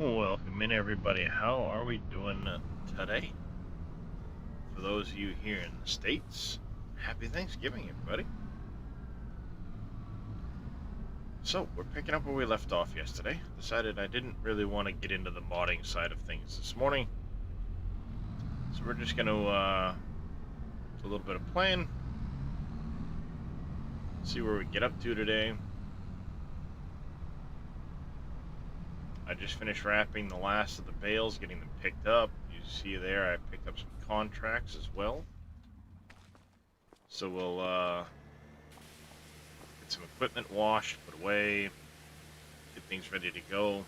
Welcome in, everybody. How are we doing today? For those of you here in the States, happy Thanksgiving, everybody. So, we're picking up where we left off yesterday. Decided I didn't really want to get into the modding side of things this morning. So we're just going to do a little bit of playing. See where we get up to today. I just finished wrapping the last of the bales, getting them picked up. You see there, I picked up some contracts as well. So we'll get some equipment washed, put away, get things ready to go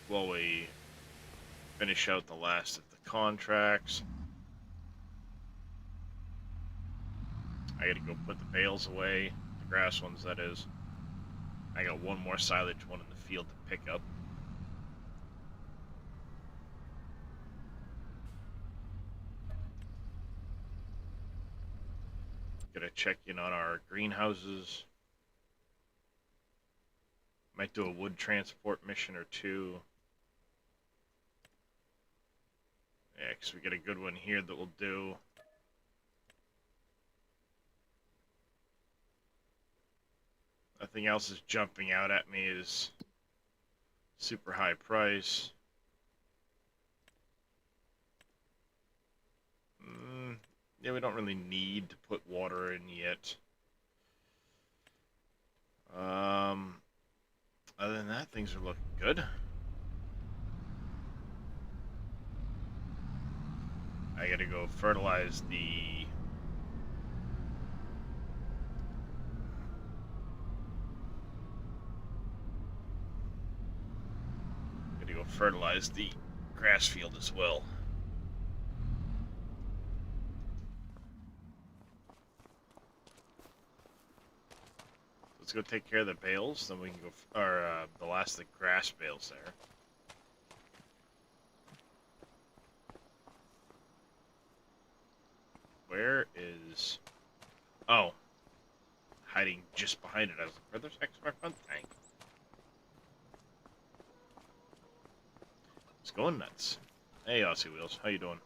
while we finish out the last of the contracts. I gotta go put the bales away, the grass ones that is. I got one more silage one in the field to pick up. Gotta check in on our greenhouses. Might do a wood transport mission or two. Yeah, because we get a good one here that we'll do. Nothing else is jumping out at me is super high price. Yeah, we don't really need to put water in yet. Other than that, things are looking good. I gotta go fertilize the grass field as well. Let's go take care of the bales, then we can go, the last of the grass bales there. Where is... Oh. Hiding just behind it. I was like, where there's X my front tank? It's going nuts. Hey, Aussie Wheels, how you doing?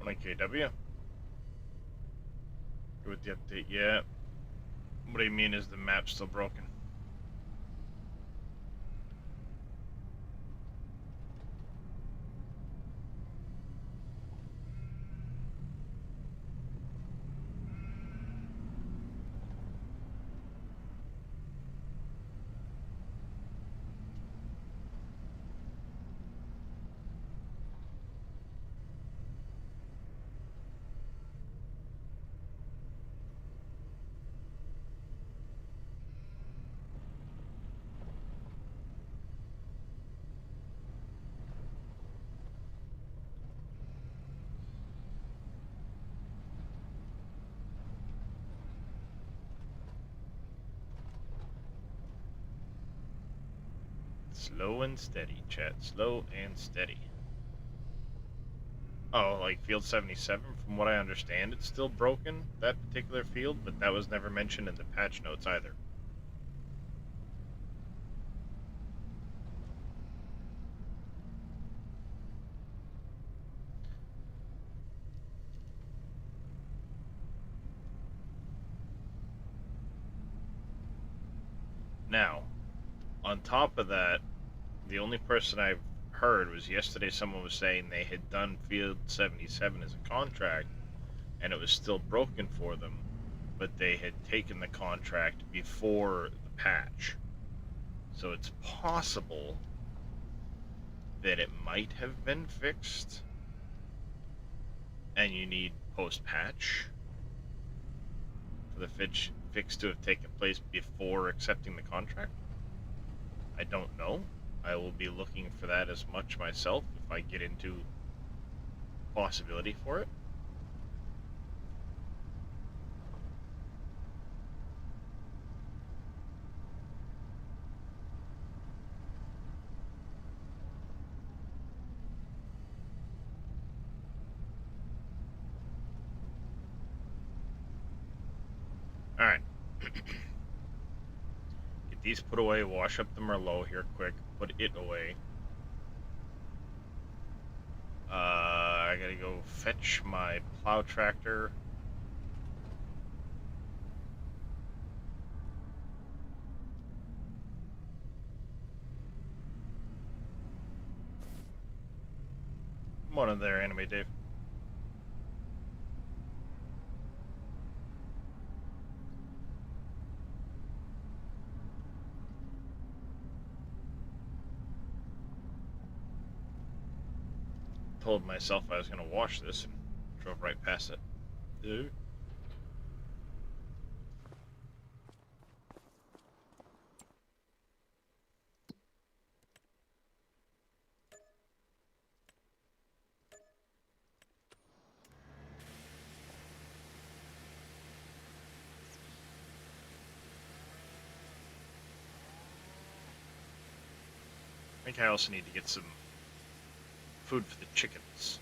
On KW. Good with the update yet. What do you mean, is the map still broken? Slow and steady, chat. Slow and steady. Oh, like Field 77, from what I understand, it's still broken, that particular field, but that was never mentioned in the patch notes either. Now, on top of that, the only person I've heard was yesterday someone was saying they had done Field 77 as a contract and it was still broken for them, but they had taken the contract before the patch. So it's possible that it might have been fixed and you need post-patch for the fix to have taken place before accepting the contract. I don't know. I will be looking for that as much myself if I get into possibility for it. Alright. Get these put away, wash up the Merlot here quick, put it away. I gotta go fetch my plow tractor. Come on in there, Anime Dave. Told myself I was gonna wash this and drove right past it. Dude. I think I also need to get some food for the chickens.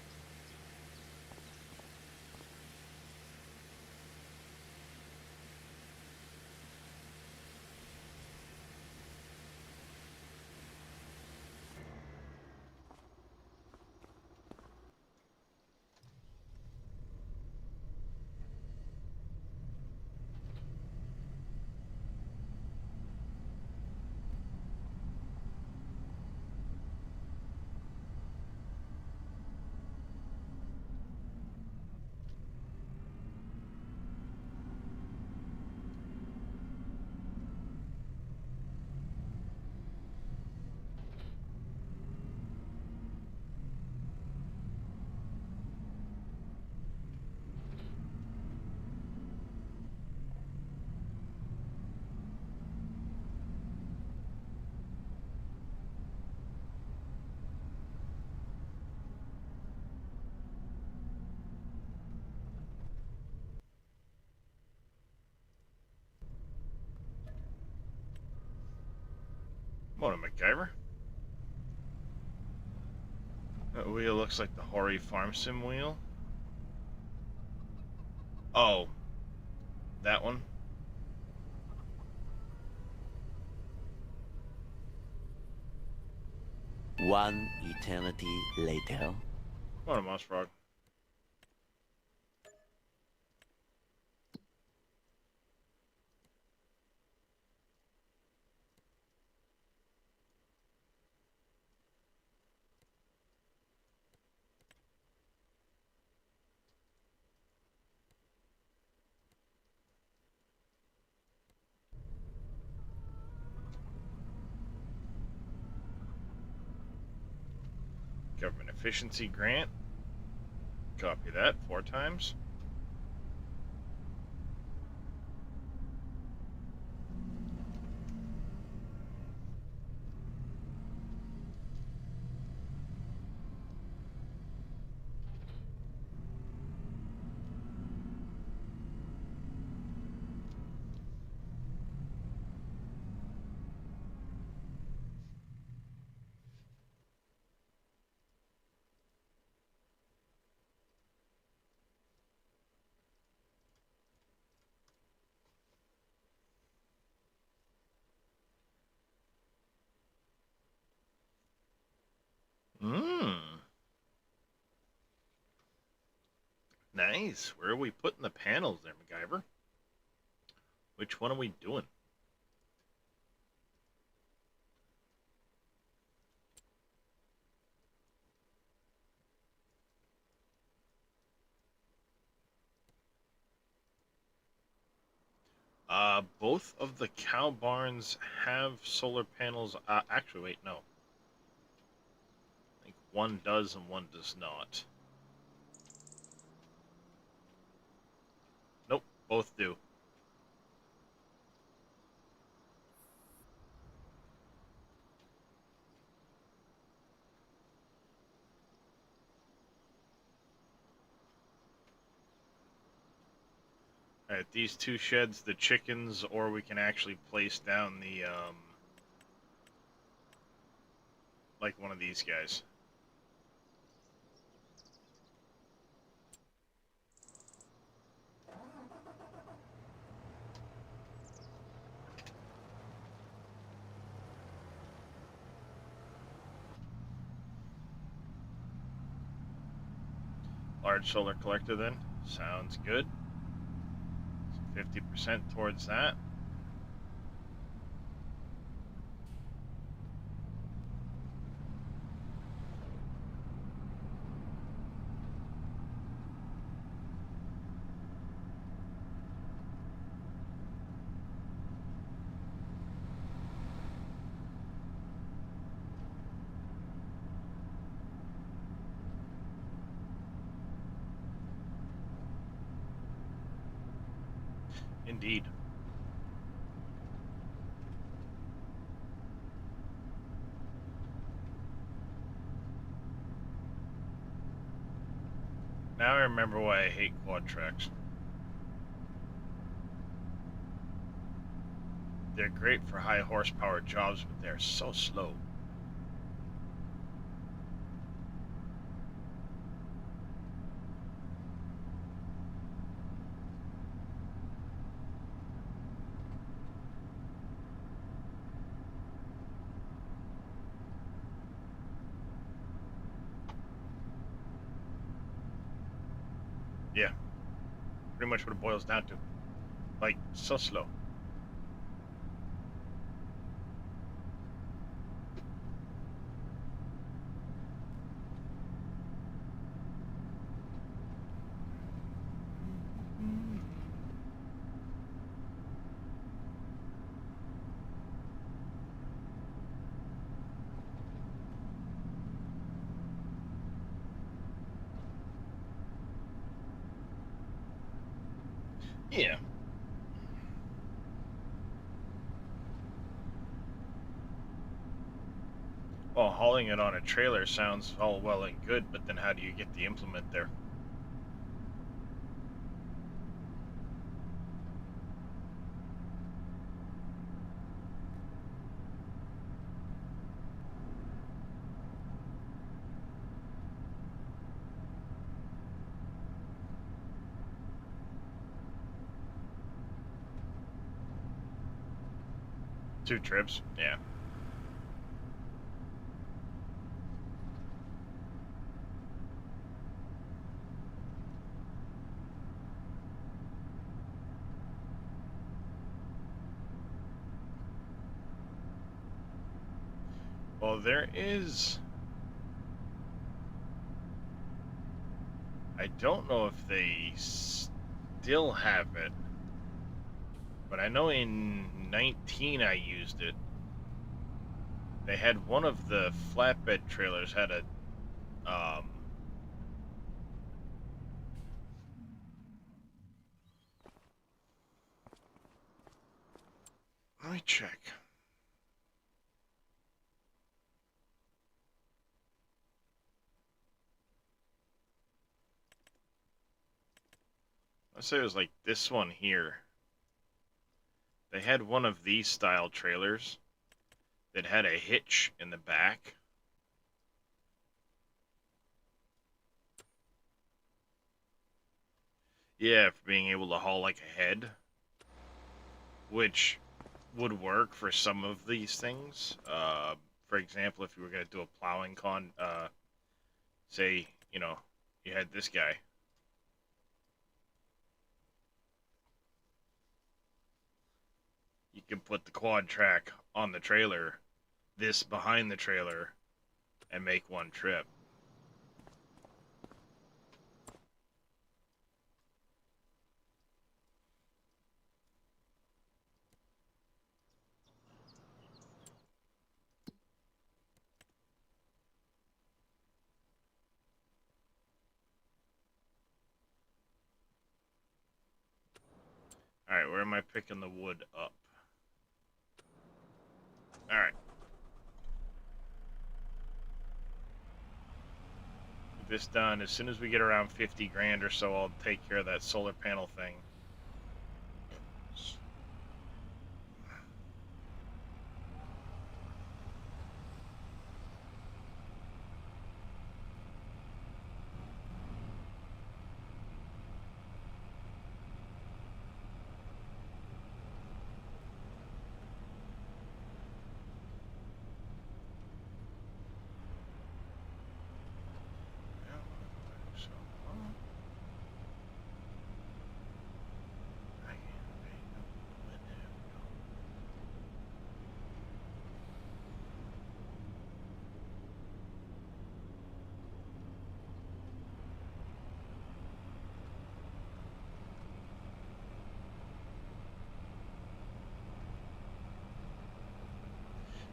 Morning, MacGyver. That wheel looks like the Hori Farm Sim wheel. Oh, that one? One eternity later. Morning, Moss Frog. Government efficiency grant. Copy that 4 times. Nice. Where are we putting the panels there, MacGyver? Which one are we doing? Both of the cow barns have solar panels. Actually, wait, no. I think one does and one does not. Nope, both do. Alright, these two sheds, the chickens, or we can actually place down the, like one of these guys. Large solar collector then. Sounds good. 50% towards that. Indeed. Now I remember why I hate quad tracks. They're great for high horsepower jobs, but they're so slow. Yeah, pretty much what it boils down to. Like, so slow. Yeah. Well, hauling it on a trailer sounds all well and good, but then how do you get the implement there? Two trips? Yeah. Well, there is... I don't know if they still have it, but I know in 19 I used it. They had one of the flatbed trailers had a, let me check. Let's say it was like this one here. They had one of these style trailers that had a hitch in the back. Yeah, for being able to haul like a head, which would work for some of these things. For example, if you were going to do a plowing say, you know, you had this guy. you can put the quad track on the trailer, this behind the trailer, and make one trip. Alright, where am I picking the wood up? Alright. Get this done. As soon as we get around 50 grand or so, I'll take care of that solar panel thing.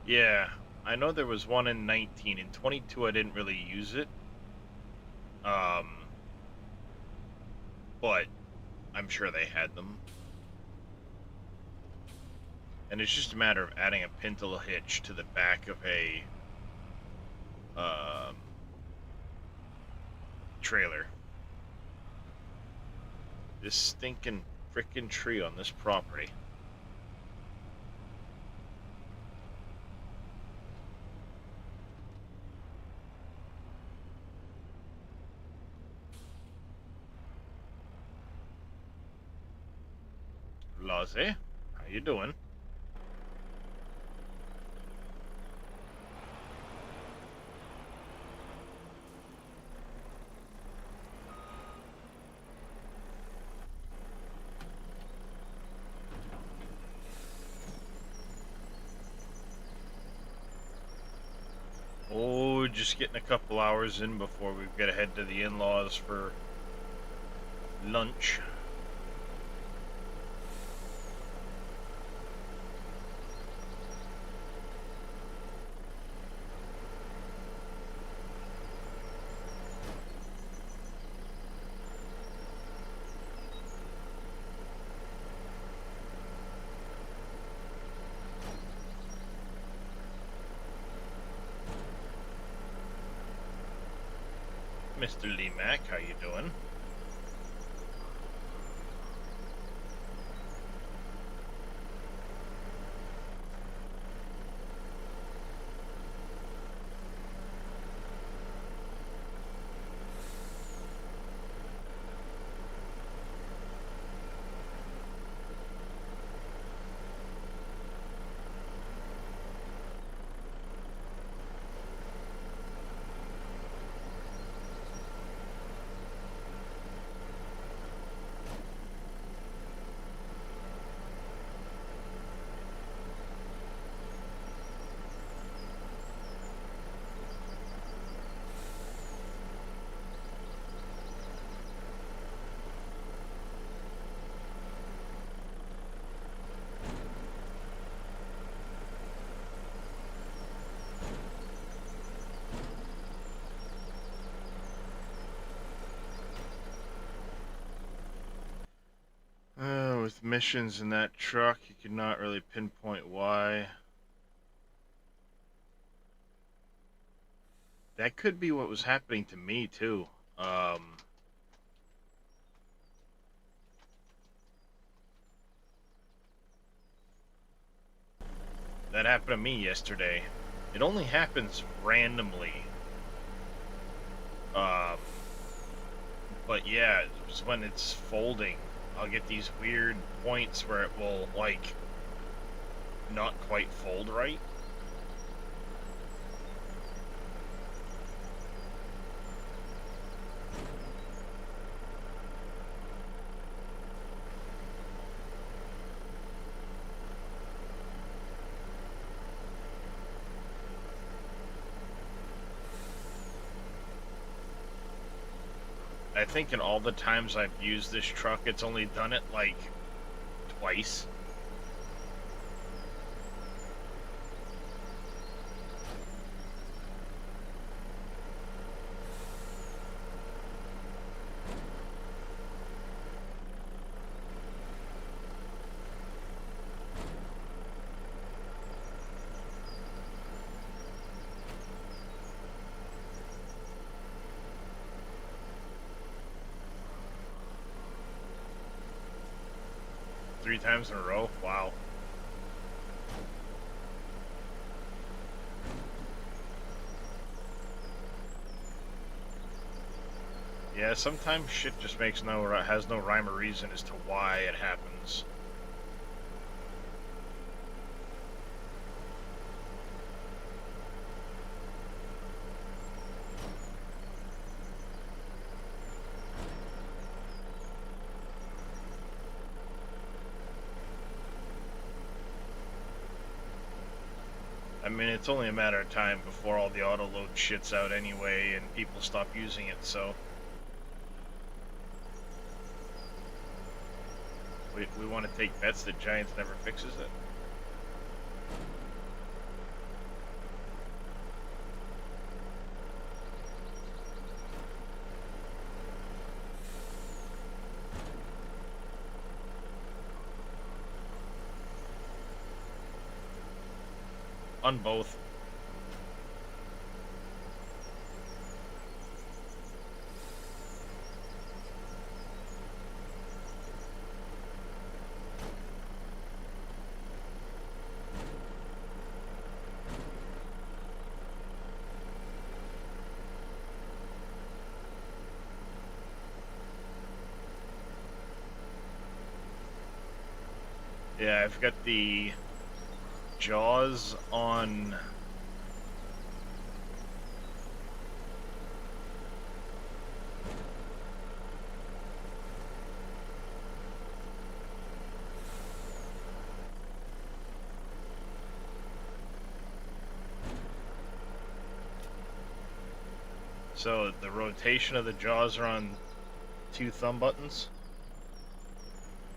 Yeah, I know there was one in 19. In 22, I didn't really use it. But I'm sure they had them. And it's just a matter of adding a pintle hitch to the back of a trailer. This stinking frickin' tree on this property. Laze, how you doing? Oh, just getting a couple hours in before we get to head to the in-laws for lunch. Mr. Lee Mack, how you doing? With missions in that truck, you could not really pinpoint why. That could be what was happening to me, too. That happened to me yesterday. It only happens randomly. But yeah, it's when it's folding, I'll get these weird points where it will, like, not quite fold right. I think in all the times I've used this truck, it's only done it like twice. Three times in a row? Wow. Yeah, sometimes shit just has no rhyme or reason as to why it happens. I mean, it's only a matter of time before all the auto load shits out anyway and people stop using it, so we want to take bets that Giants never fixes it. On both. Yeah, I've got the jaws on. So the rotation of the jaws are on 2 thumb buttons.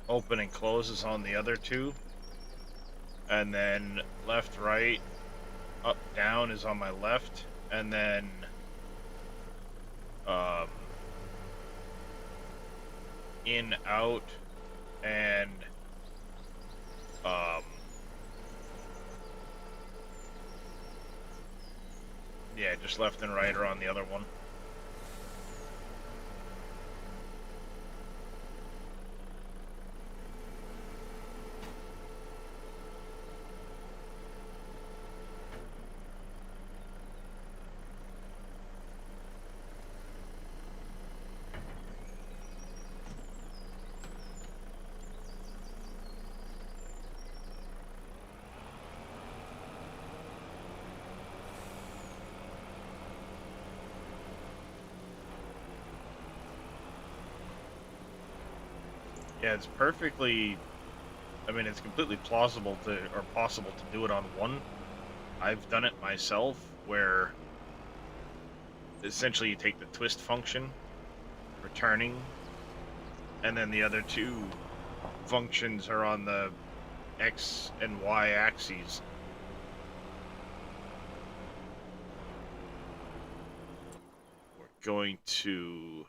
Open and close is on the other 2. And then left, right, up, down is on my left. And then in, out, and yeah, just left and right are on the other one. Yeah, it's perfectly, I mean, it's completely plausible or possible to do it on one. I've done it myself where essentially you take the twist function for turning, and then the other 2 functions are on the X and Y axes. We're going to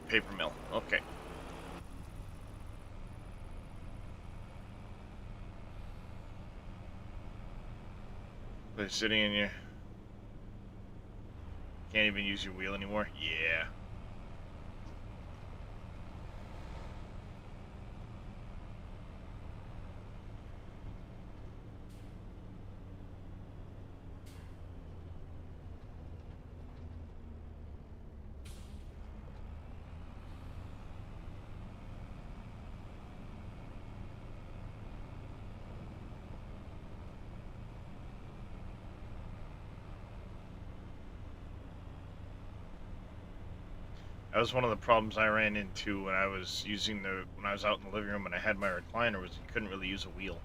paper mill. Okay. They're sitting in your... Can't even use your wheel anymore? Yeah. That was one of the problems I ran into when I was when I was out in the living room and I had my recliner, was you couldn't really use a wheel.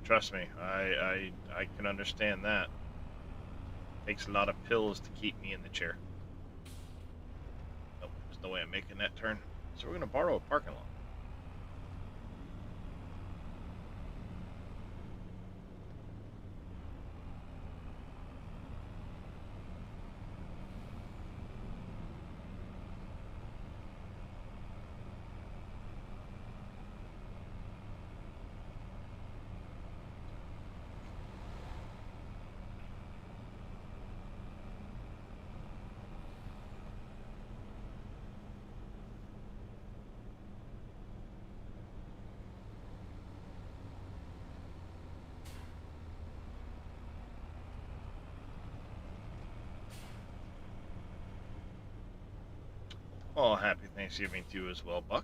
Trust me, I can understand that. Takes a lot of pills to keep me in the chair. Nope, there's no way I'm making that turn. So we're gonna borrow a parking lot. Well, happy Thanksgiving to you as well, Buck.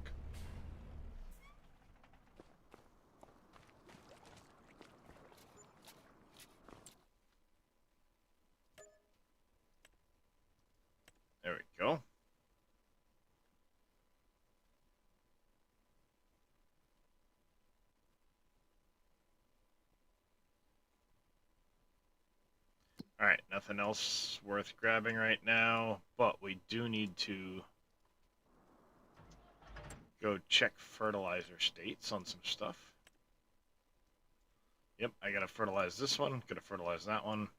There we go. Alright, nothing else worth grabbing right now, but we do need to go check fertilizer states on some stuff. Yep, I gotta fertilize this one, gotta fertilize that one.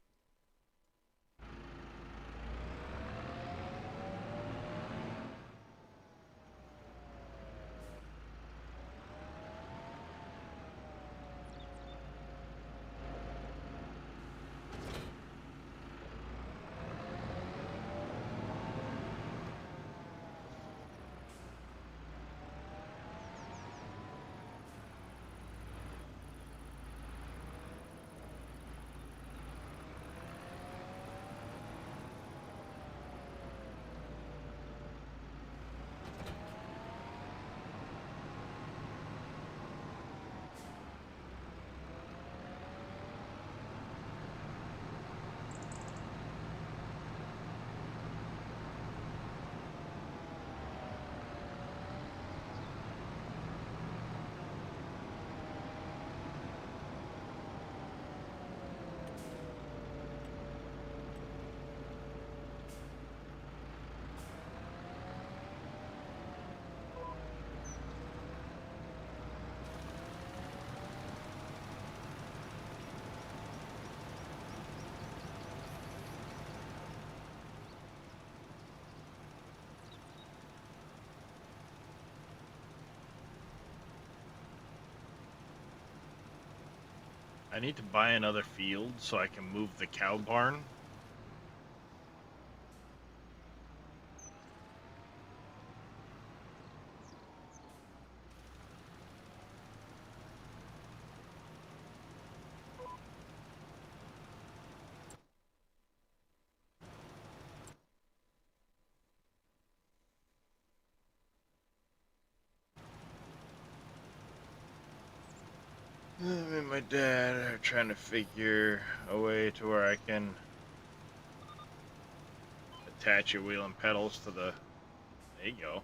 I need to buy another field so I can move the cow barn. Me and my dad are trying to figure a way to where I can attach your wheel and pedals to the... There you go.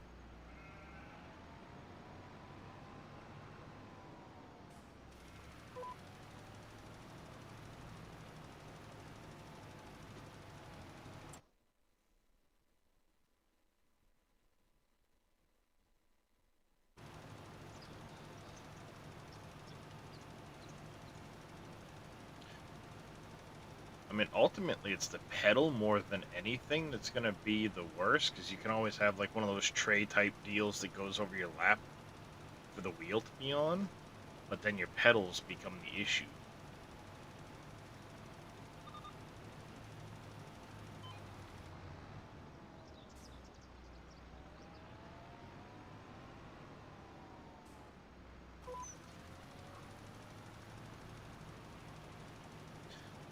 I mean, ultimately, it's the pedal more than anything that's going to be the worst, because you can always have, like, one of those tray-type deals that goes over your lap for the wheel to be on, but then your pedals become the issue.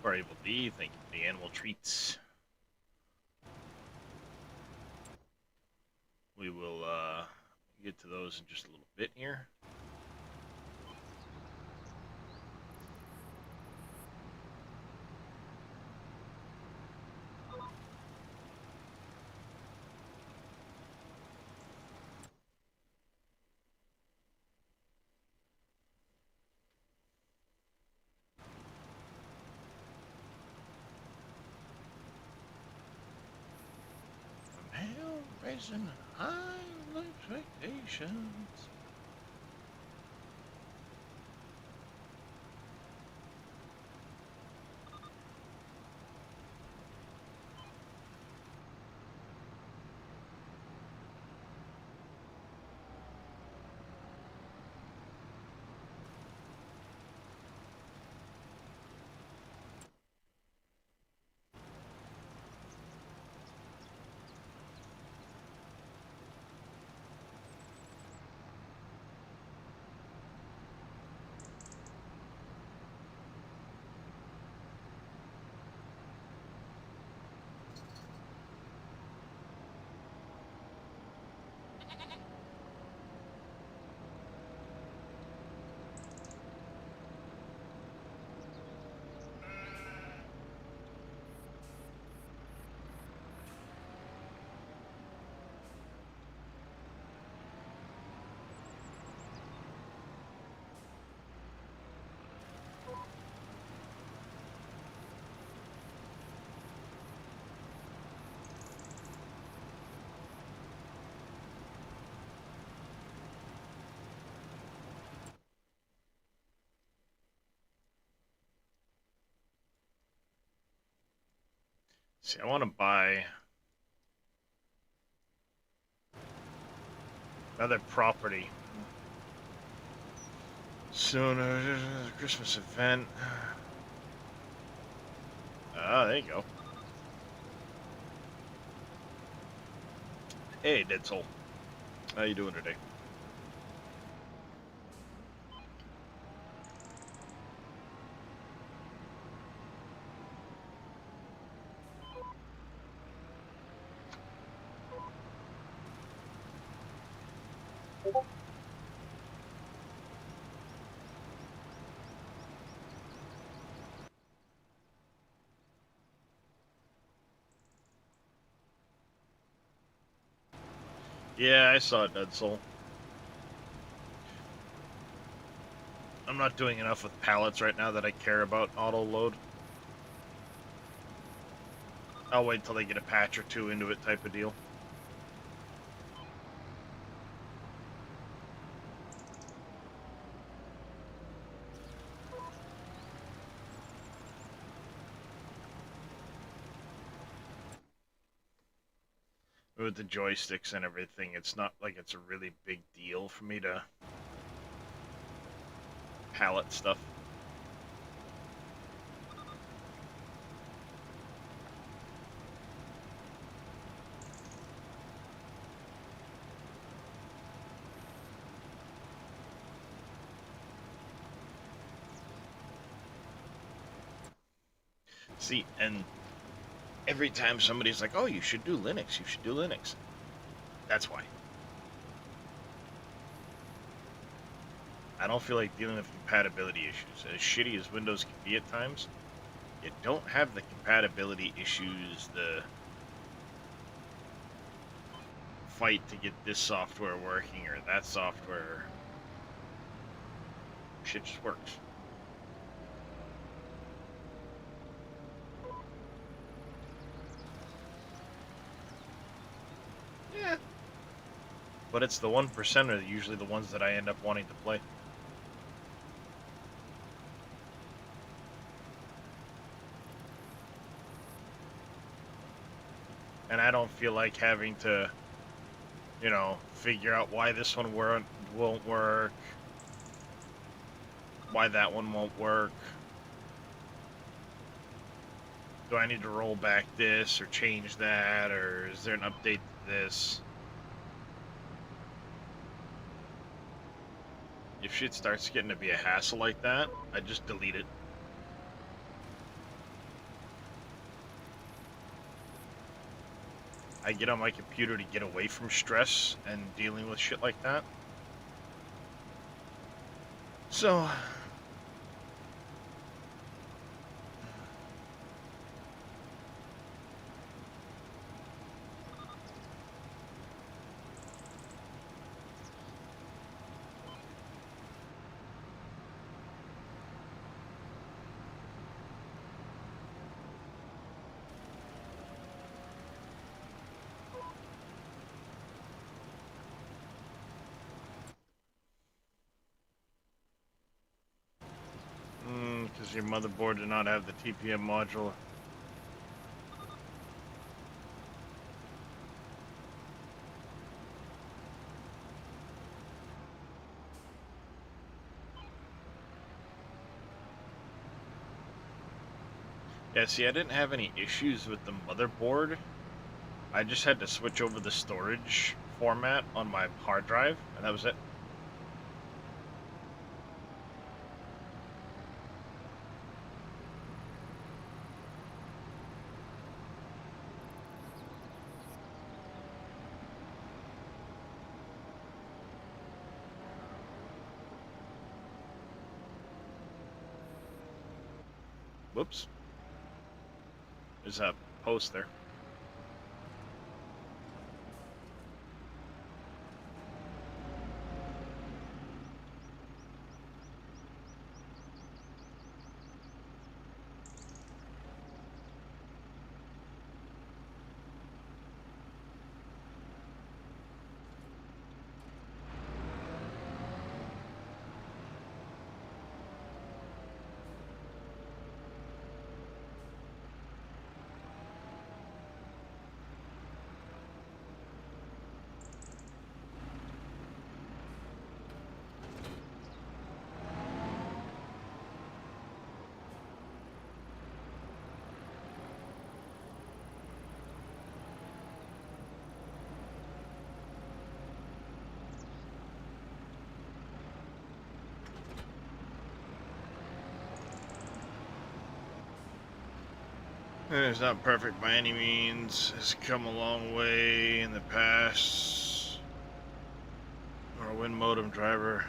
Variable D, thank you for the animal treats. We will get to those in just a little bit here. Raising high expectations. See, I want to buy another property sooner. Christmas event. Ah, there you go. Hey, Dead Soul. How you doing today? Yeah, I saw it, Dead Soul. I'm not doing enough with pallets right now that I care about auto load. I'll wait till they get a patch or two into it type of deal. With the joysticks and everything, it's not like it's a really big deal for me to pallet stuff. See, and every time somebody's like, oh, you should do Linux, you should do Linux. That's why. I don't feel like dealing with compatibility issues. As shitty as Windows can be at times, you don't have the compatibility issues, the fight to get this software working or that software. Shit just works. Yeah. But it's the 1% are usually the ones that I end up wanting to play. And I don't feel like having to, you know, figure out why this one won't work, why that one won't work. Do I need to roll back this or change that, or is there an update to this? If shit starts getting to be a hassle like that, I just delete it. I get on my computer to get away from stress and dealing with shit like that. So, Does your motherboard do not have the TPM module? Yeah, see, I didn't have any issues with the motherboard. I just had to switch over the storage format on my hard drive, and that was it. Whoops. There's a post there. It's not perfect by any means. It's come a long way in the past. Or a wind modem driver.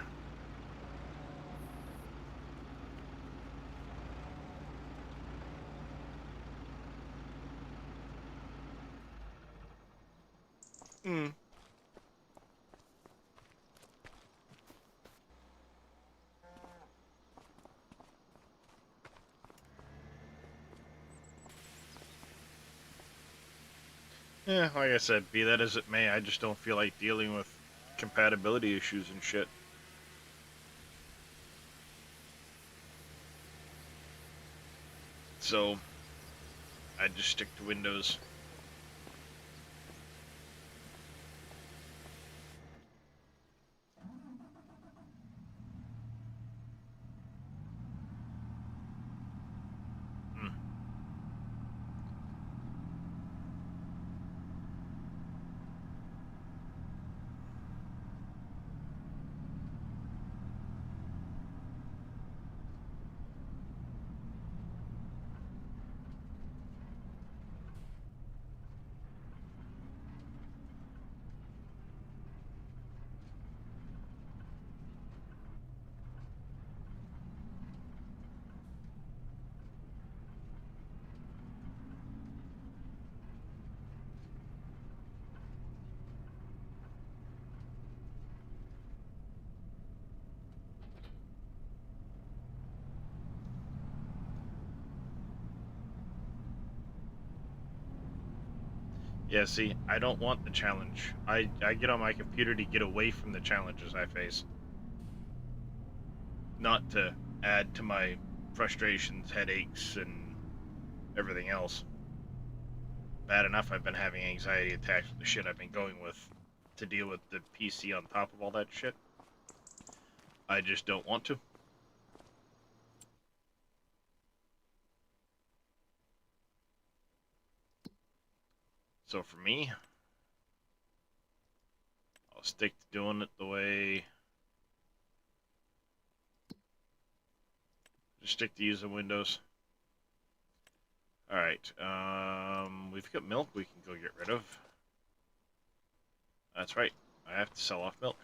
Hmm. Yeah, like I said, be that as it may, I just don't feel like dealing with compatibility issues and shit. So, I just stick to Windows. Hmm. Yeah, see, I don't want the challenge. I get on my computer to get away from the challenges I face. Not to add to my frustrations, headaches, and everything else. Bad enough I've been having anxiety attacks with the shit I've been going with to deal with the PC on top of all that shit. I just don't want to. So for me, I'll stick to doing it the way... Just stick to using Windows. Alright, we've got milk we can go get rid of. That's right, I have to sell off milk.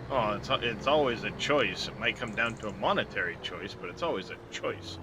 Oh, it's always a choice. It might come down to a monetary choice, but it's always a choice.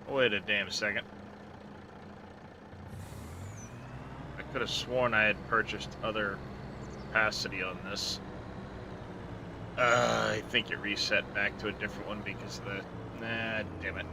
Wait a damn second. I could have sworn I had purchased other capacity on this. I think it reset back to a different one because of the... Nah, damn it.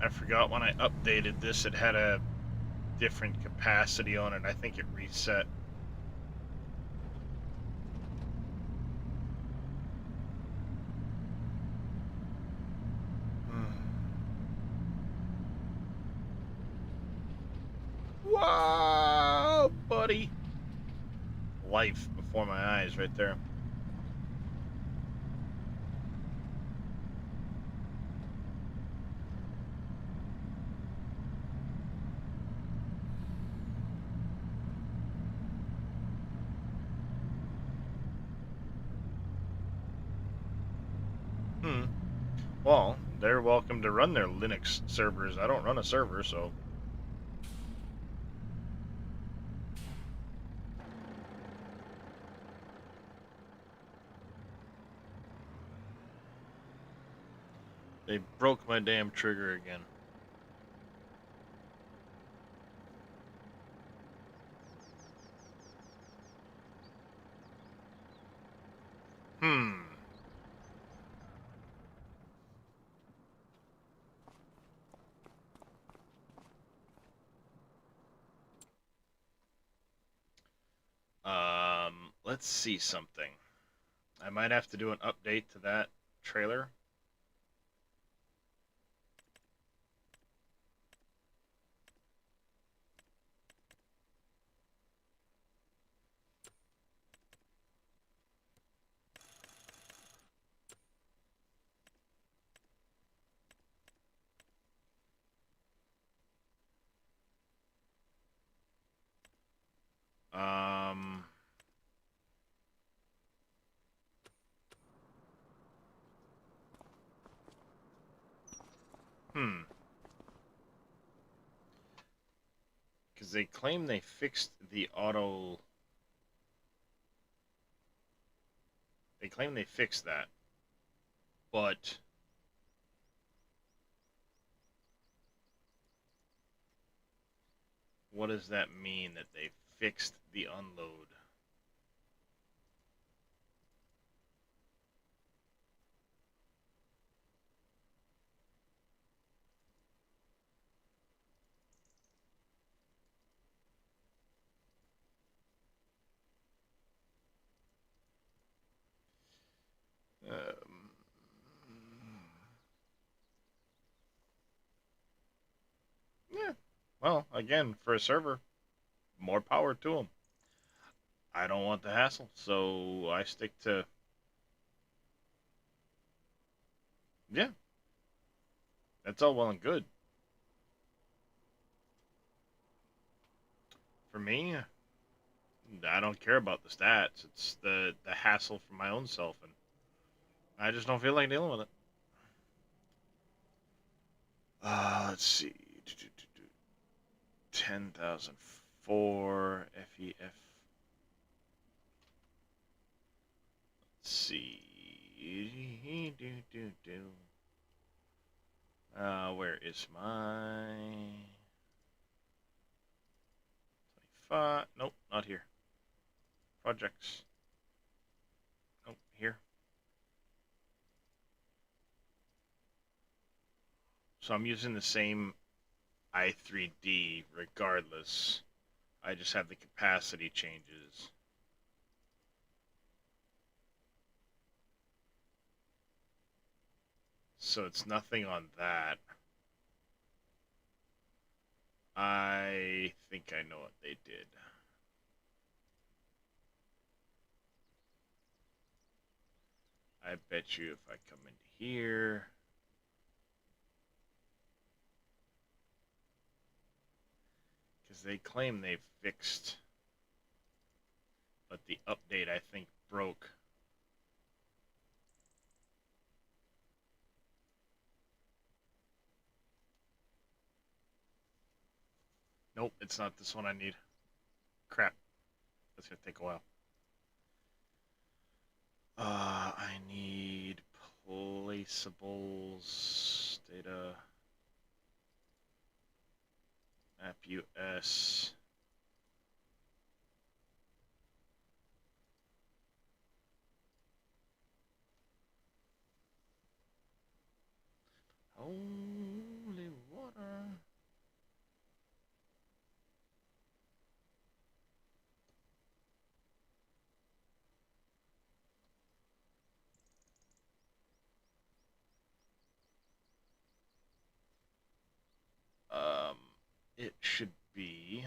I forgot when I updated this, it had a different capacity on it. I think it reset. Wow, buddy. Life before my eyes right there. Well, they're welcome to run their Linux servers. I don't run a server, so... They broke my damn trigger again. Hmm. Let's see something. I might have to do an update to that trailer. Um... Hmm. Because they claim they fixed the auto... They claim they fixed that. But... What does that mean, that they fixed the unload? Um, yeah. Well, again, for a server, more power to them. I don't want the hassle, so I stick to... Yeah, that's all well and good. For me, I don't care about the stats. It's the hassle for my own self, and I just don't feel like dealing with it. Let's see. 10,004 FEF. Let's see. Where is my 25? Nope, not here. Projects. Nope, here. So I'm using the same I3D regardless. I just have the capacity changes. So it's nothing on that. I think I know what they did. I bet you if I come into here, because they claim they've fixed, but the update I think broke. Nope, it's not this one I need. Crap. That's gonna take a while. I need placeables, data, app US. Holy water. Um, it should be.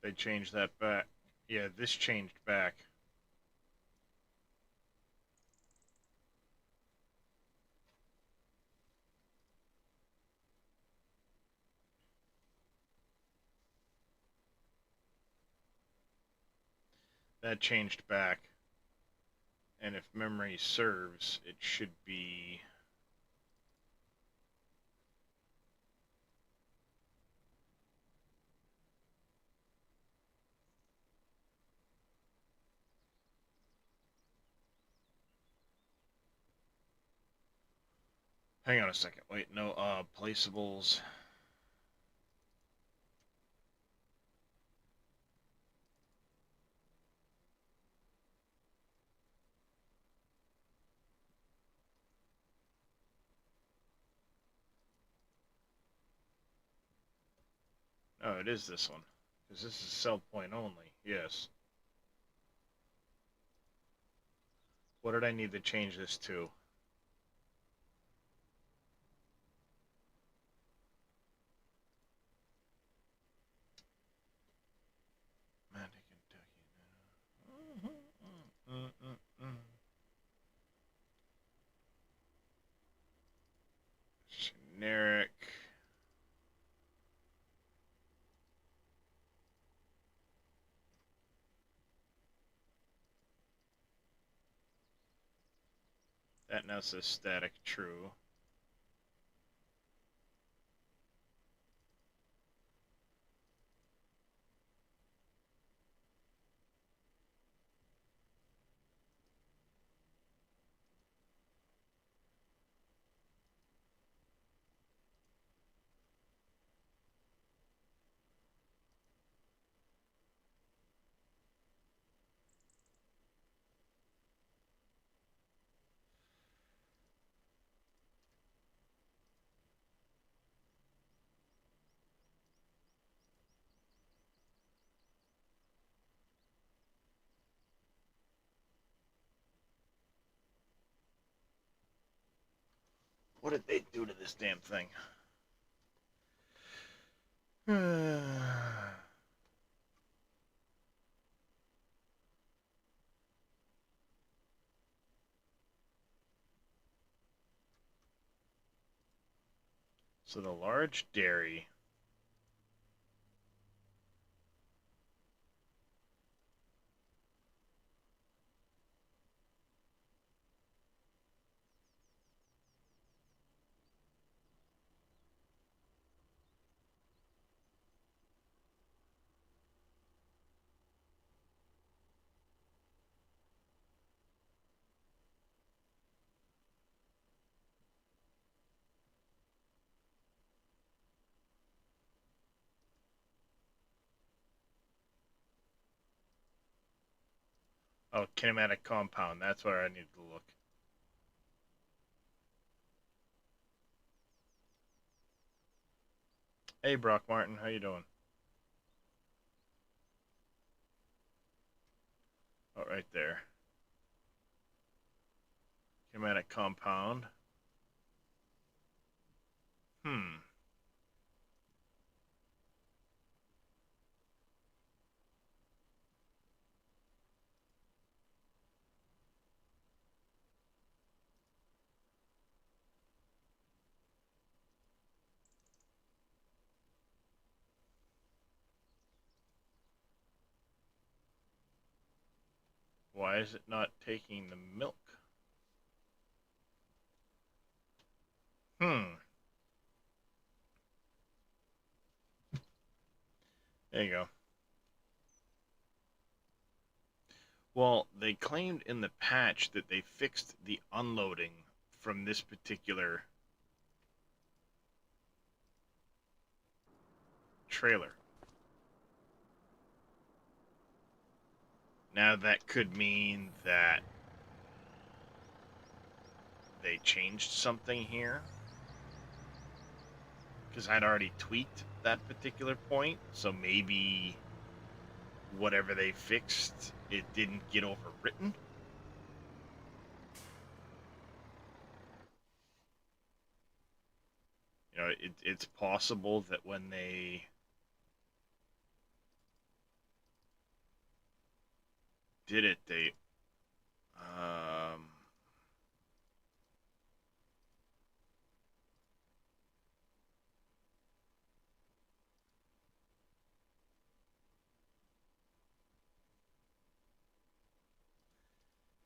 They changed that back. Yeah, this changed back. That changed back. And if memory serves, it should be. Hang on a second. Wait, no, placeables. Oh, it is this one. Because this is sell point only. Yes. What did I need to change this to? Generic. That now says static true. What did they do to this damn thing? So the large dairy. Oh, kinematic compound. That's where I need to look. Hey, Brock Martin, how you doing? Oh, right there. Kinematic compound. Hmm. Why is it not taking the milk? Hmm. There you go. Well, they claimed in the patch that they fixed the unloading from this particular trailer. Now, that could mean that they changed something here. Because I'd already tweaked that particular point, so maybe whatever they fixed, it didn't get overwritten. You know, it's possible that when they did it, they um,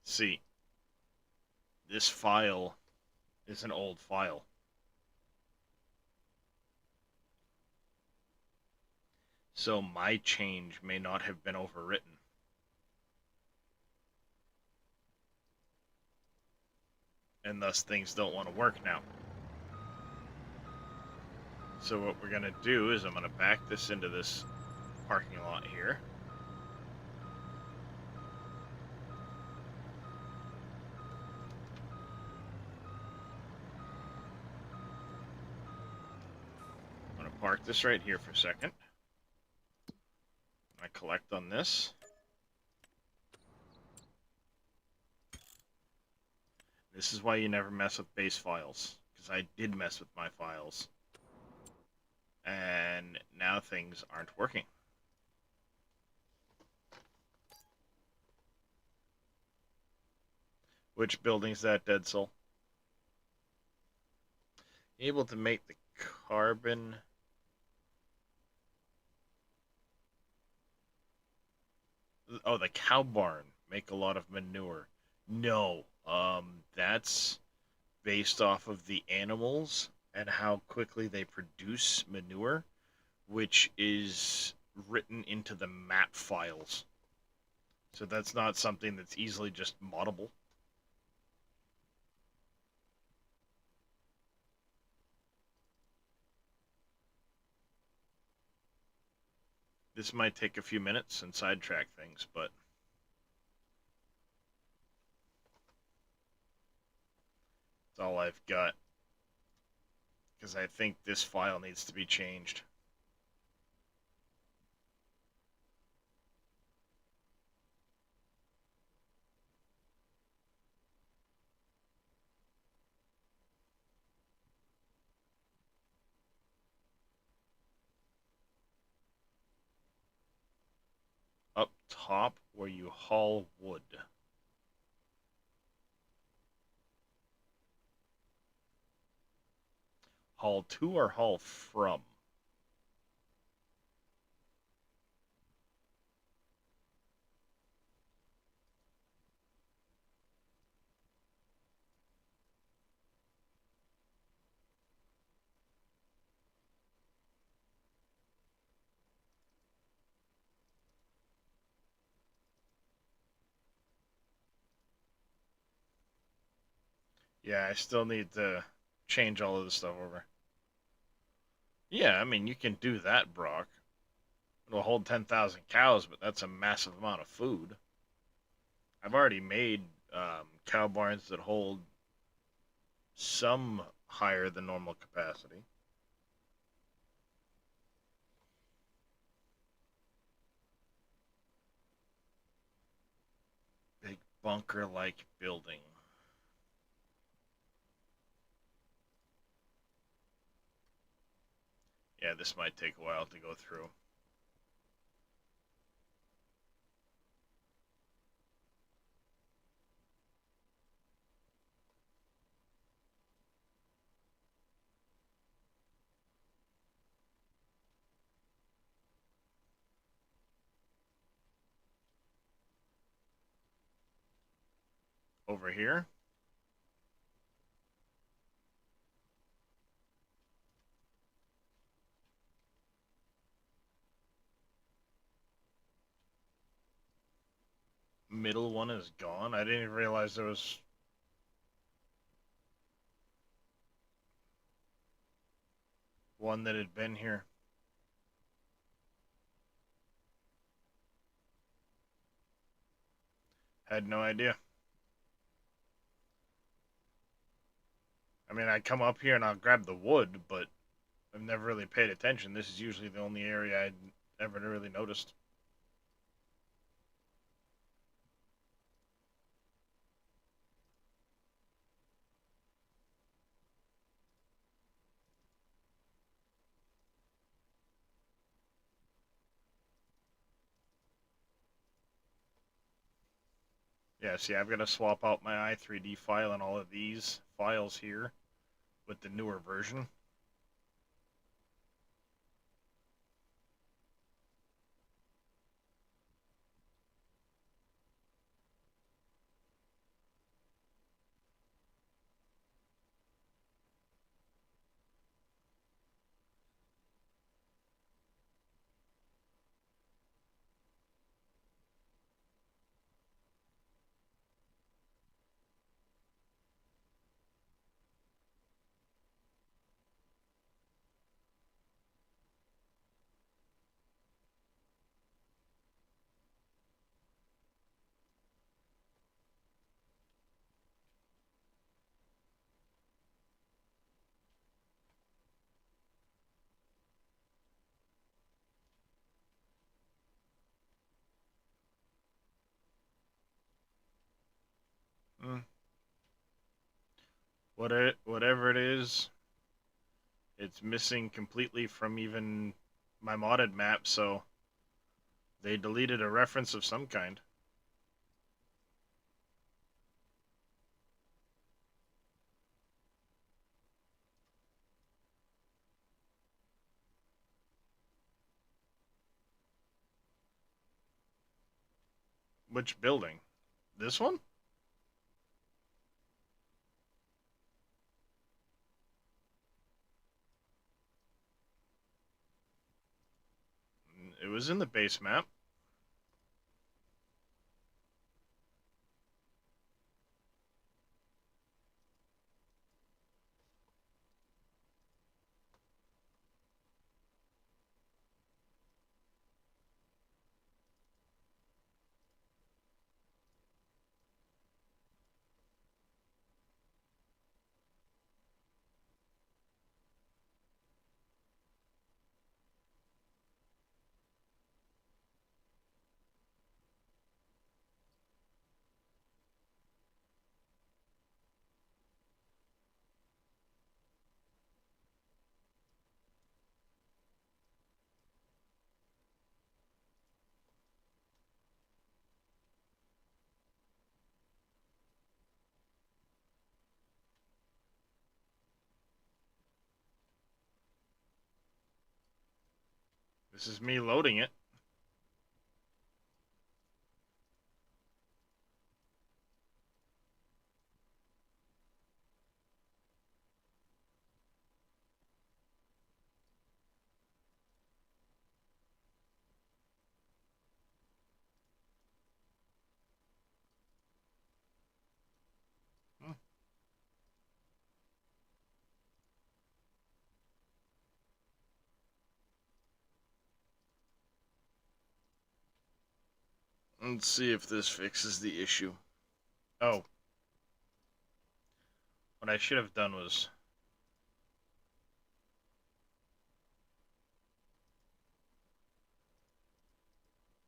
see, this file is an old file. So my change may not have been overwritten. And thus things don't want to work now. So what we're going to do is I'm going to back this into this parking lot here. I'm going to park this right here for a second. I collect on this. This is why you never mess with base files, because I did mess with my files. And now things aren't working. Which building's that, Dead Soul? Able to make the carbon... Oh, the cow barn. Make a lot of manure. No, that's based off of the animals and how quickly they produce manure, which is written into the map files. So that's not something that's easily just moddable. This might take a few minutes and sidetrack things, but it's all I've got. Because I think this file needs to be changed. Up top where you haul wood. Haul to or haul from? Yeah, I still need to change all of this stuff over. Yeah, I mean, you can do that, Brock. It'll hold 10,000 cows, but that's a massive amount of food. I've already made cow barns that hold some higher than normal capacity. Big bunker like building. Yeah, this might take a while to go through. Over here, middle one is gone. I didn't even realize there was one that had been here. Had no idea. I mean, I come up here and I'll grab the wood, but I've never really paid attention. This is usually the only area I'd ever really noticed. Yeah, see, I've got to swap out my i3D file and all of these files here with the newer version. Mm. Whatever it is, it's missing completely from even my modded map, so they deleted a reference of some kind. Which building? This one? It was in the base map. This is me loading it. Hmm. Let's see if this fixes the issue. Oh, what I should have done was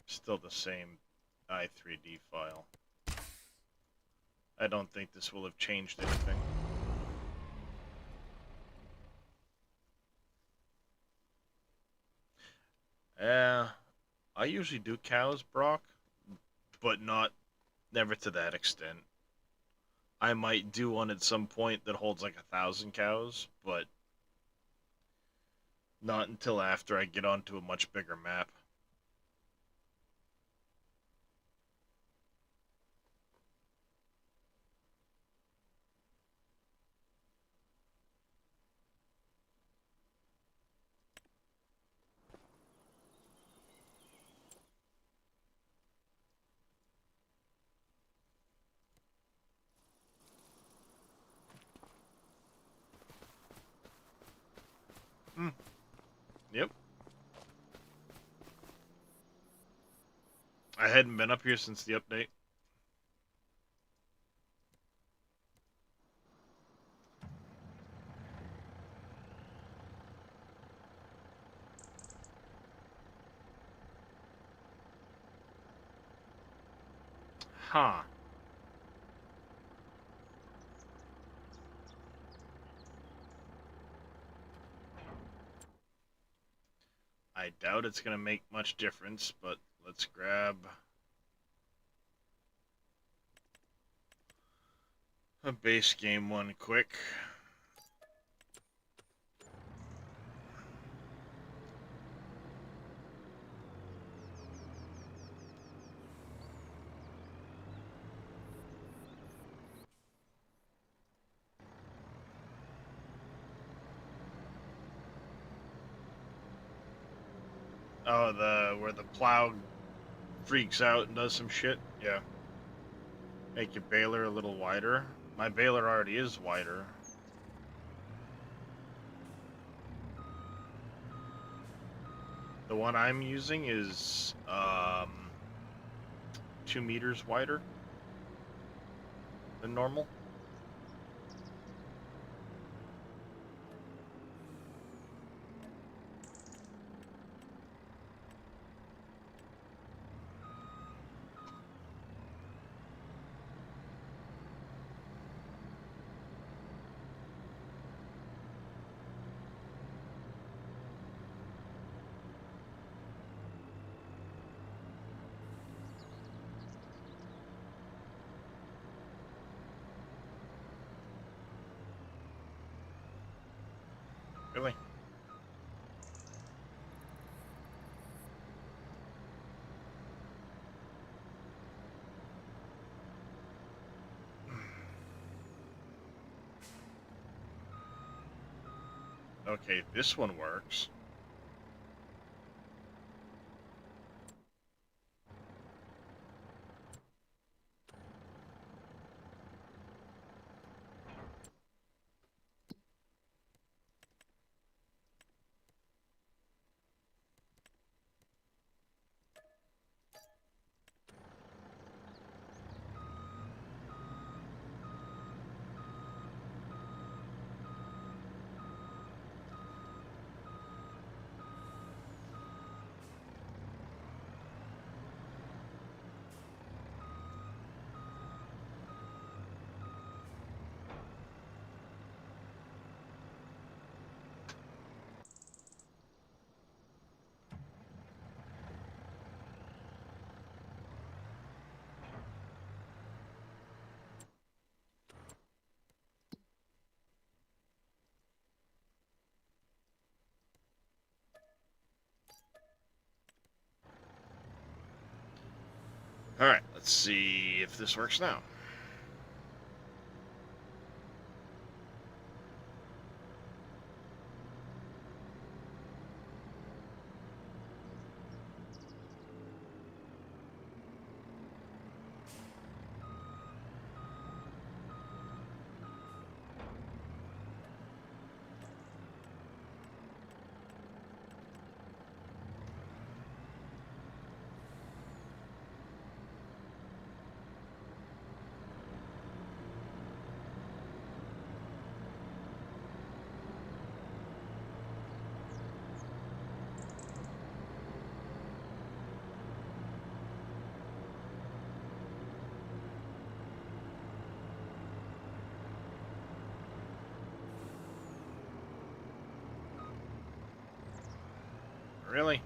still the same i3D file. I don't think this will have changed anything. I usually do cows, Brock, but never to that extent. I might do one at some point that holds like 1,000 cows, but not until after I get onto a much bigger map. Hmm. Yep. I hadn't been up here since the update. Huh. I doubt it's going to make much difference, but let's grab a base game one quick. Oh, where the plow freaks out and does some shit? Yeah. Make your baler a little wider. My baler already is wider. The one I'm using is 2 meters wider than normal. Really? Okay, this one works. Alright, let's see if this works now. Really?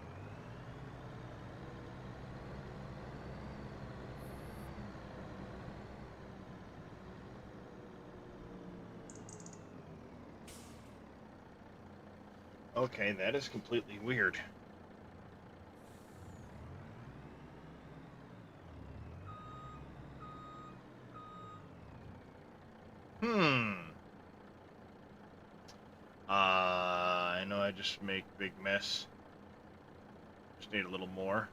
Okay, that is completely weird. Hmm. I know I just make big mess. Just need a little more.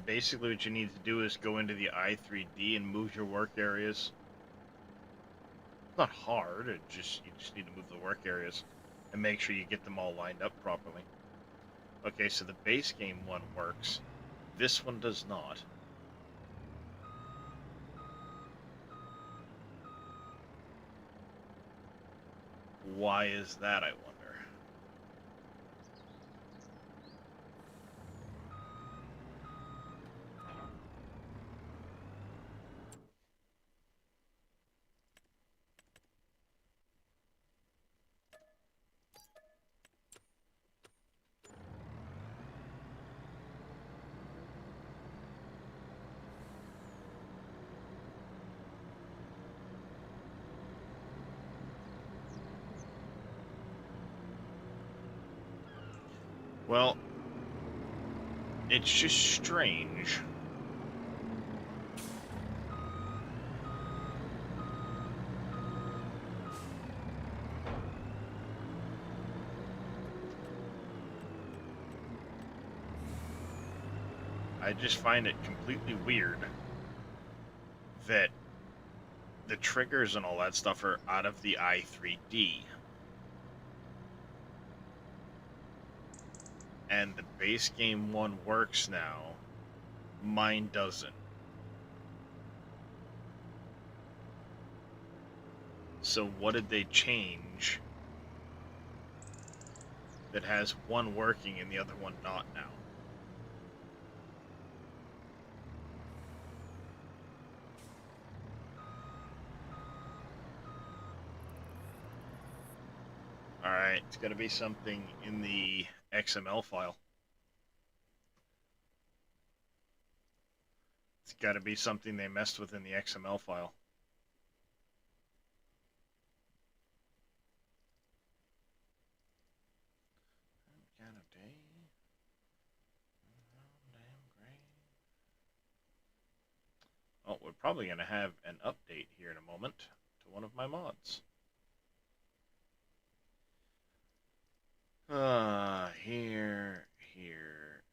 Basically what you need to do is go into the i3D and move your work areas. It's not hard, you just need to move the work areas and make sure you get them all lined up properly. Okay, so the base game one works. This one does not. Why is that, I wonder? Well, it's just strange. I just find it completely weird that the triggers and all that stuff are out of the i3D. And the base game one works now. Mine doesn't. So what did they change that has one working and the other one not now? Alright, it's gotta be something in the XML file. It's gotta be something they messed with in the XML file. Kind of day. Damn great. Oh, we're probably gonna have an update here in a moment to one of my mods. Here, here,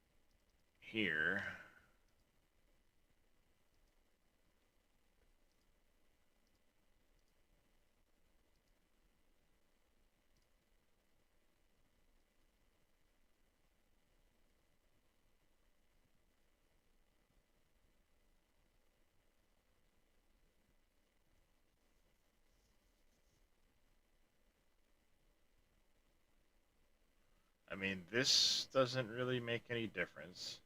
here. I mean, this doesn't really make any difference.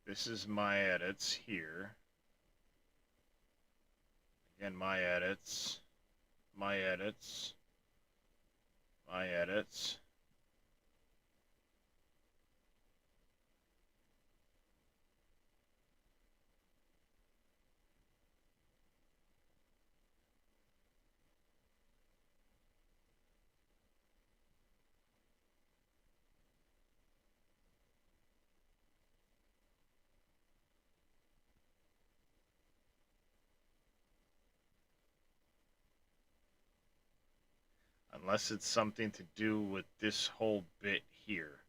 This is my edits here. Again, my edits, my edits, my edits. Unless it's something to do with this whole bit here.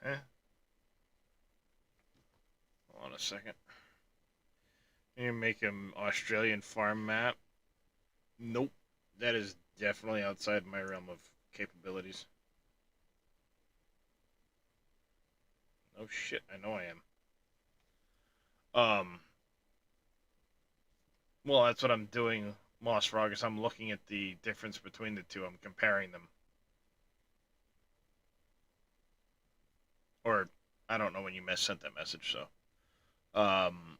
Eh, hold on a second. You make an Australian farm map. Nope. That is definitely outside my realm of capabilities. Oh shit, I know I am. Um, well, that's what I'm doing, Moss Frog, is I'm looking at the difference between the two. I'm comparing them. Or, I don't know when you sent that message, so. Um,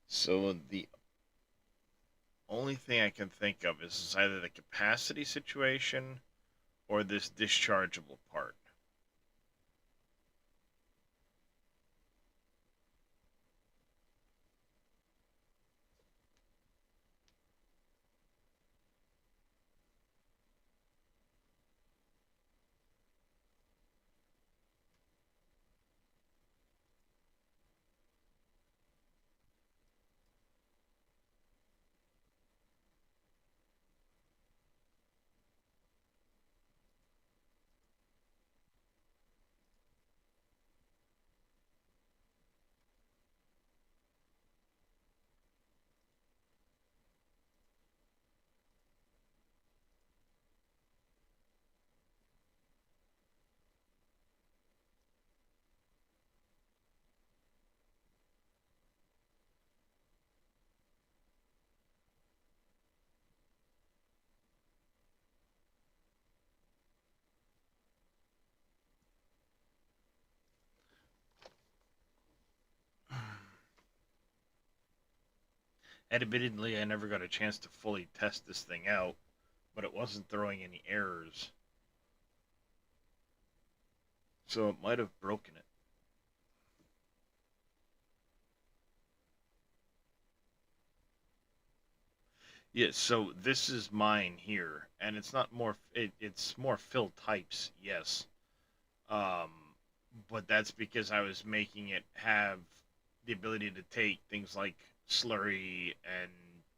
so the only thing I can think of is either the capacity situation or this dischargeable part. Admittedly, I never got a chance to fully test this thing out, but it wasn't throwing any errors. So it might have broken it. Yes, so this is mine here, and it's not more. It's more fill types, yes. Um, but that's because I was making it have the ability to take things like slurry and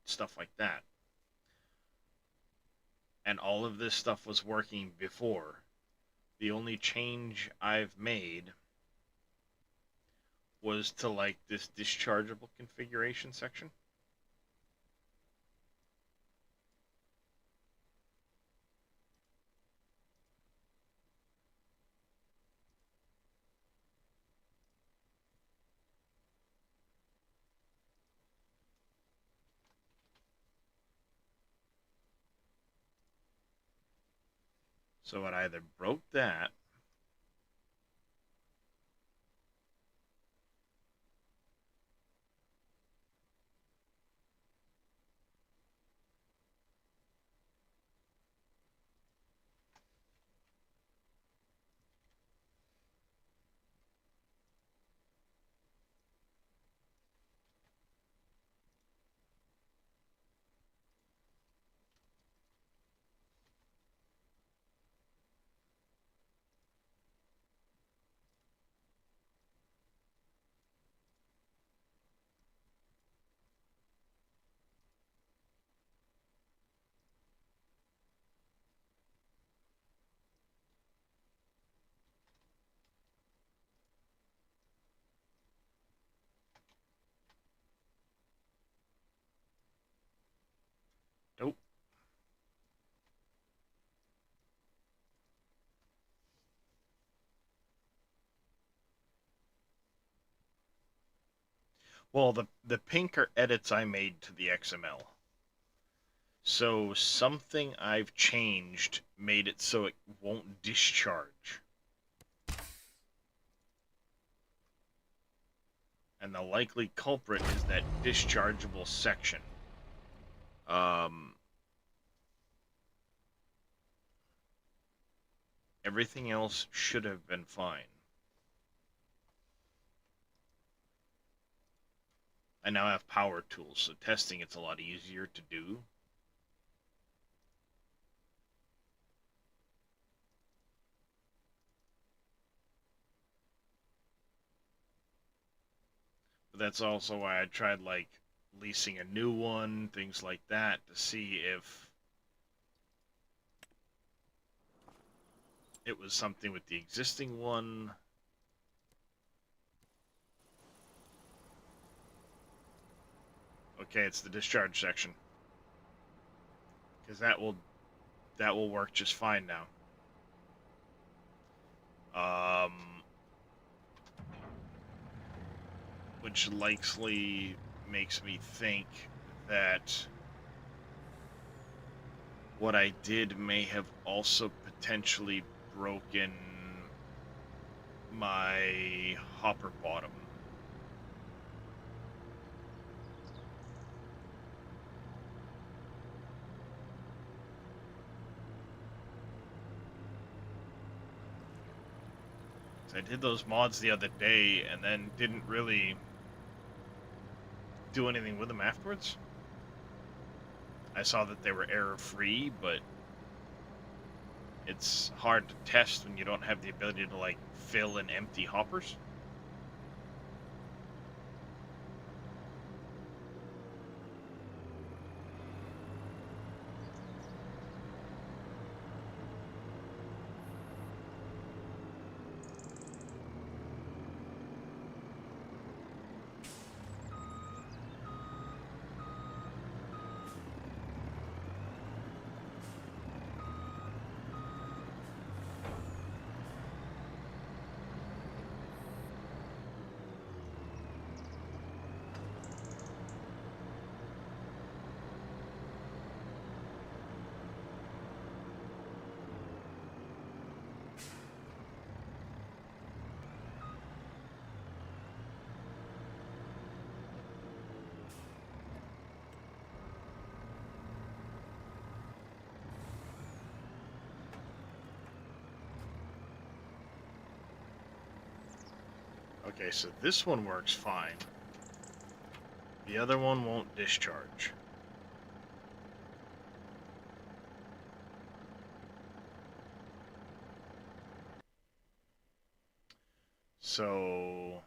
stuff like that. And all of this stuff was working before. The only change I've made was to like this dischargeable configuration section. So it either broke that, Well, the pink are edits I made to the XML. So something I've changed made it so it won't discharge. And the likely culprit is that dischargeable section. Um, Everything else should have been fine. I now have power tools, so testing it's a lot easier to do. But that's also why I tried like leasing a new one, things like that, to see if it was something with the existing one. Okay, it's the discharge section. Because that will work just fine now. Um, which likely makes me think that what I did may have also potentially broken my hopper bottom. So I did those mods the other day and then didn't really do anything with them afterwards. I saw that they were error-free, but it's hard to test when you don't have the ability to like fill and empty hoppers. Okay, so this one works fine. The other one won't discharge. So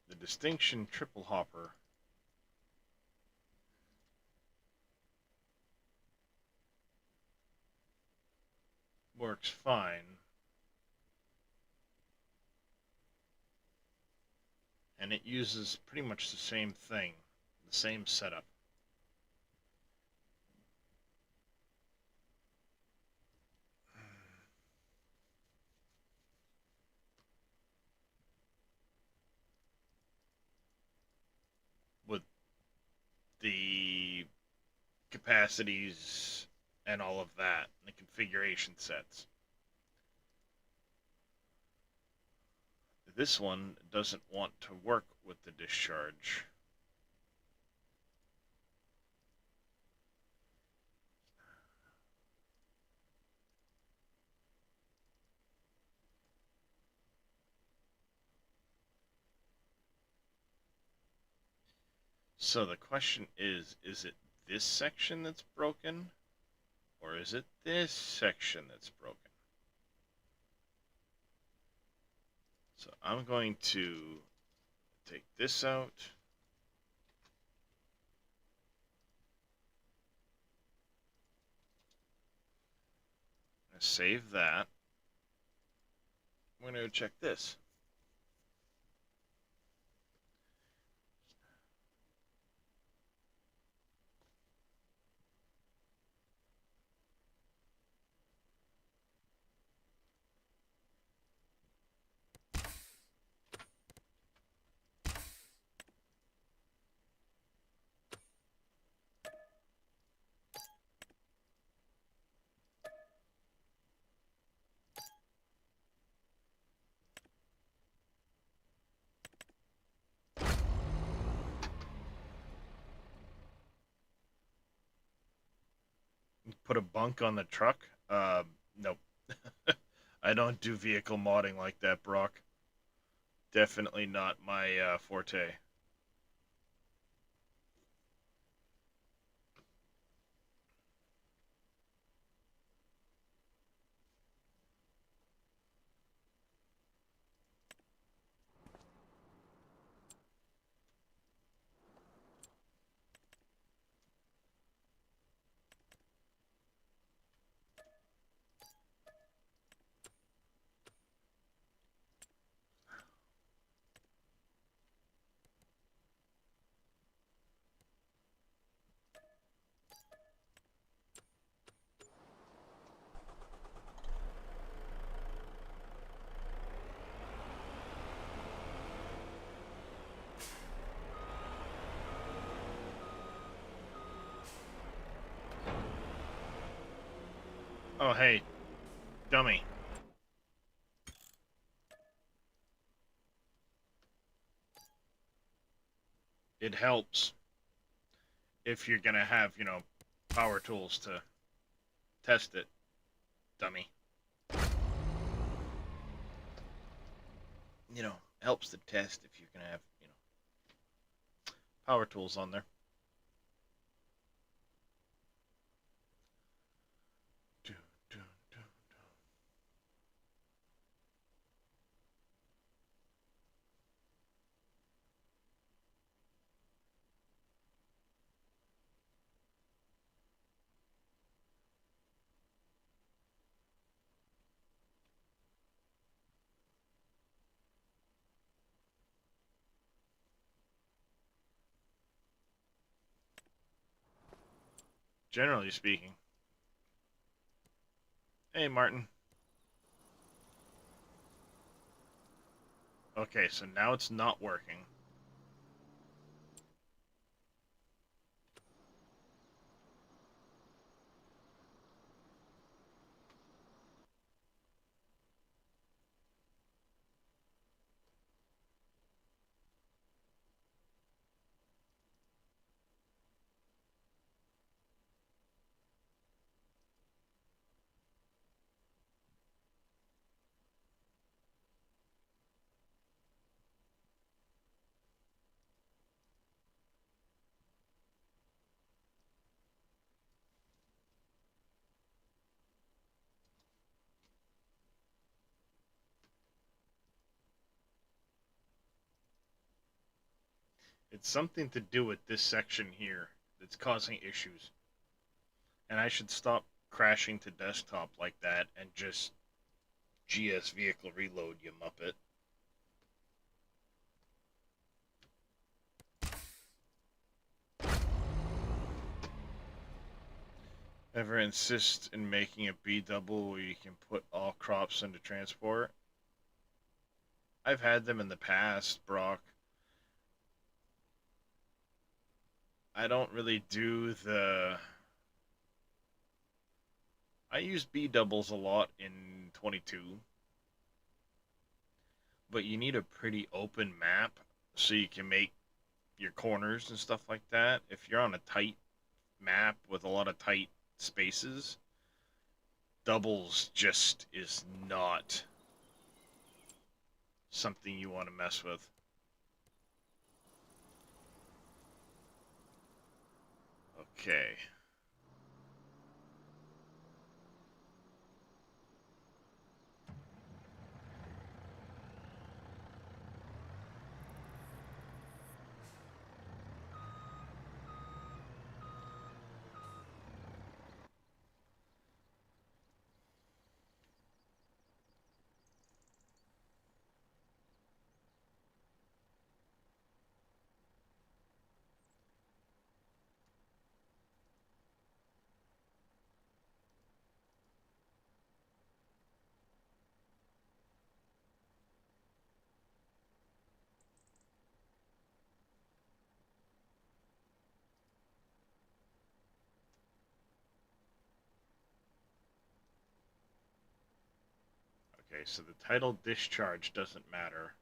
the distinction triple hopper works fine. And it uses pretty much the same thing, the same setup. With the capacities and all of that, the configuration sets. This one doesn't want to work with the discharge. So the question is it this section that's broken? Or is it this section that's broken? So I'm going to take this out. Save that. I'm going to check this. put a bunk on the truck. Nope. I don't do vehicle modding like that, Brock. Definitely not my forte. Oh, hey, dummy. It helps if you're gonna have, power tools to test it, dummy. Helps to test if you're gonna have, power tools on there. Generally speaking. Hey, Martin. Okay, so now it's not working. It's something to do with this section here that's causing issues. And I should stop crashing to desktop like that and just GS vehicle reload, you muppet. Ever insist in making a B double where you can put all crops into transport? I've had them in the past, Brock. I don't really do the. I use B doubles a lot in 22, but you need a pretty open map so you can make your corners and stuff like that. If you're on a tight map with a lot of tight spaces, doubles just is not something you want to mess with. Okay. Okay, so the title discharge doesn't matter.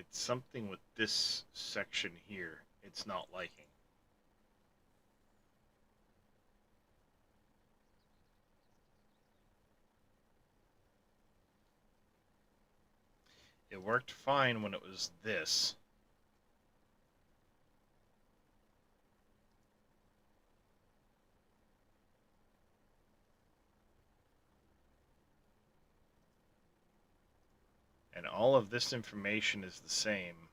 it's something with this section here. It's not liking. It worked fine when it was this. And all of this information is the same.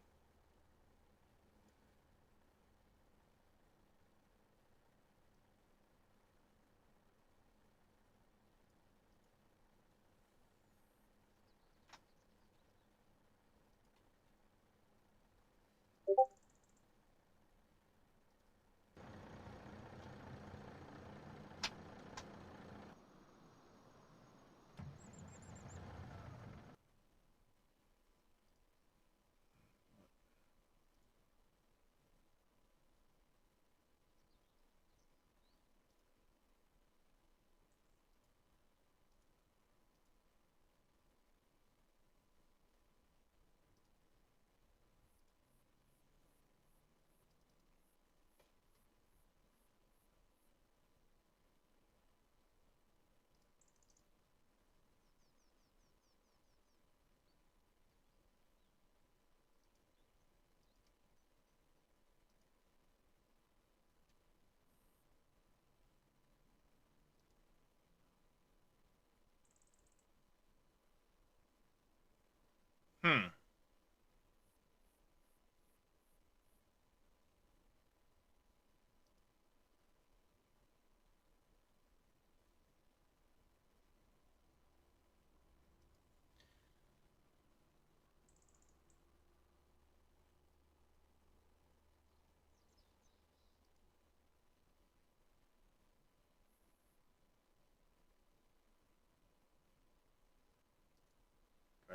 Hmm.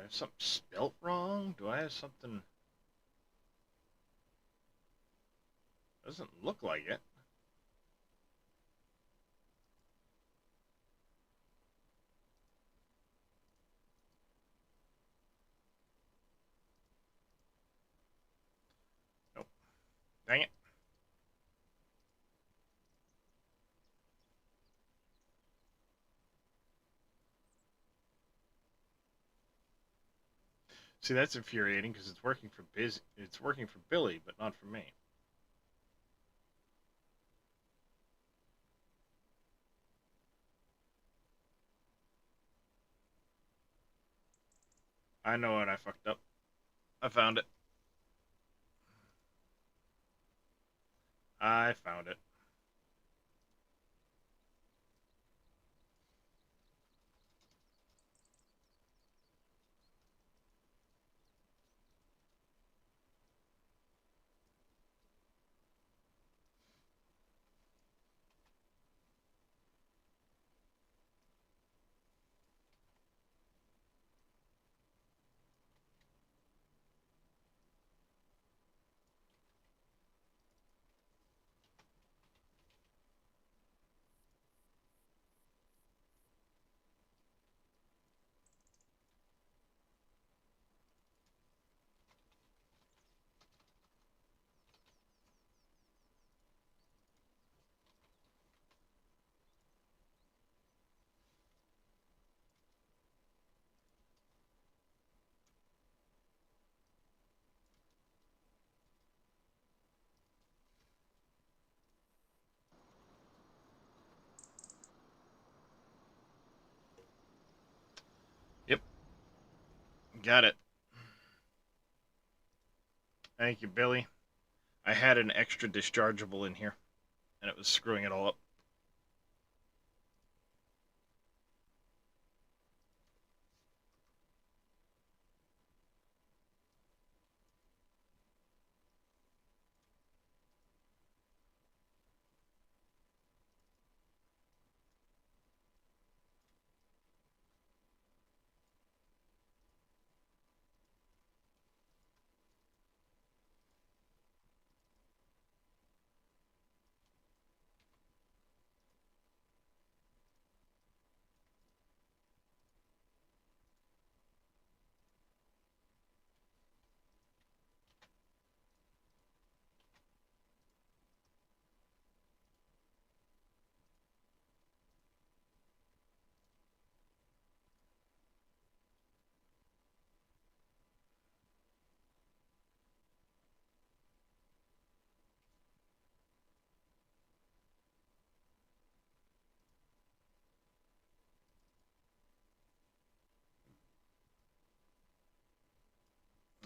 Do I have something spelt wrong? Do I have something... Doesn't look like it. Nope. Dang it. See, that's infuriating because it's working for It's working for Billy, but not for me. I know what I fucked up. I found it. I found it. Yep. Got it. Thank you, Billy. I had an extra dischargeable in here, and it was screwing it all up.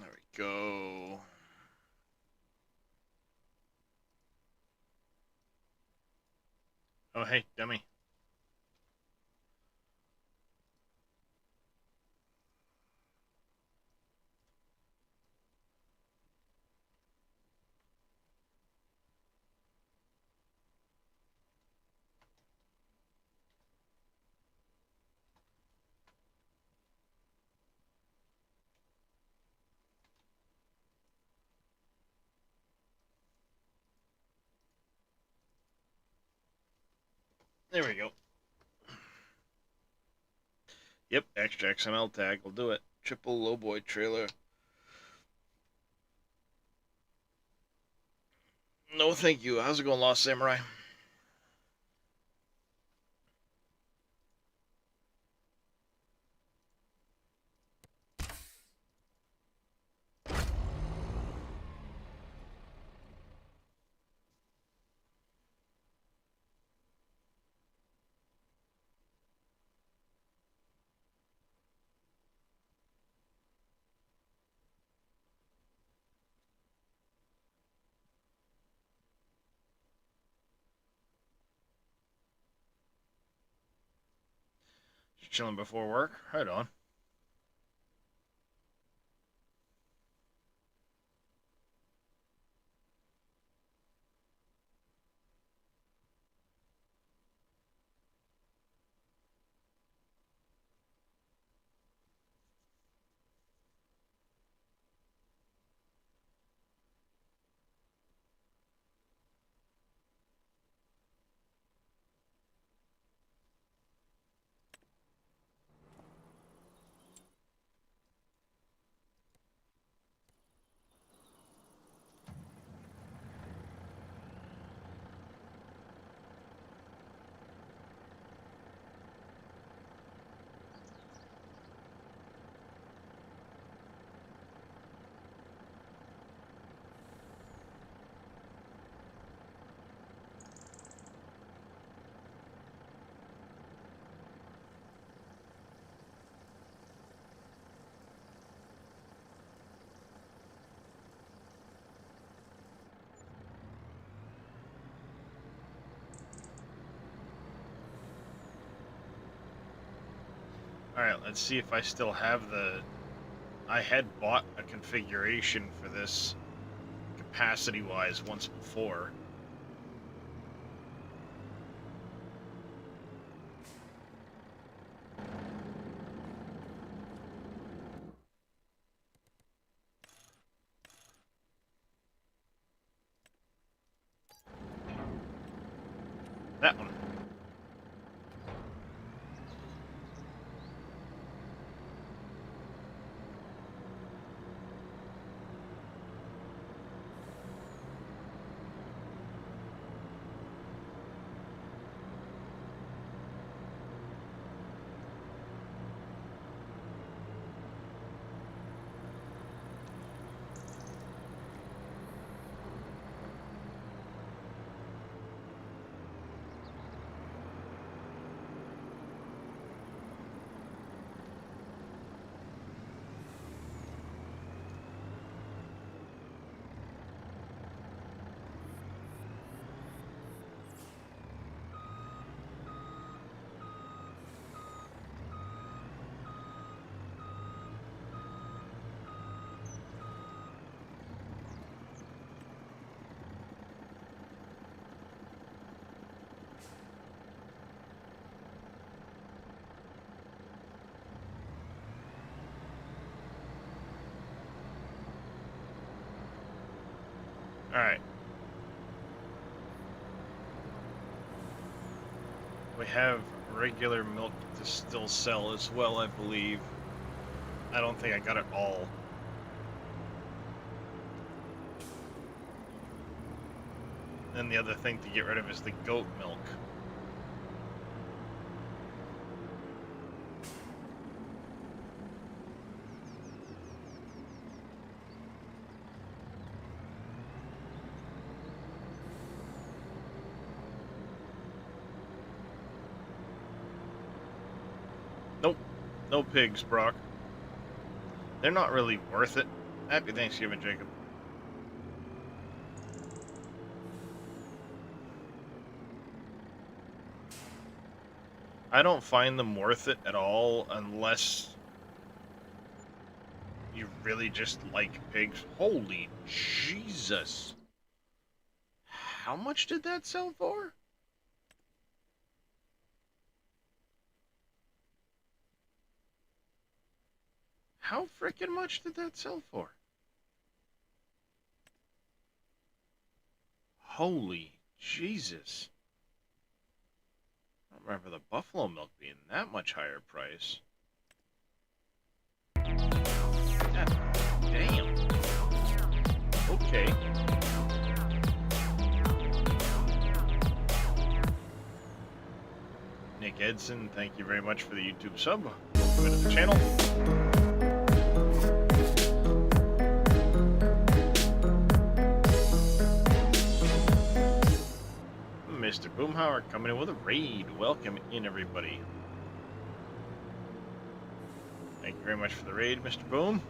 There we go. Oh, hey, dummy. There we go. Yep, extra XML tag will do it. Triple lowboy trailer. No, thank you. How's it going, Lost Samurai? Just chilling before work? Right on. Alright, let's see if I still have the... I had bought a configuration for this capacity-wise once before. That one. Alright. We have regular milk to still sell as well, I believe. I don't think I got it all. And the other thing to get rid of is the goat milk. Nope. No pigs, Brock. They're not really worth it. Happy Thanksgiving, Jacob. I don't find them worth it at all unless you really just like pigs. Holy Jesus. How much did that sell for? How freaking much did that sell for? Holy Jesus. I don't remember the buffalo milk being that much higher price. God damn. Okay. Nick Edson, thank you very much for the YouTube sub. Welcome to the channel. Mr. Boomhauer coming in with a raid. Welcome in, everybody. Thank you very much for the raid, Mr. Boom.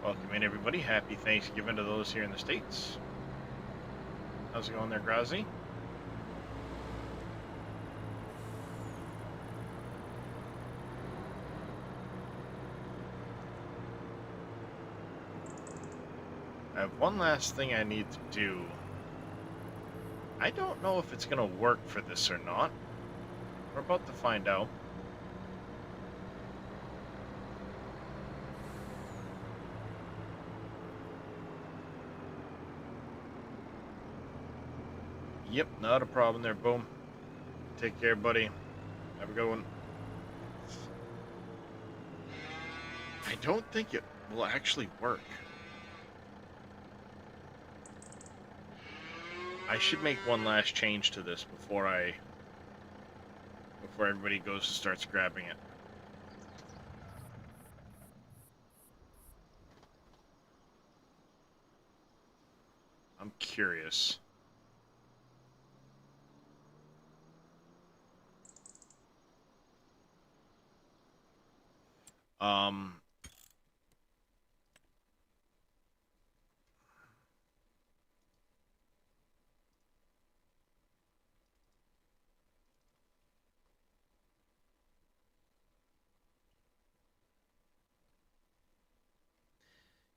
Welcome in, everybody. Happy Thanksgiving to those here in the States. How's it going there, Grazi? I have one last thing I need to do. I don't know if it's going to work for this or not. We're about to find out. Yep, not a problem there, Boom. Take care, buddy. Have a good one. I don't think it will actually work. I should make one last change to this before everybody goes and starts grabbing it. I'm curious. Um,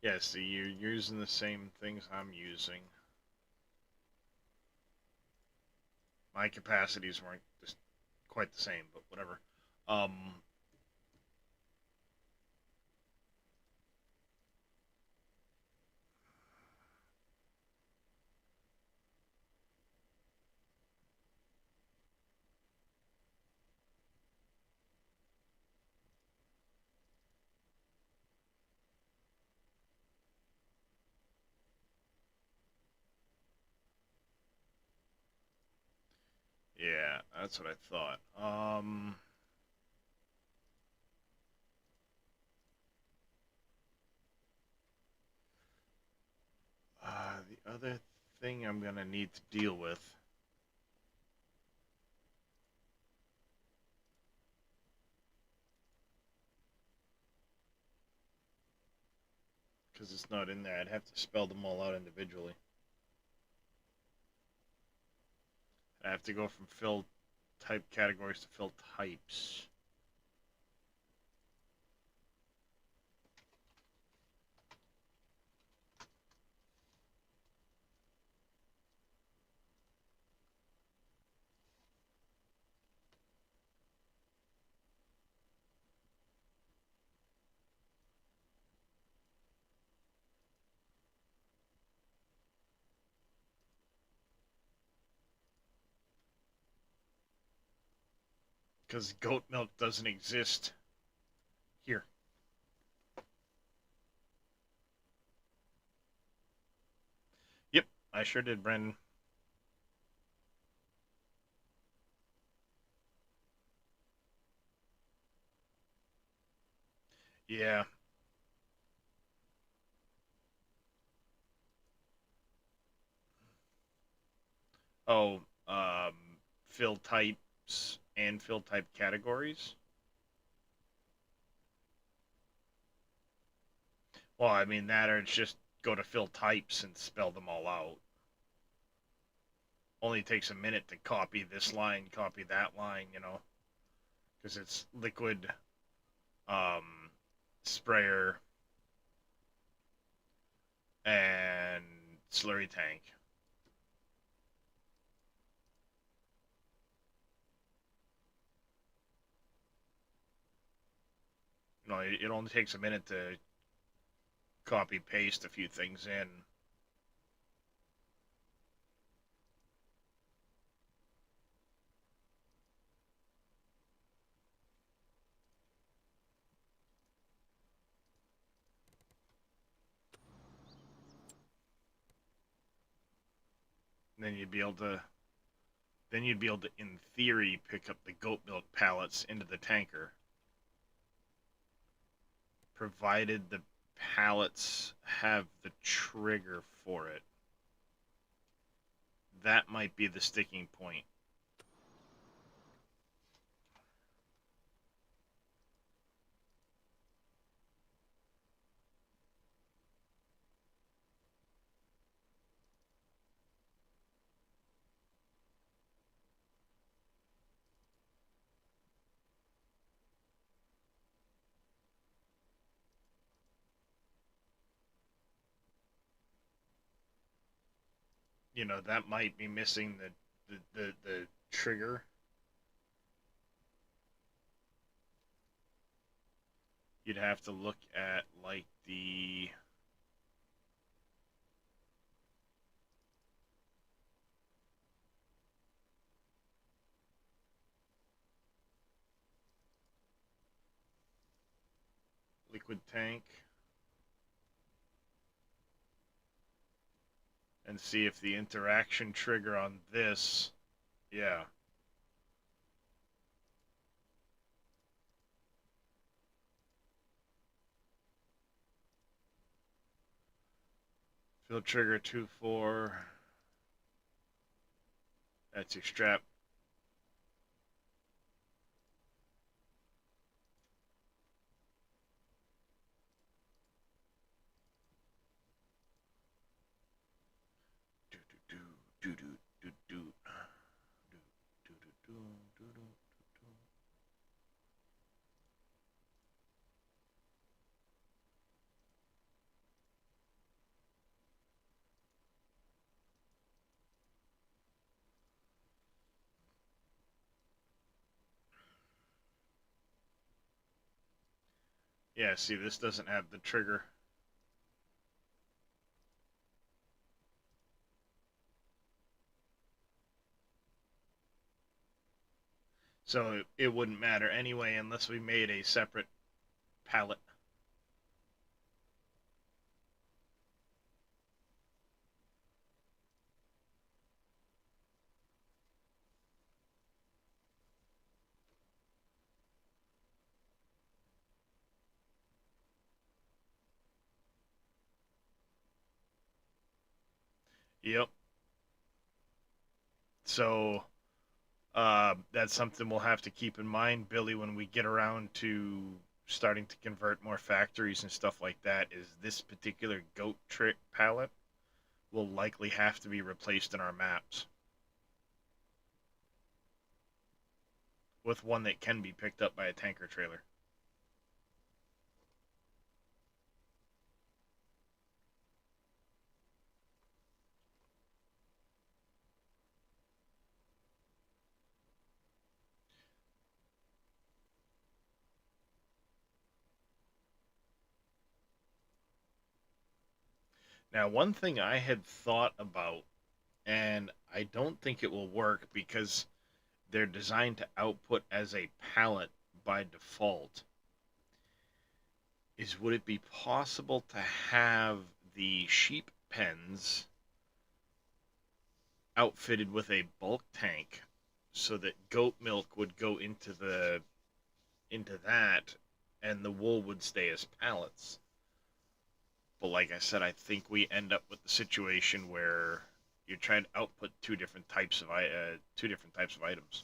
yeah, see, you're using the same things I'm using. My capacities weren't just quite the same, but whatever. Um, yeah, that's what I thought. The other thing I'm gonna need to deal with. Because it's not in there, I'd have to spell them all out individually. I have to go from fill type categories to fill types. Because goat milk doesn't exist here. Yep, I sure did, Brandon. Yeah. Oh, fill types and fill type categories. Well, I mean that, or it's just go to fill types and spell them all out. Only takes a minute to copy this line, copy that line, because it's liquid, um, sprayer, and slurry tank. It only takes a minute to copy paste a few things in. And then you'd be able to, in theory, pick up the goat milk pallets into the tanker, provided the pallets have the trigger for it. That might be the sticking point. That might be missing the trigger. You'd have to look at like the liquid tank and see if the interaction trigger on this, yeah. Field trigger 2-4. That's your strap. Do do do do do do do do do do do. Yeah, see, this doesn't have the trigger. So it wouldn't matter anyway unless we made a separate pallet. Yep. So that's something we'll have to keep in mind, Billy, when we get around to starting to convert more factories and stuff like that. Is this particular goat trick pallet will likely have to be replaced in our maps with one that can be picked up by a tanker trailer. Now, one thing I had thought about, and I don't think it will work because they're designed to output as a pallet by default, is would it be possible to have the sheep pens outfitted with a bulk tank so that goat milk would go into that and the wool would stay as pallets? But like I said, I think we end up with the situation where you're trying to output two different types of items.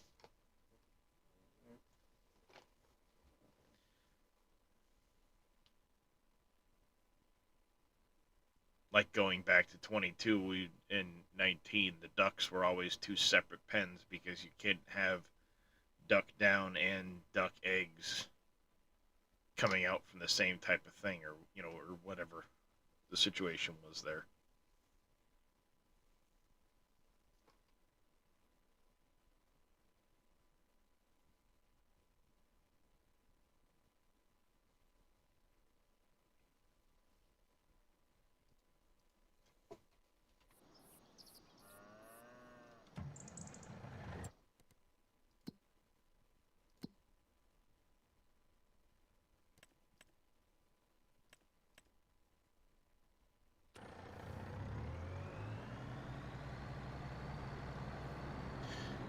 like going back to 22, we in 19, the ducks were always two separate pens because you couldn't have duck down and duck eggs coming out from the same type of thing, or or whatever the situation was there.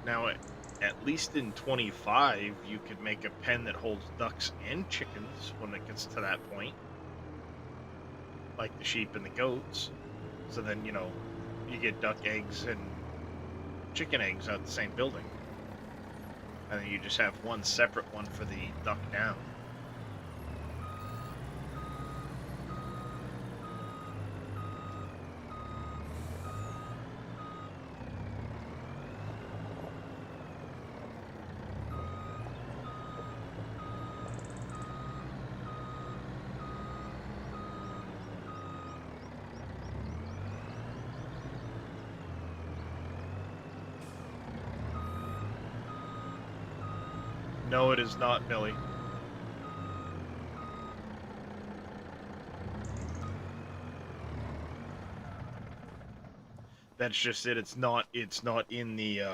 Now, at least in 25, you could make a pen that holds ducks and chickens when it gets to that point, like the sheep and the goats. So then, you get duck eggs and chicken eggs out the same building. And then you just have one separate one for the duck down. No, it is not, Billy. That's just it. It's not. It's not in the.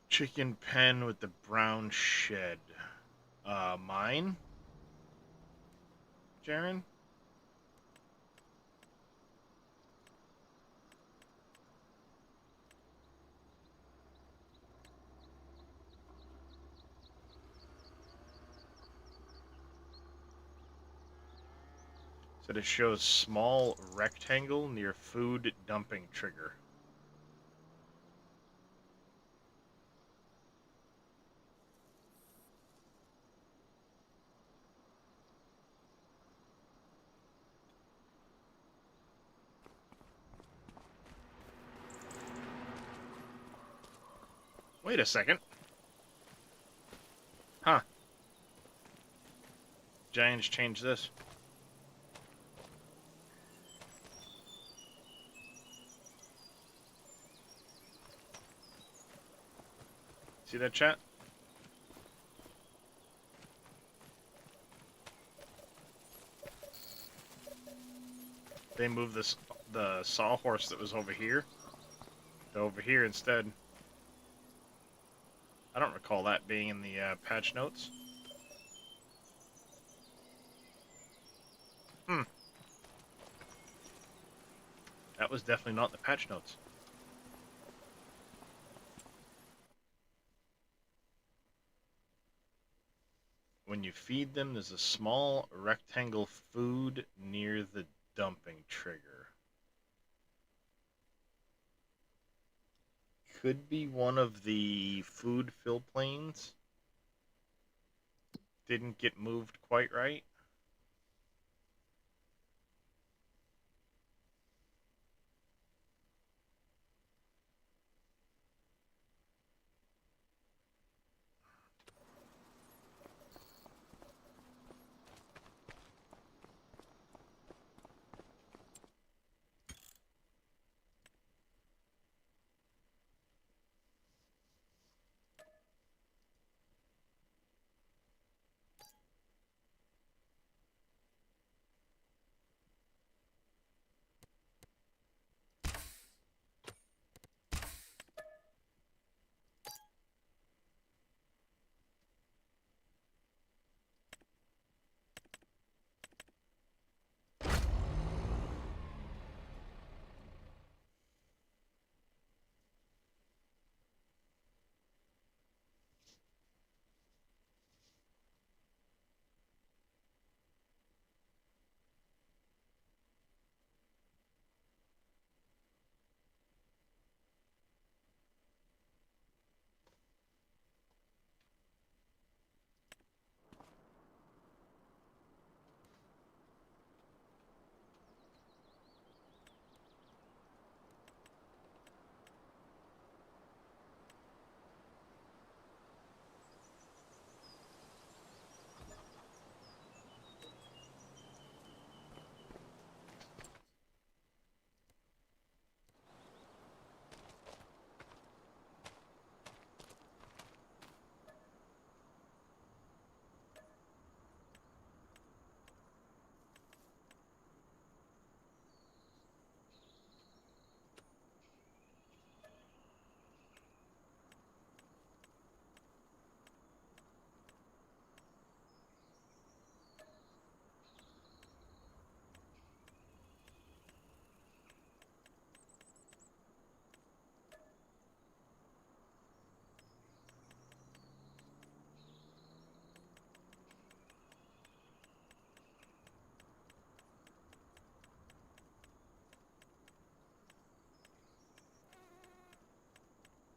Chicken pen with the brown shed. Mine, Jaren. So it shows small rectangle near food dumping trigger. Wait a second. Huh. Giants changed this. See that, chat? They moved the sawhorse that was over here to over here instead. I don't recall that being in the patch notes. Hmm. That was definitely not in the patch notes. When you feed them, there's a small rectangle food near the dumping trigger. Could be one of the food fill planes. Didn't get moved quite right.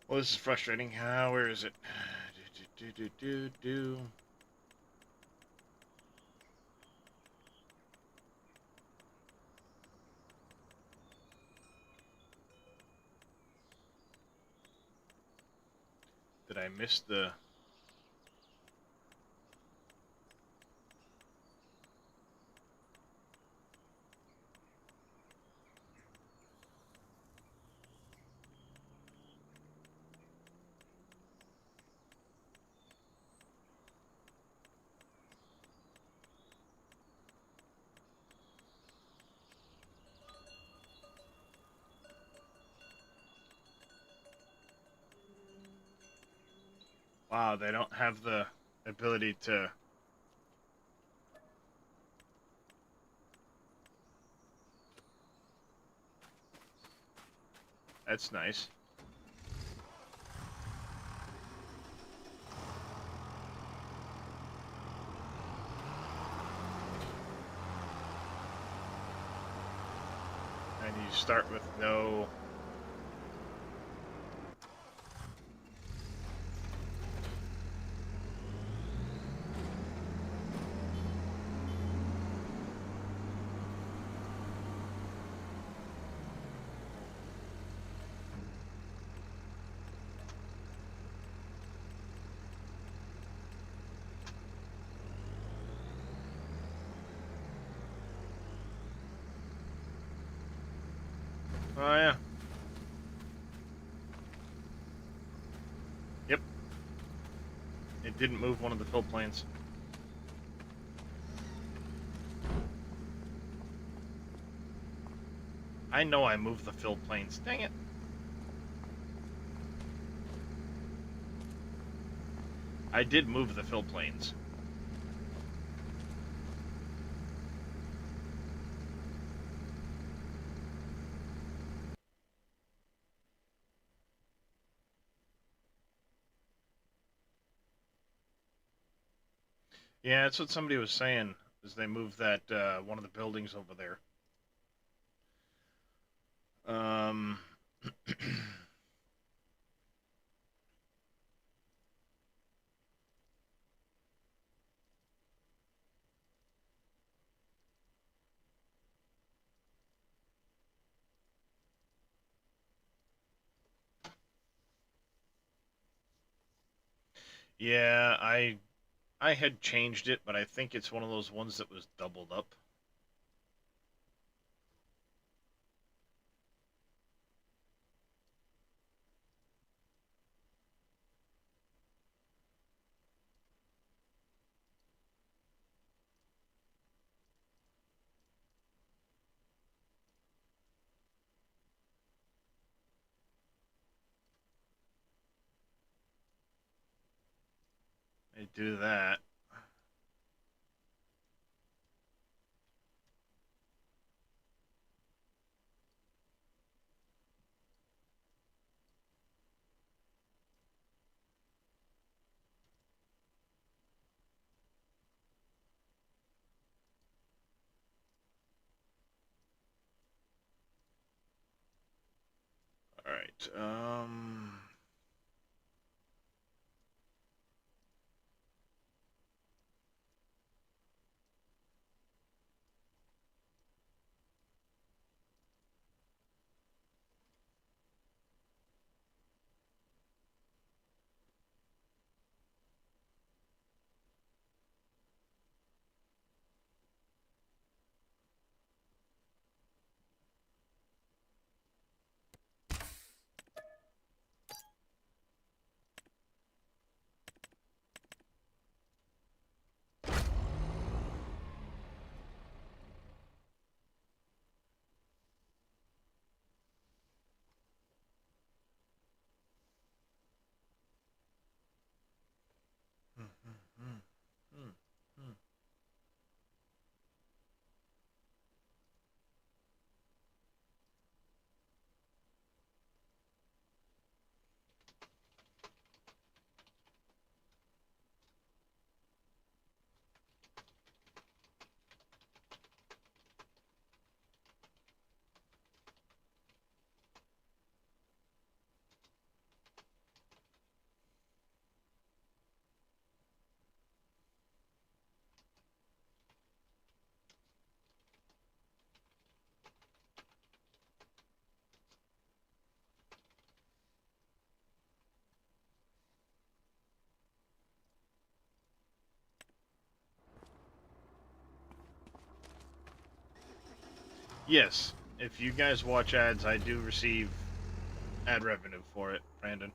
Well, this is frustrating. Where is it? Do. Did I miss the... Wow, they don't have the ability to... That's nice. And you start with no... Oh, yeah. Yep. It didn't move one of the fill planes. I know I moved the fill planes. Dang it. I did move the fill planes. Yeah, that's what somebody was saying, is they moved that, one of the buildings over there. Um... Yeah, I had changed it, but I think it's one of those ones that was doubled up. I do that. All right. Yes, if you guys watch ads, I do receive ad revenue for it, Brandon.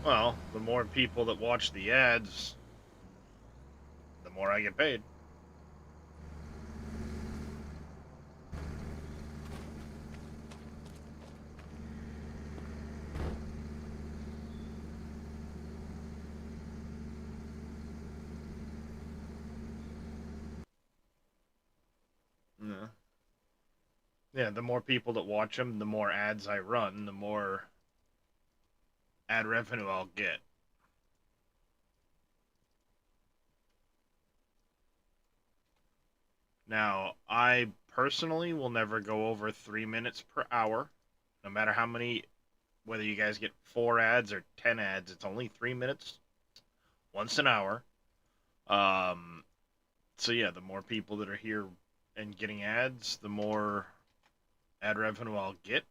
Well, the more people that watch the ads, the more I get paid. Yeah. Yeah, the more people that watch them, the more ads I run, the more ad revenue I'll get. Now, I personally will never go over 3 minutes per hour, no matter how many, whether you guys get 4 ads or 10 ads, it's only 3 minutes once an hour. Um, so yeah, the more people that are here and getting ads, the more ad revenue I'll get.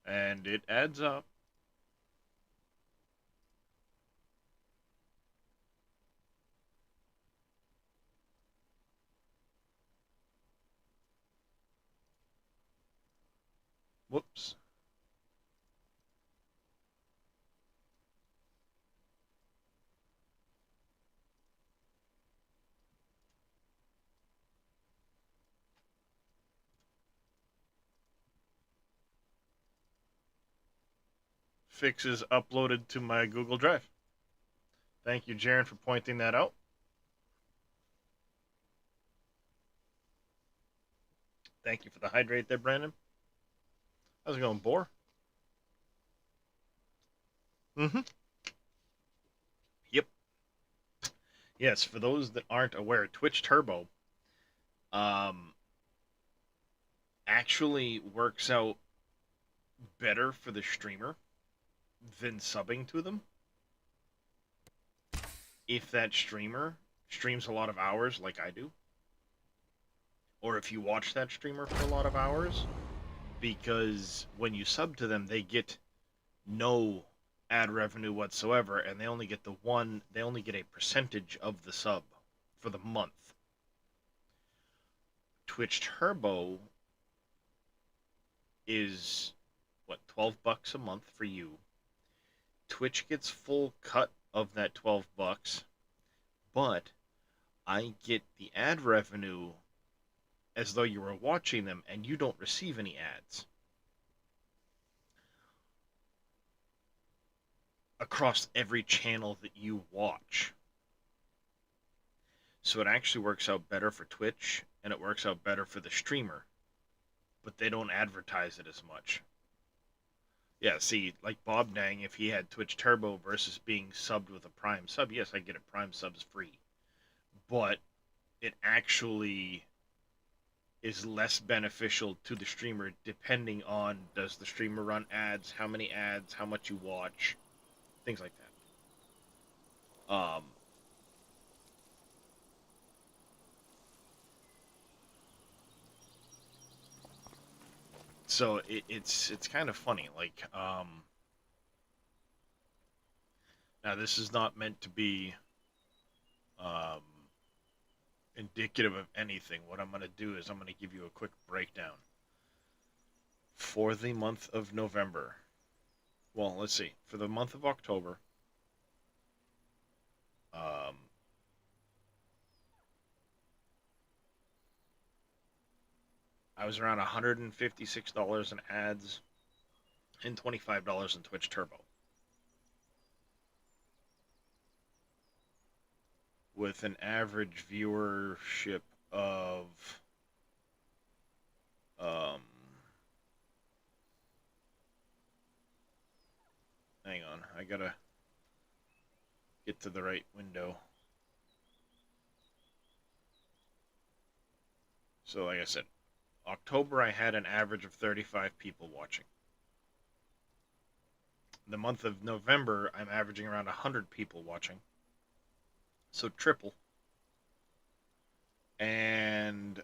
And it adds up. Whoops. Fixes uploaded to my Google Drive. Thank you, Jaron, for pointing that out. Thank you for the hydrate there, Brandon. How's it going, Boar? Mm-hmm. Yep. Yes, for those that aren't aware, Twitch Turbo um, actually works out better for the streamer than subbing to them. If that streamer streams a lot of hours like I do, or if you watch that streamer for a lot of hours, because when you sub to them, they get no ad revenue whatsoever, and they only get a percentage of the sub for the month. Twitch Turbo is what, $12 a month for you. Twitch gets full cut of that $12, but I get the ad revenue as though you were watching them, and you don't receive any ads across every channel that you watch. So it actually works out better for Twitch, and it works out better for the streamer, but they don't advertise it as much. Yeah, see, like Bob Dang, if he had Twitch Turbo versus being subbed with a Prime sub, yes, I get it, Prime subs free. But it actually is less beneficial to the streamer depending on, does the streamer run ads, how many ads, how much you watch, things like that. So it's kind of funny. Like, now this is not meant to be um, indicative of anything. What I'm going to do is I'm going to give you a quick breakdown for the month of November. Well, let's see. For the month of October, um, I was around $156 in ads and $25 in Twitch Turbo, with an average viewership of um, hang on, I gotta get to the right window. So, like I said, October, I had an average of 35 people watching. The month of November, I'm averaging around 100 people watching. So triple. And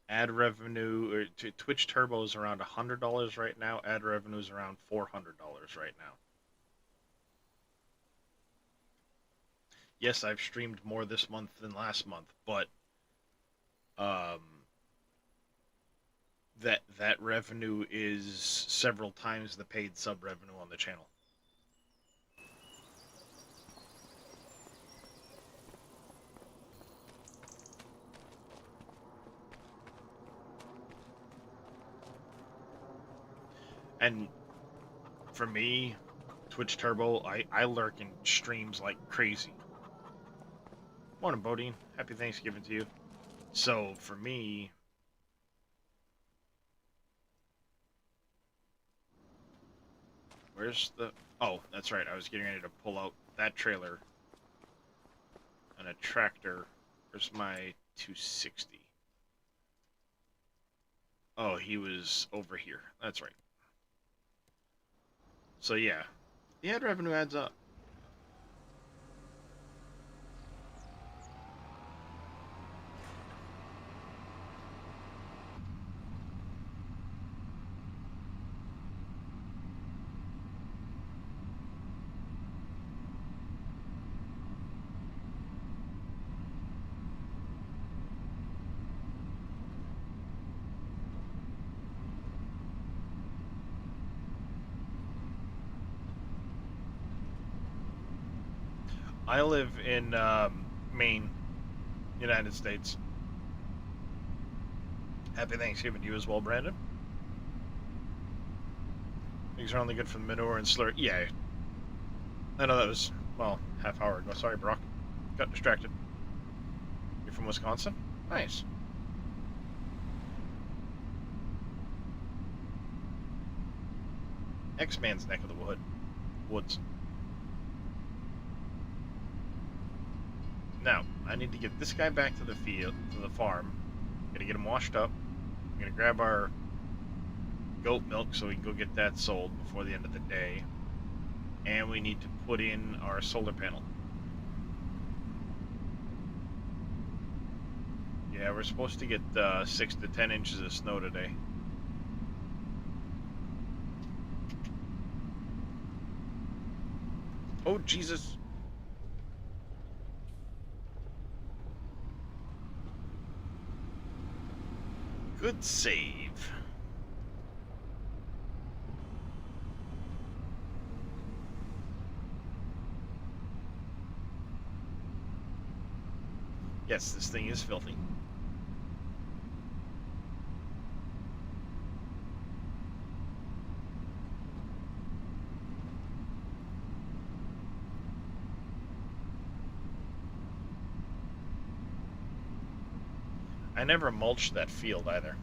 ad revenue, or Twitch Turbo is around $100 right now. Ad revenue is around $400 right now. Yes, I've streamed more this month than last month, but um, that revenue is several times the paid sub revenue on the channel. And for me, Twitch Turbo, I lurk in streams like crazy. Morning, Bodine. Happy Thanksgiving to you. So for me, where's the... Oh, that's right. I was getting ready to pull out that trailer and a tractor. Where's my 260? Oh, he was over here. That's right. So yeah, the ad revenue adds up. I live in Maine, United States. Happy Thanksgiving to you as well, Brandon. Things are only good for the manure and slur. Yeah, I know that was, well, half hour ago. Sorry, Brock. Got distracted. You're from Wisconsin? Nice. X-Man's neck of the woods. Now, I need to get this guy back to the field, to the farm. Gotta get him washed up. I'm gonna grab our goat milk so we can go get that sold before the end of the day. And we need to put in our solar panel. Yeah, we're supposed to get 6 to 10 inches of snow today. Oh, Jesus. Good save. Yes, this thing is filthy. I never mulched that field either.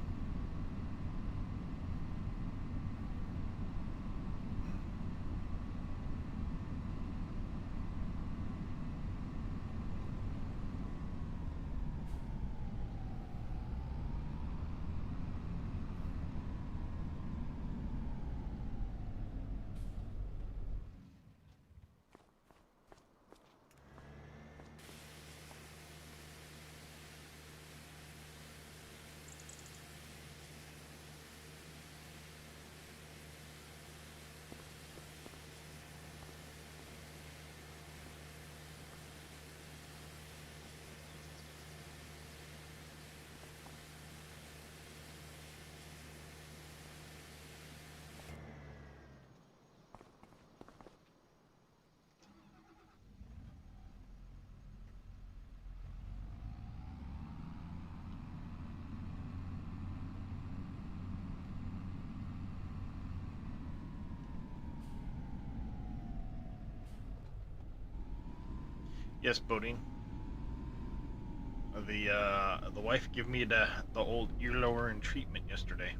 Yes, Bodine. The wife gave me the old ear lowering treatment yesterday.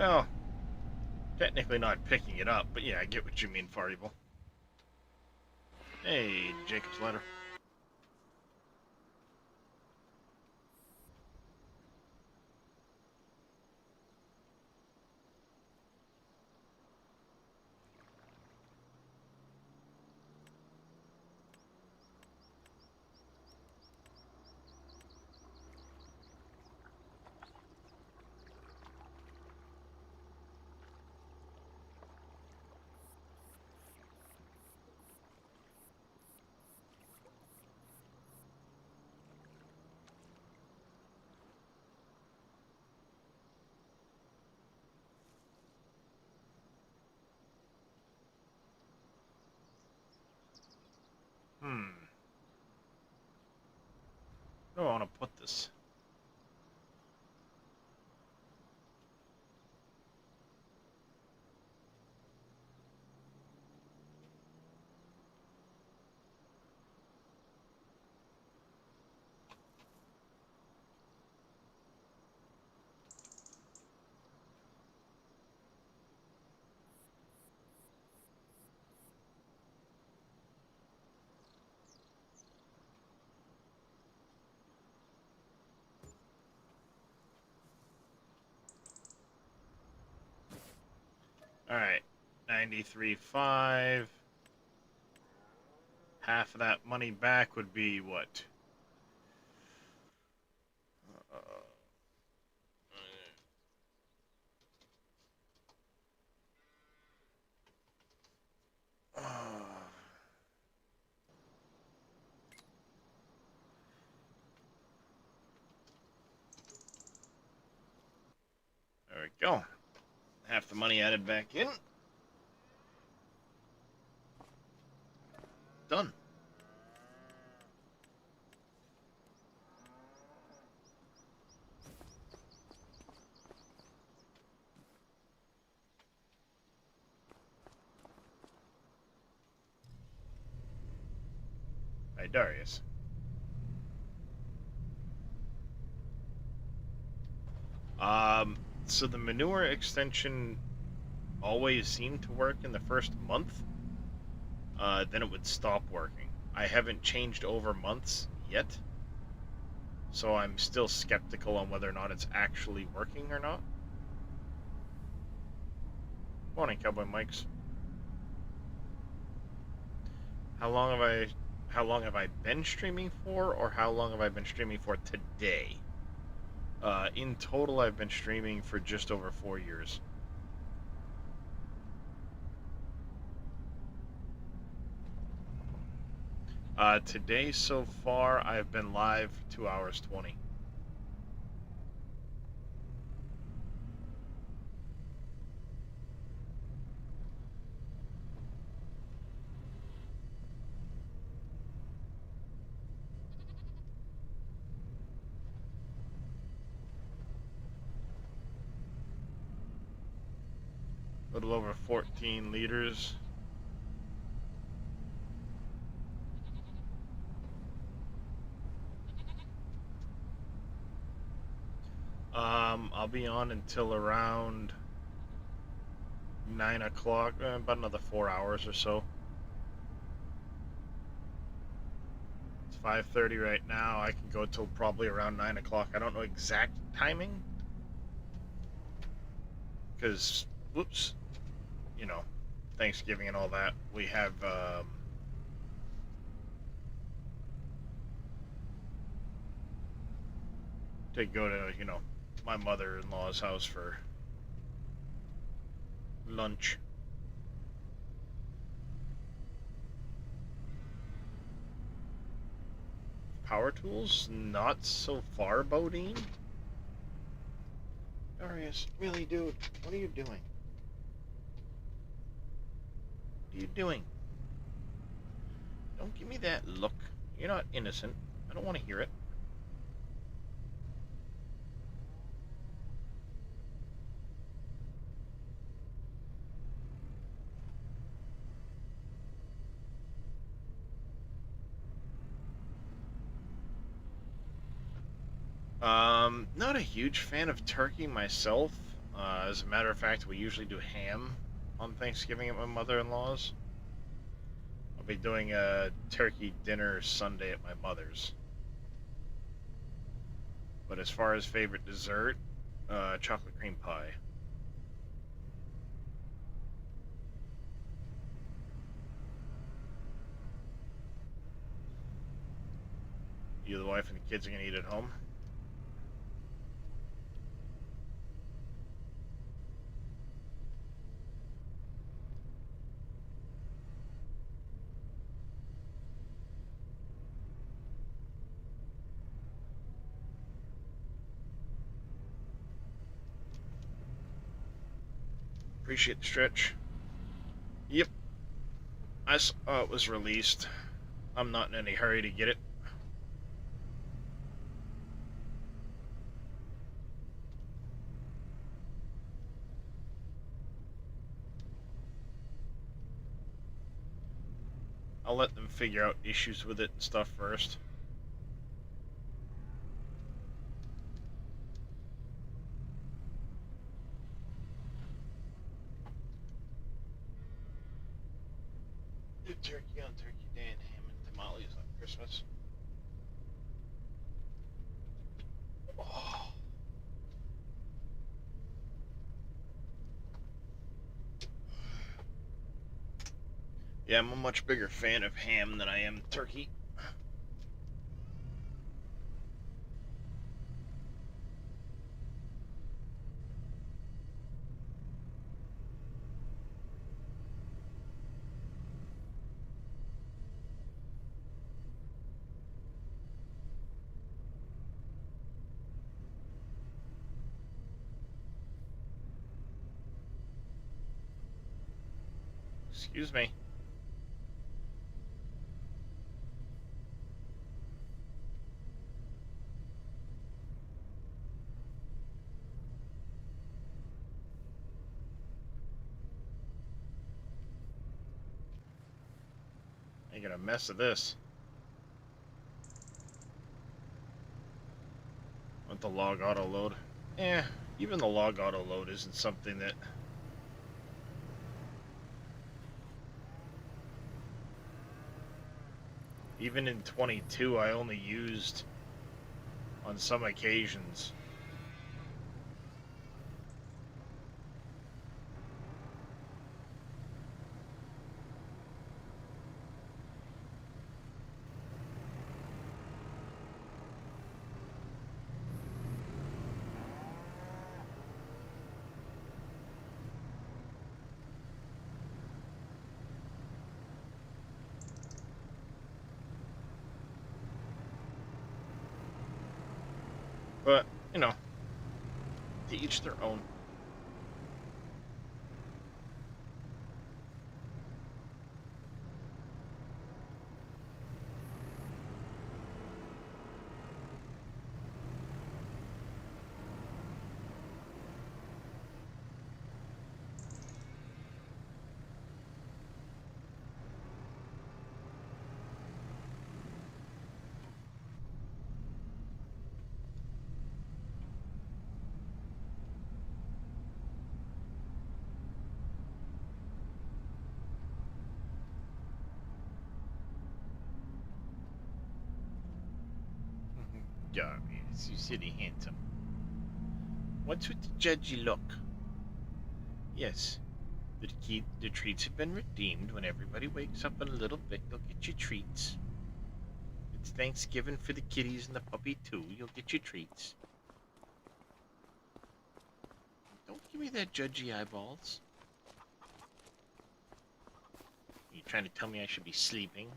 Well, technically not picking it up, but yeah, I get what you mean, Far Evil. Hey, Jacob's Ladder. Where do I want to put this? Alright, 93.5. Half of that money back would be what? Uh, there we go. Half the money added back in. Done. By Darius. So the manure extension always seemed to work in the first month. Then it would stop working. I haven't changed over months yet, so I'm still skeptical on whether or not it's actually working or not. Morning, Cowboy Mikes. How long have I been streaming for, or how long have I been streaming for today? In total, I've been streaming for just over 4 years. Today so far, I've been live 2 hours 20. A little over 14 liters. I'll be on until around 9 o'clock, about another 4 hours or so. It's 5:30 right now. I can go till probably around 9 o'clock. I don't know exact timing. Because, whoops, you know, Thanksgiving and all that. We have, to go to, my mother-in-law's house for lunch. Power tools? Not so far, Bodine. Darius, really, dude, what are you doing? What are you doing? Don't give me that look. You're not innocent. I don't want to hear it. Not a huge fan of turkey myself. As a matter of fact, we usually do ham on Thanksgiving at my mother-in-law's. I'll be doing a turkey dinner Sunday at my mother's. But as far as favorite dessert, chocolate cream pie. You, the wife, and the kids are gonna eat at home? Appreciate the stretch. Yep, I saw it was released. I'm not in any hurry to get it. I'll let them figure out issues with it and stuff first. Do turkey on Turkey Day and ham and tamales on Christmas. Oh. Yeah, I'm a much bigger fan of ham than I am turkey. Excuse me. I got a mess of this. Want the log auto load? Even the log auto load isn't something that even in 22 I only used on some occasions. But, you know, to each their own. Yeah, yes, you silly handsome. What's with the judgy look? Yes, the treats have been redeemed. When everybody wakes up in a little bit, you'll get your treats. It's Thanksgiving for the kitties and the puppy too. You'll get your treats. Don't give me that judgy eyeballs. Are you trying to tell me I should be sleeping?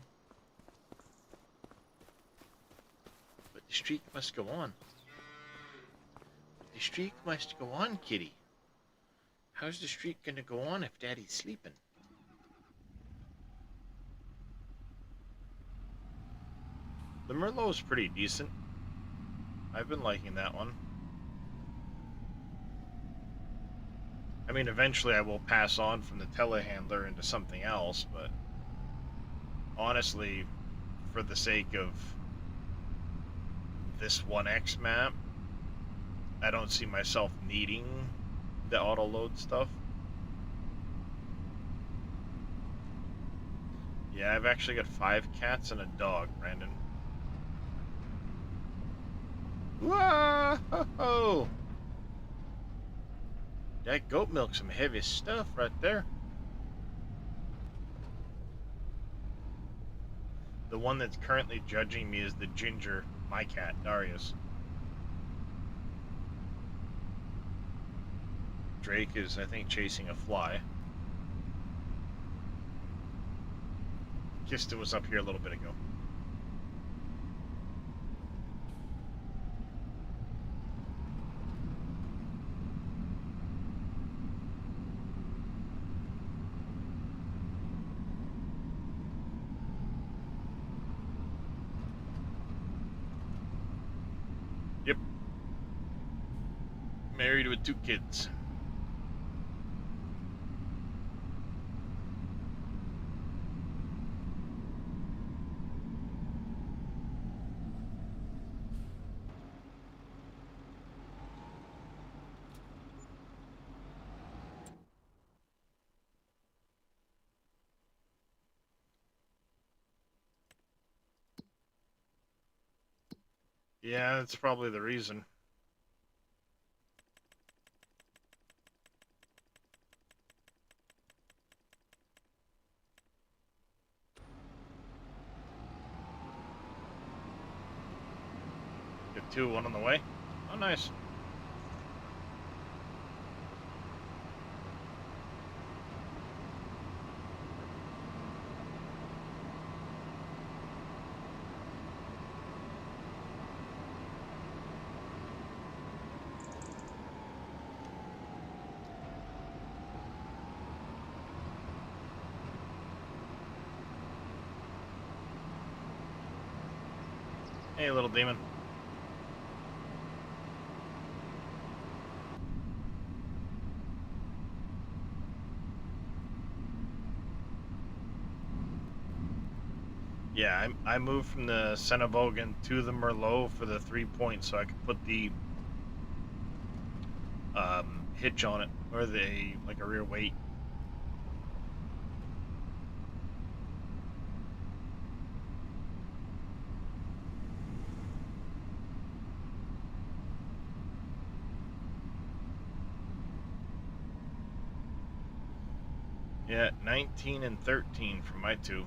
But the streak must go on. The streak must go on, kitty. How's the streak gonna go on if Daddy's sleeping? The Merlot's pretty decent. I've been liking that one. I mean, eventually I will pass on from the telehandler into something else, but honestly, for the sake of this 1X map, I don't see myself needing the auto load stuff. Yeah, I've actually got 5 cats and a dog, Brandon. Whoa! That goat milk's some heavy stuff right there. The one that's currently judging me is the ginger, my cat, Darius. Drake is, I think, chasing a fly. Kista was up here a little bit ago. Yep. Married with 2 kids. Yeah, that's probably the reason. Get 2, 1 on the way. Oh, nice. Hey, little demon. Yeah, I moved from the Senebogan to the Merlot for the 3 points so I could put the hitch on it, or like a rear weight. Yeah, 19 and 13 for my 2.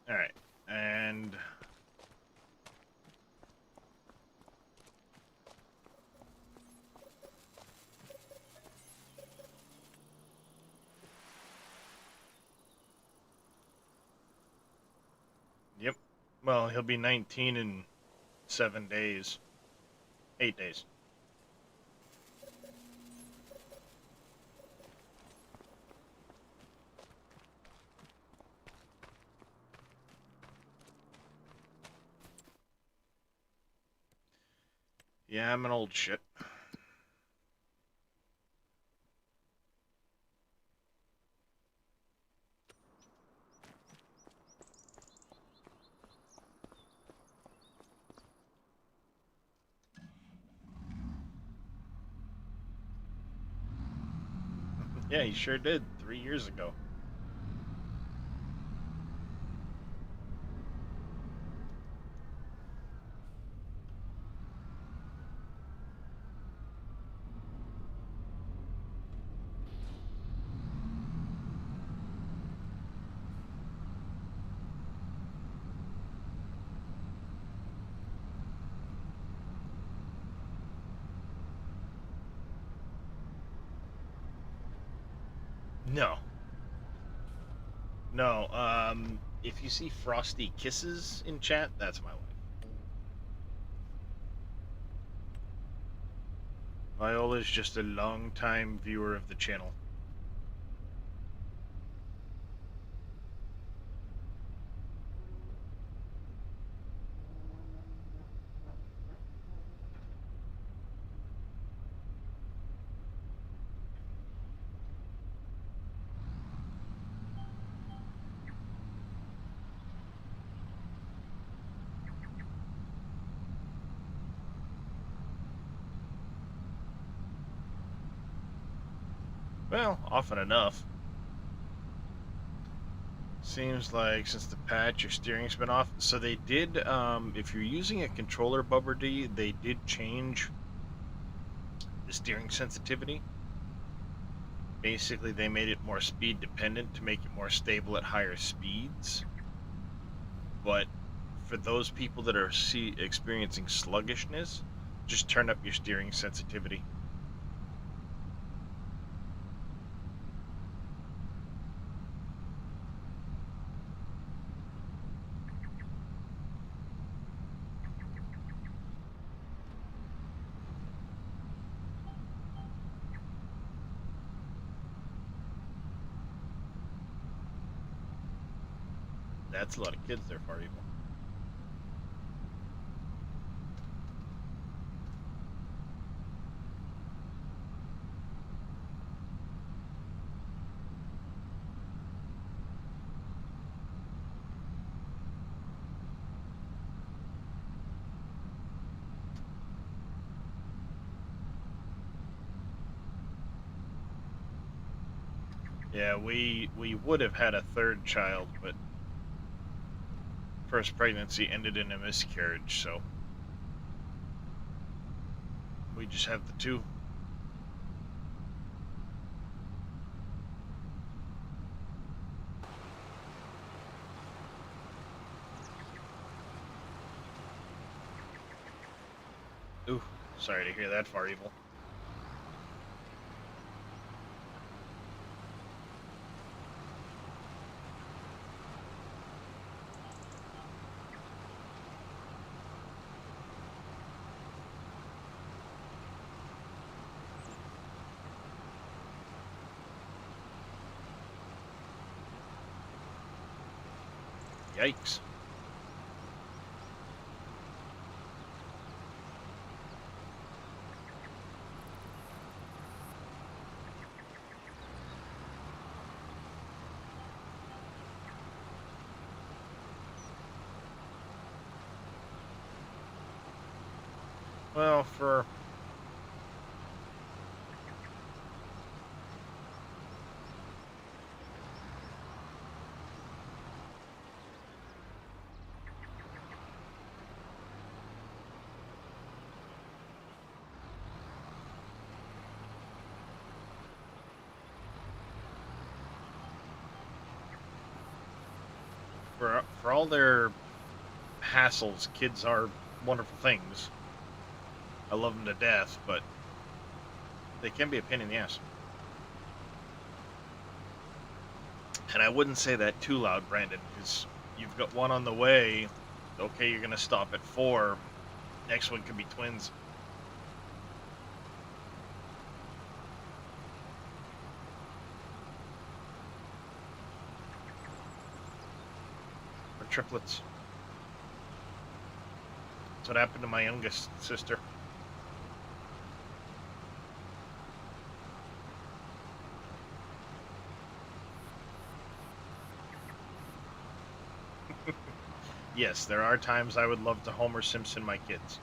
All right, and yep. Well, he'll be 19 in 7 days, 8 days. Yeah, I'm an old shit. Yeah, he sure did 3 years ago. No. No, if you see Frosty Kisses in chat, that's my wife. Viola's just a long-time viewer of the channel. Well, often enough. Seems like since the patch, your steering's been off. So they did, if you're using a controller, Bubber D, they did change the steering sensitivity. Basically, they made it more speed dependent to make it more stable at higher speeds. But for those people that are experiencing sluggishness, just turn up your steering sensitivity. That's a lot of kids there, Far Evil. Yeah, we would have had a third child, but first pregnancy ended in a miscarriage, so we just have the two. Ooh, sorry to hear that, Far Evil. Yikes. Well, for all their hassles, kids are wonderful things. I love them to death, but they can be a pain in the ass. And I wouldn't say that too loud, Brandon, because you've got one on the way. Okay, you're gonna stop at 4. Next one could be twins. Or triplets. That's what happened to my youngest sister. Yes, there are times I would love to Homer Simpson my kids.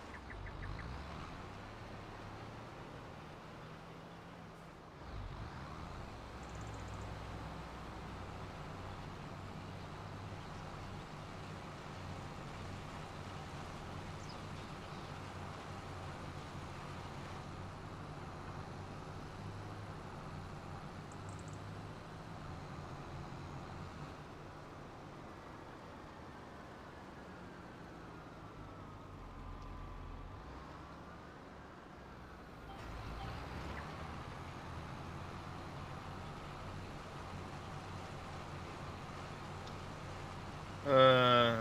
Uh,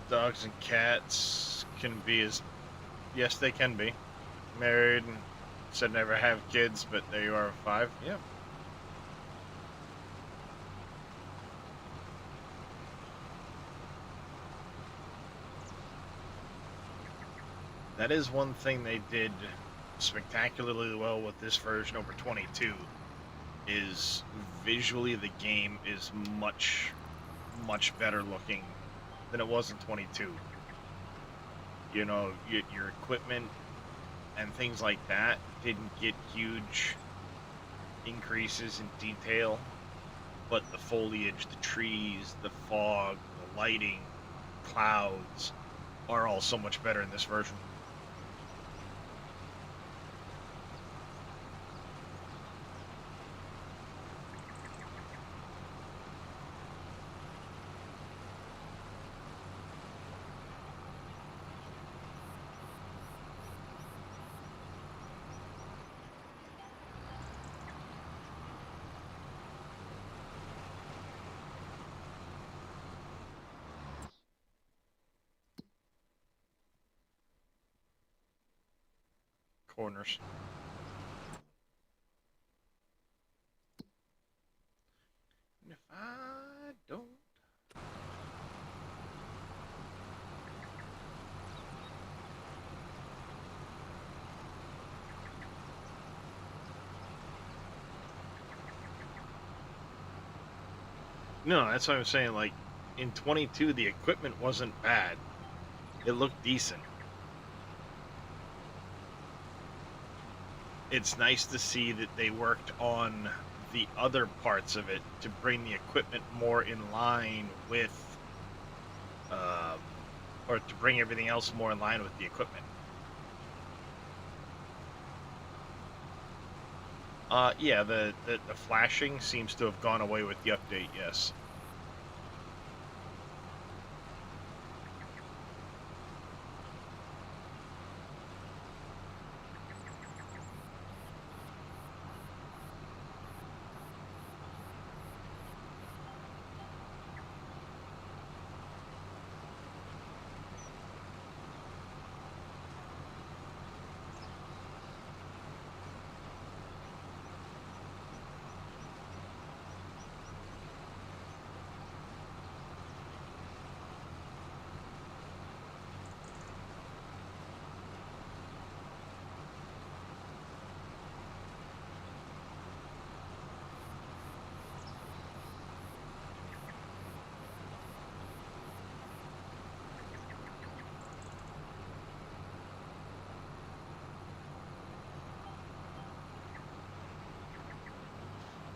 Dogs and cats can be as... Yes, they can be. Married and said never have kids, but there you are, 5. Yeah. That is one thing they did spectacularly well with this version over 22, is visually the game is much, much better looking than it was in 22. You know, your equipment and things like that didn't get huge increases in detail, but the foliage, the trees, the fog, the lighting, clouds are all so much better in this version. Corners. And if I don't... No, that's what I'm saying. Like, in 22, the equipment wasn't bad. It looked decent. It's nice to see that they worked on the other parts of it to bring the equipment more in line with, or to bring everything else more in line with the equipment. Yeah, the flashing seems to have gone away with the update, yes.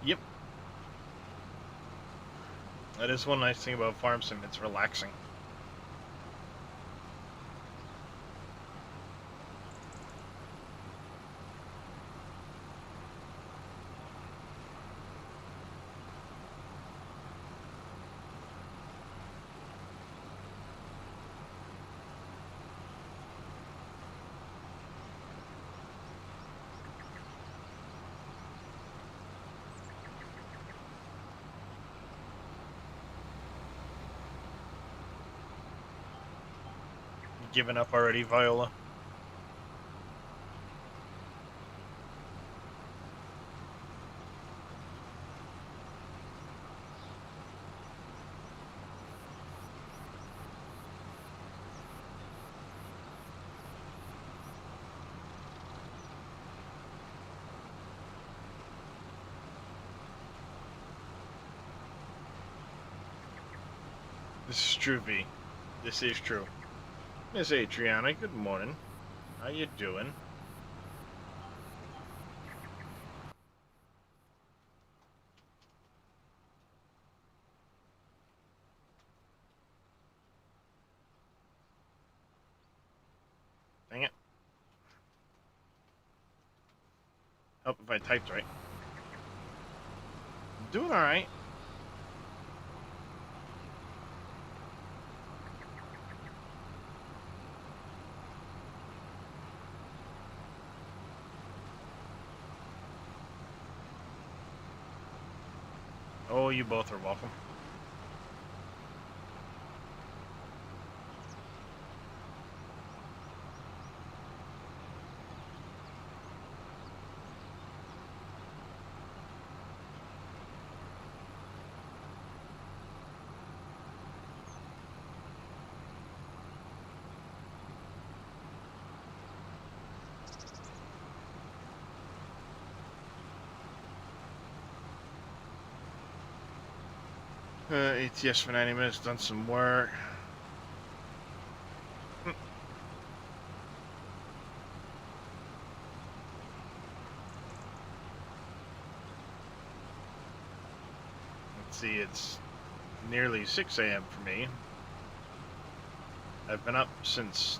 Yep. That is one nice thing about Farm Sim, it's relaxing. Given up already, Viola? This is true, V. This is true. Miss Adriana, good morning. How you doing? Dang it. Help if I typed right. I'm doing alright. Oh, you both are welcome. ATS for 90 minutes, done some work. Let's see, it's nearly 6 a.m. for me. I've been up since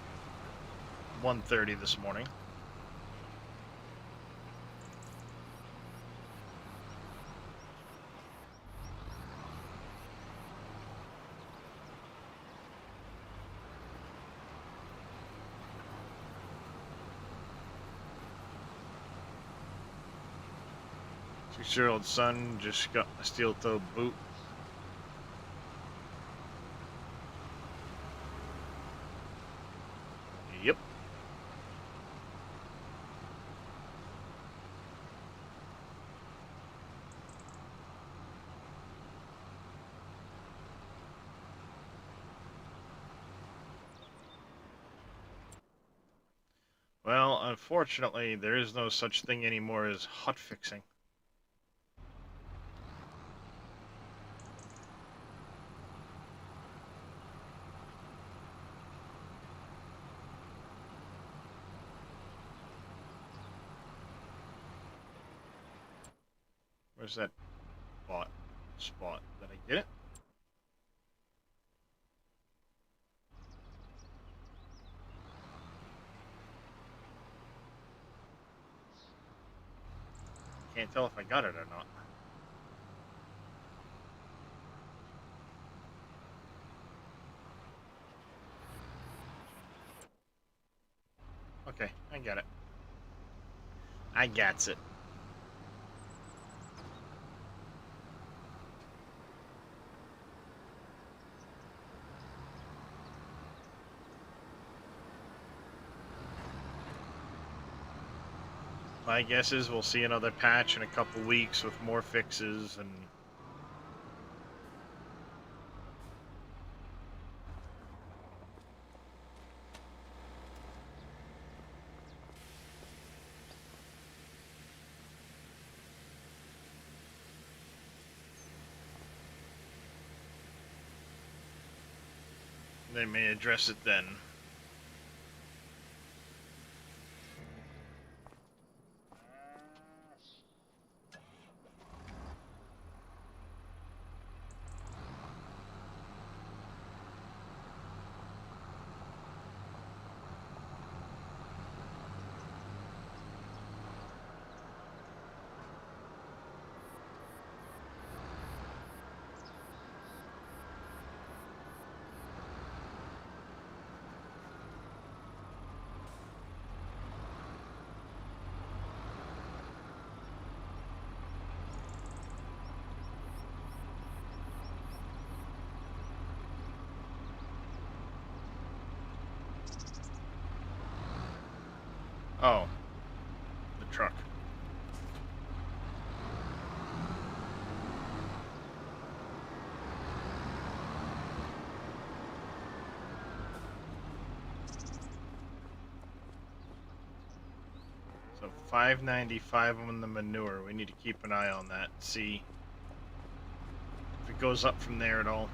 1:30 this morning. Six-year-old son just got a steel-toed boot. Yep. Well, unfortunately, there is no such thing anymore as hot fixing. Where's that spot? Did I get it? Can't tell if I got it or not. Okay, I got it. I gats it. My guess is we'll see another patch in a couple weeks with more fixes and they may address it then. Oh, the truck. So 595 on the manure. We need to keep an eye on that. See if it goes up from there at all.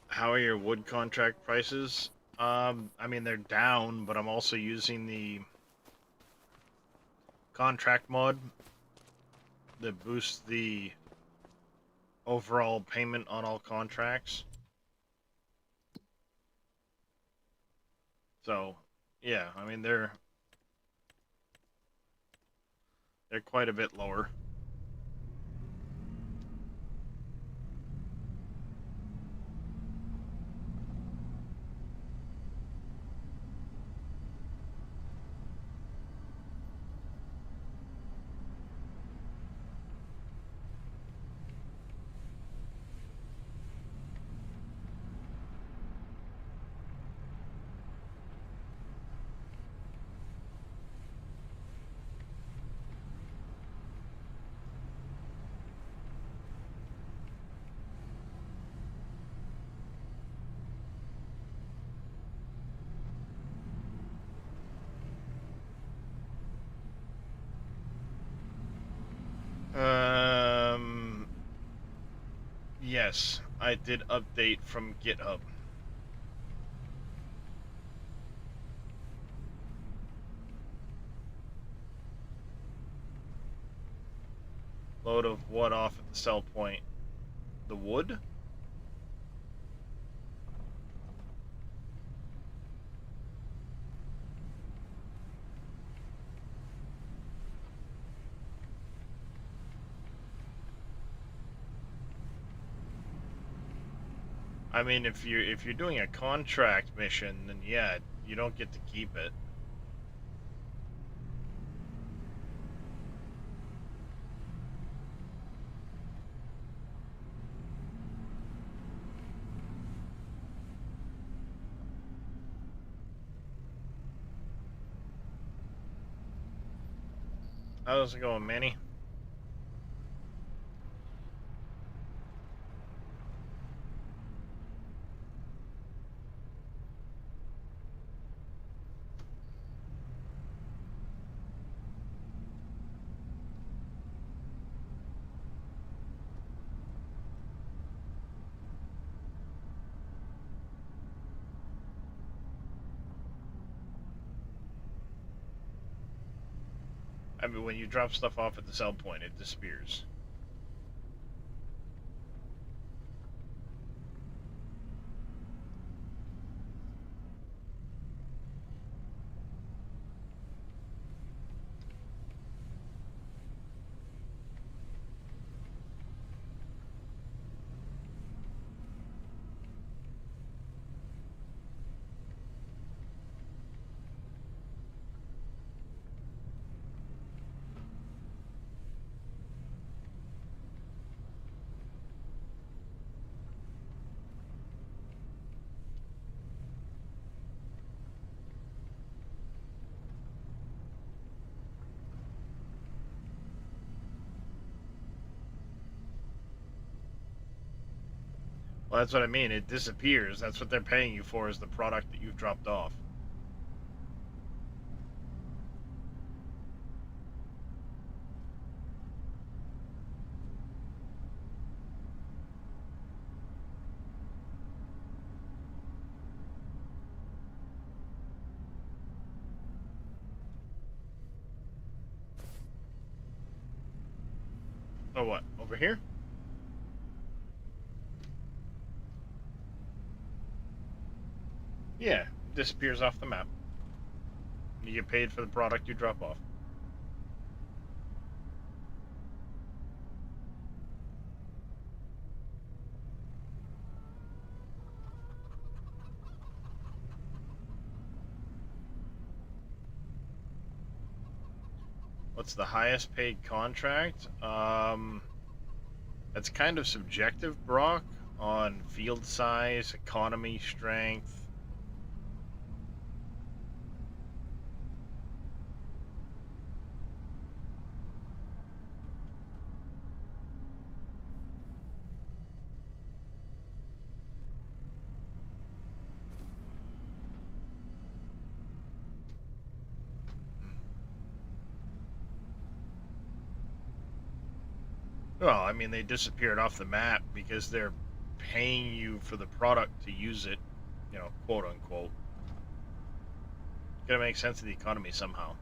How are your wood contract prices? I mean, they're down, but I'm also using the contract mod that boosts the overall payment on all contracts. So, yeah, I mean, they're quite a bit lower. Yes, I did update from GitHub. Load of what off at the sell point? The wood? I mean, if you're doing a contract mission, then yeah, you don't get to keep it. How's it going, Manny? I mean, when you drop stuff off at the sell point, it disappears. Well, that's what I mean. It disappears. That's what they're paying you for, is the product that you've dropped off. Oh, what? Over here? Yeah, it disappears off the map. You get paid for the product you drop off. What's the highest paid contract? That's kind of subjective, Brock, on field size, economy, strength. Well, I mean, they disappeared off the map because they're paying you for the product to use it, quote unquote. Gotta make sense of the economy somehow.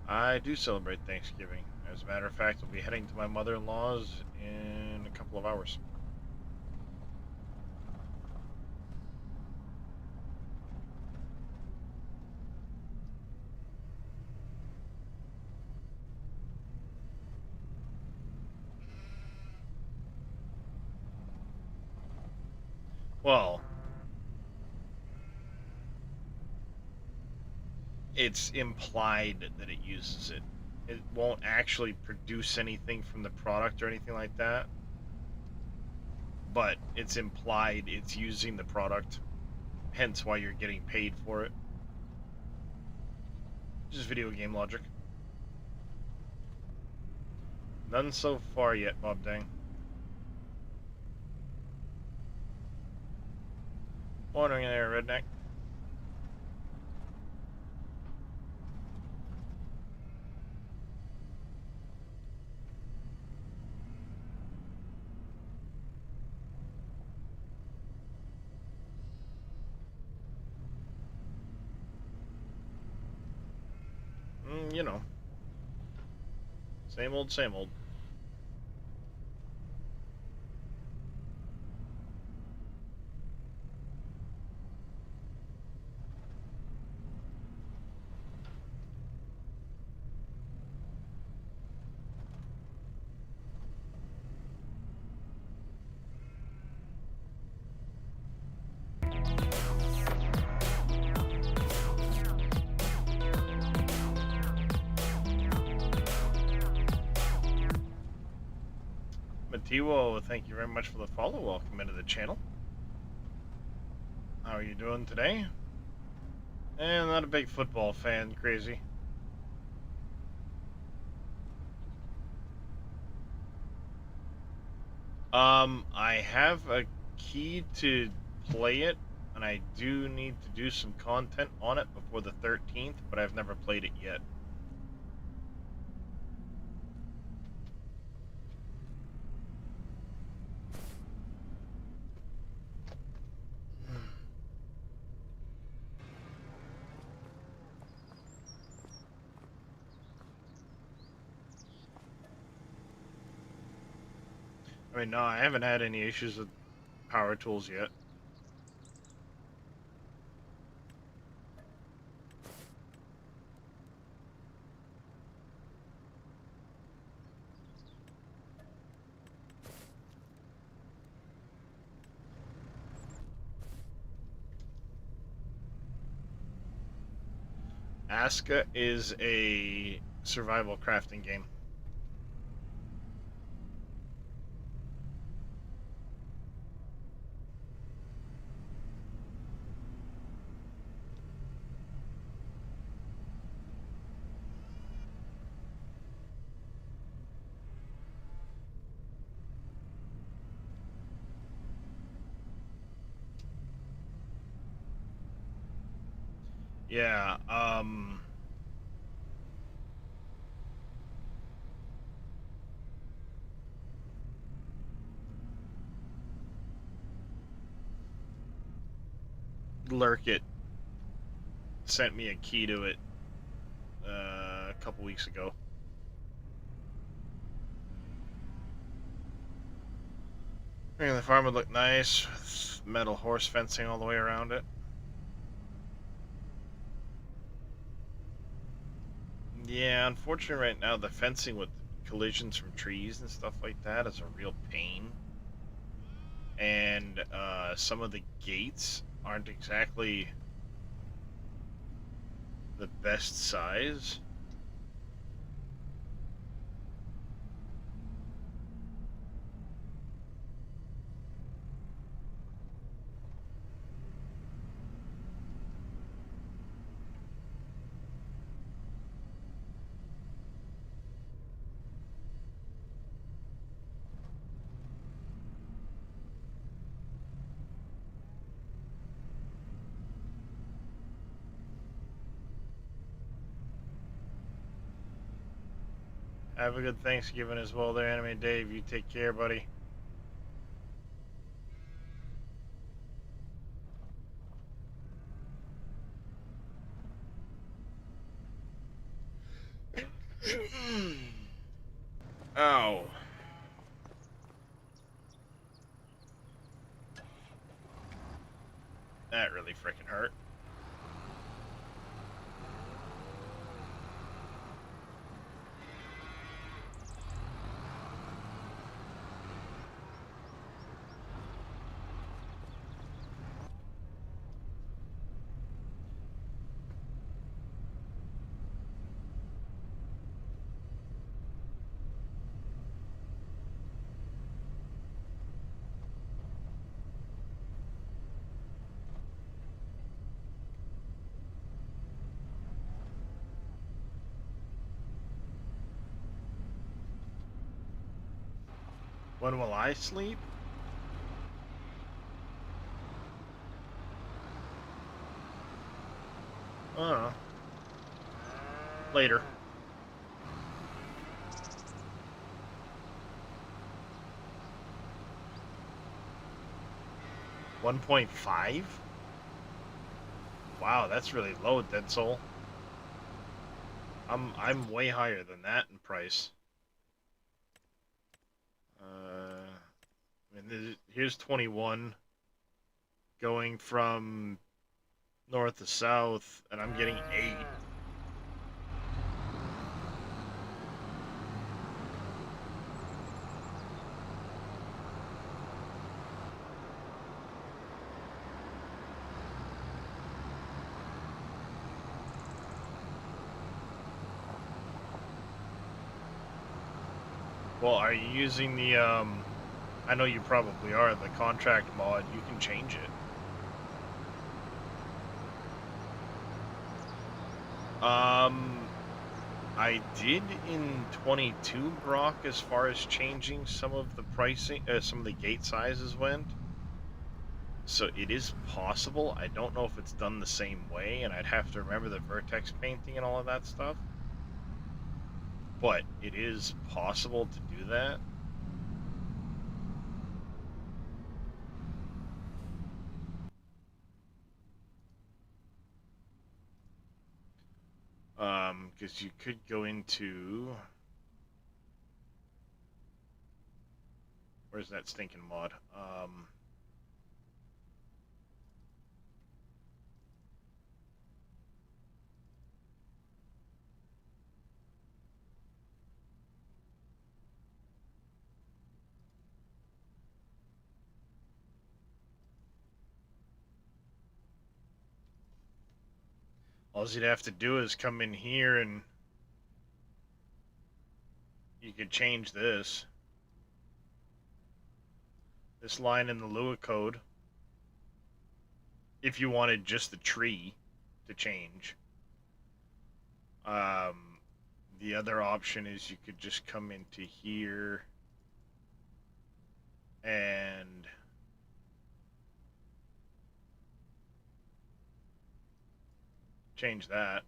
I do celebrate Thanksgiving. As a matter of fact, I'll be heading to my mother-in-law's in a couple of hours. Well, it's implied that it uses it. It won't actually produce anything from the product or anything like that, but it's implied it's using the product, hence why you're getting paid for it. Just video game logic. None so far yet, Bob Dang. Wondering there, redneck. You know, same old, same old. Matiwo, thank you very much for the follow. Welcome into the channel. How are you doing today? And not a big football fan, crazy. I have a key to play it, and I do need to do some content on it before the 13th, but I've never played it yet. I mean, no, I haven't had any issues with power tools yet. Aska is a survival crafting game. Yeah, Lurk It sent me a key to it a couple weeks ago. And the farm would look nice with metal horse fencing all the way around it. Yeah, unfortunately right now the fencing with collisions from trees and stuff like that is a real pain. And some of the gates aren't exactly the best size. Have a good Thanksgiving as well there, Anime Dave. You take care, buddy. Ow. That really freaking hurt. When will I sleep? I don't know. Later. 1.5? Wow, that's really low, Dead Soul. I'm way higher than that in price. I mean, here's 21 going from north to south, and I'm getting 8. Well, are you using the, I know you probably are, the contract mod? You can change it. I did in 22, Brock, as far as changing some of the pricing, some of the gate sizes went. So it is possible. I don't know if it's done the same way, and I'd have to remember the vertex painting and all of that stuff. But it is possible to do that. Because you could go into... Where's that stinking mod? All you'd have to do is come in here and you could change this. This line in the Lua code. If you wanted just the tree to change. The other option is you could just come into here and change that.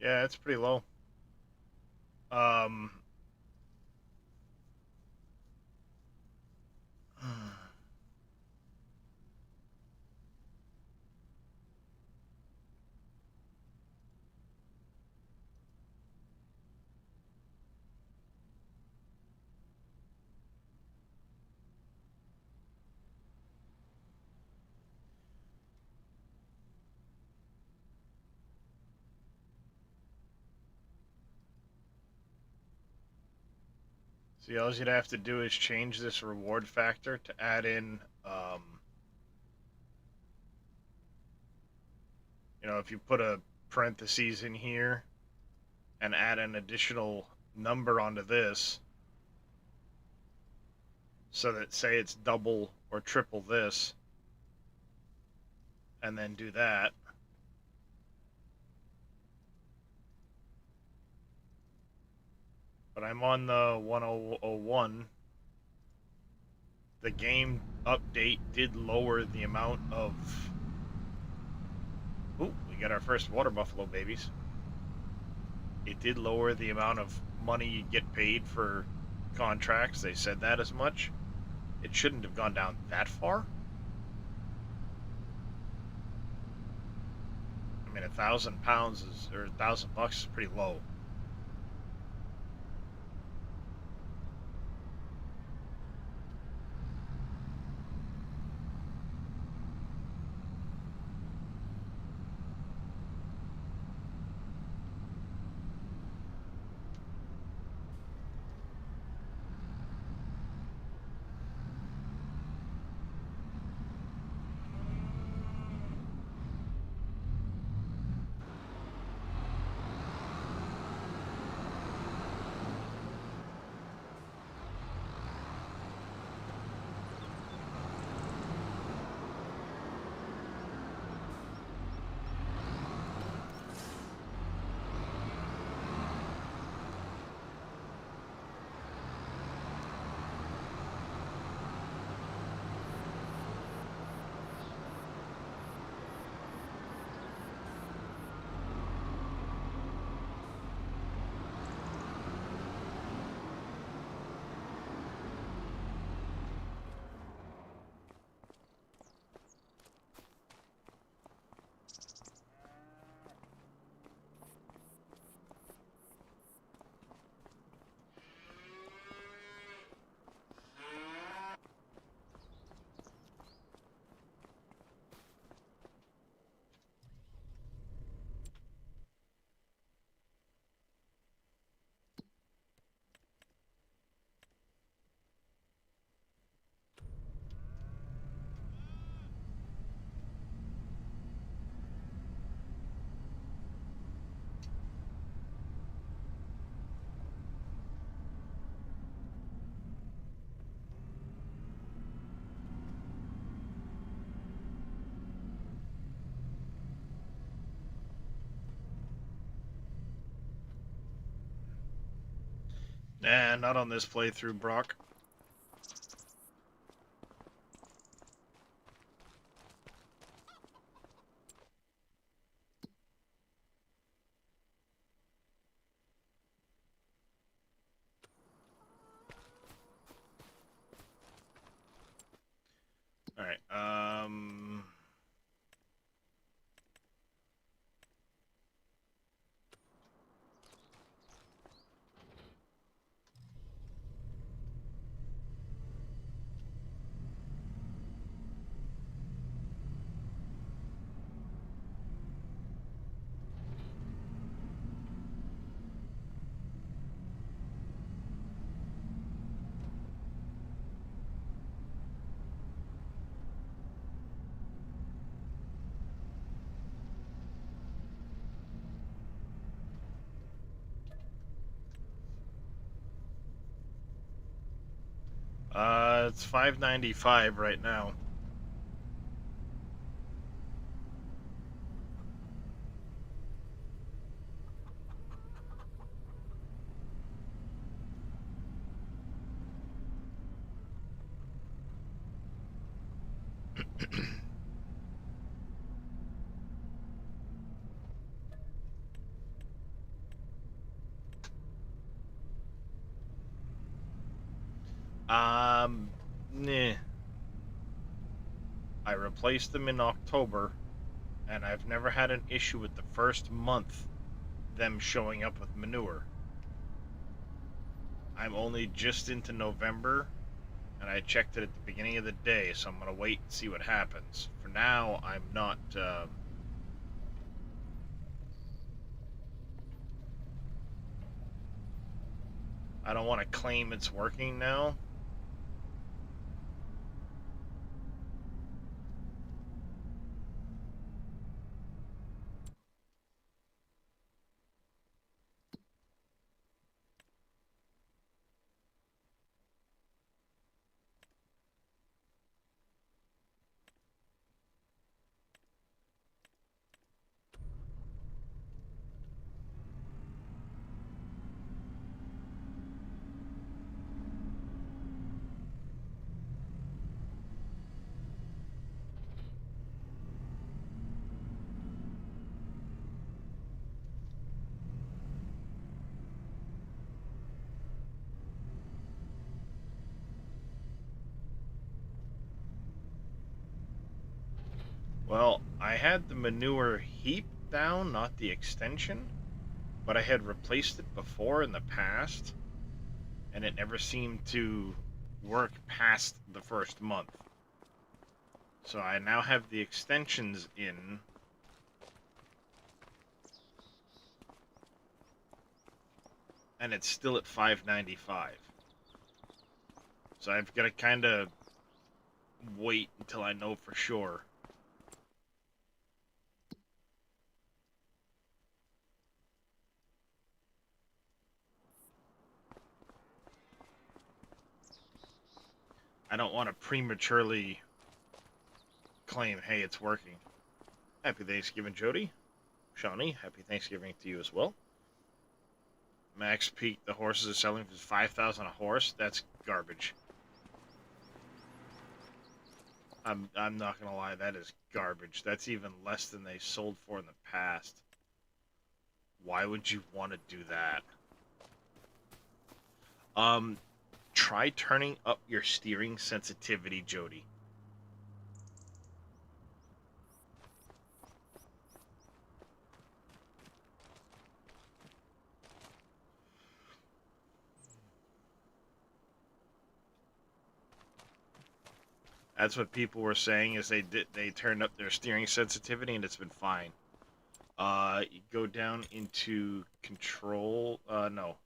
Yeah, it's pretty low. Um, see, all you'd have to do is change this reward factor to add in, if you put a parentheses in here and add an additional number onto this, so that say it's double or triple this, and then do that. But I'm on the 1001. The game update did lower the amount of... Ooh, we got our first water buffalo babies. It did lower the amount of money you get paid for contracts. They said that as much. It shouldn't have gone down that far. I mean, £1,000 is, or $1,000 is pretty low. Nah, not on this playthrough, Brock. Alright, it's $5.95 right now. Nah. I replaced them in October, and I've never had an issue with the first month them showing up with manure. I'm only just into November, and I checked it at the beginning of the day, so I'm going to wait and see what happens. For now, I'm not... I don't want to claim it's working now. Well, I had the manure heap down, not the extension, but I had replaced it before in the past, and it never seemed to work past the first month. So I now have the extensions in. And it's still at $5.95. So I've got to kind of wait until I know for sure. I don't want to prematurely claim, hey, it's working. Happy Thanksgiving, Jody. Shawnee, happy Thanksgiving to you as well. Max Peak, the horses are selling for $5,000 a horse. That's garbage. I'm not gonna lie, that is garbage. That's even less than they sold for in the past. Why would you want to do that? Try turning up your steering sensitivity, Jody. That's what people were saying, is they turned up their steering sensitivity and it's been fine. You go down into control. No.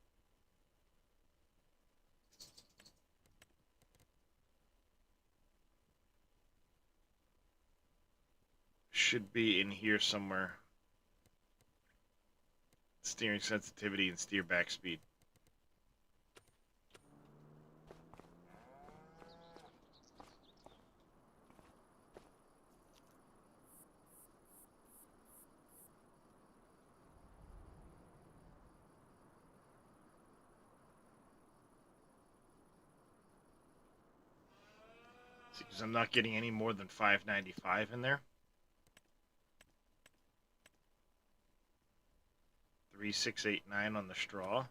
Should be in here somewhere. Steering sensitivity and steer back speed. Because I'm not getting any more than $5.95 in there. 3,689 on the straw.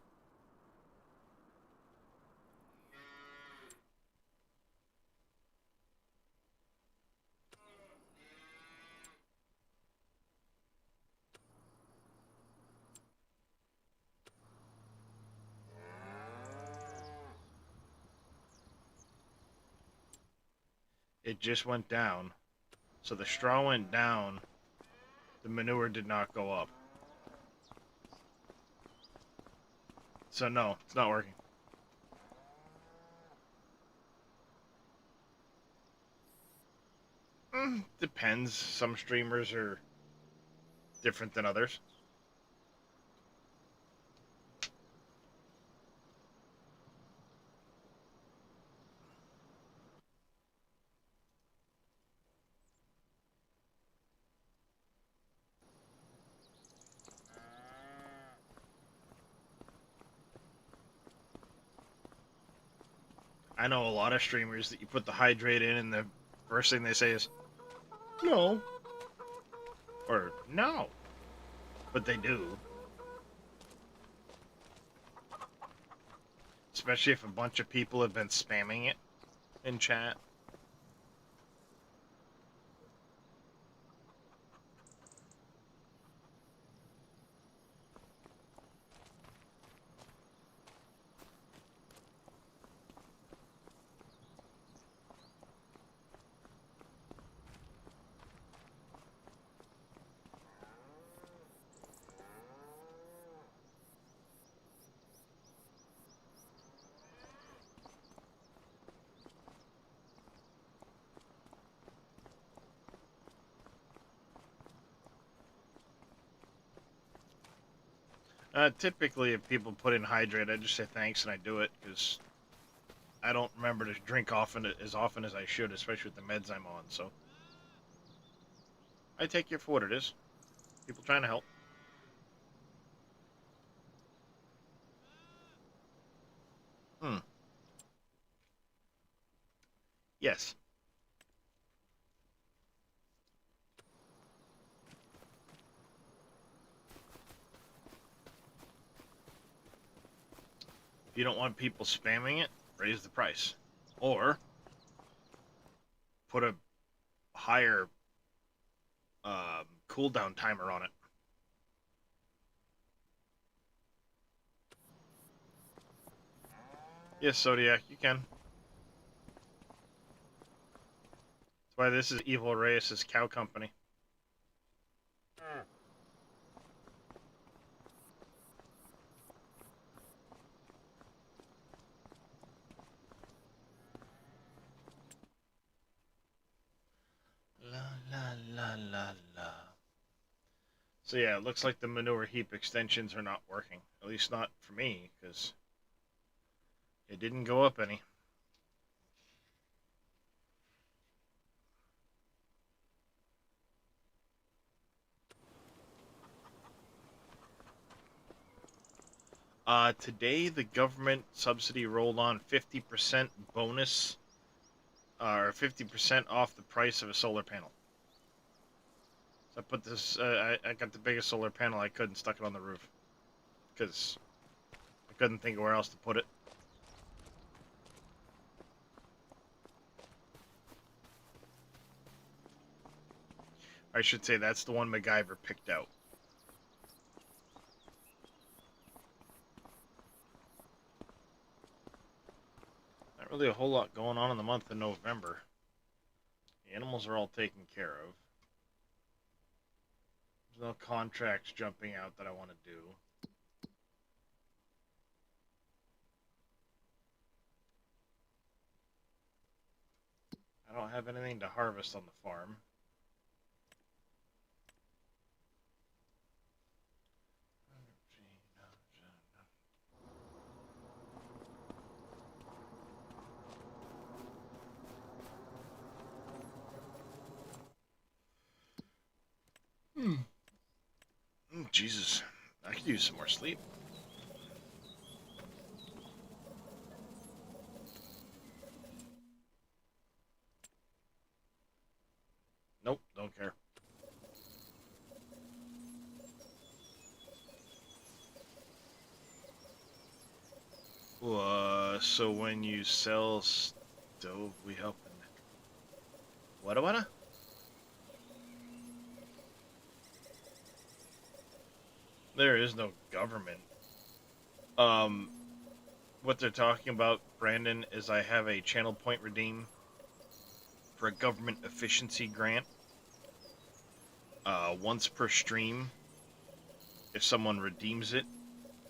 It just went down. So the straw went down. The manure did not go up. So no, it's not working. Depends. Some streamers are different than others. I know a lot of streamers that you put the hydrate in and the first thing they say is, no. Or, no. But they do. Especially if a bunch of people have been spamming it in chat. Typically, if people put in hydrate, I just say thanks and I do it because I don't remember to drink as often as I should, especially with the meds I'm on. So I take it for what it is. People trying to help. Yes. If you don't want people spamming it, raise the price. Or put a higher cooldown timer on it. Yes, Zodiac, you can. That's why this is Evil Reyes' cow company. La la la la la. So yeah, it looks like the manure heap extensions are not working. At least not for me, because it didn't go up any. Today the government subsidy rolled on 50% bonus, or 50% off the price of a solar panel. So I put this, I got the biggest solar panel I could and stuck it on the roof. Because I couldn't think of where else to put it. I should say that's the one MacGyver picked out. Not really a whole lot going on in the month of November. The animals are all taken care of. There's no contracts jumping out that I want to do. I don't have anything to harvest on the farm. Jesus, I could use some more sleep. don't care. So when you sell stove, we help in... What? There is no government. Um, what they're talking about, Brandon, is I have a channel point redeem for a government efficiency grant. Once per stream, if someone redeems it,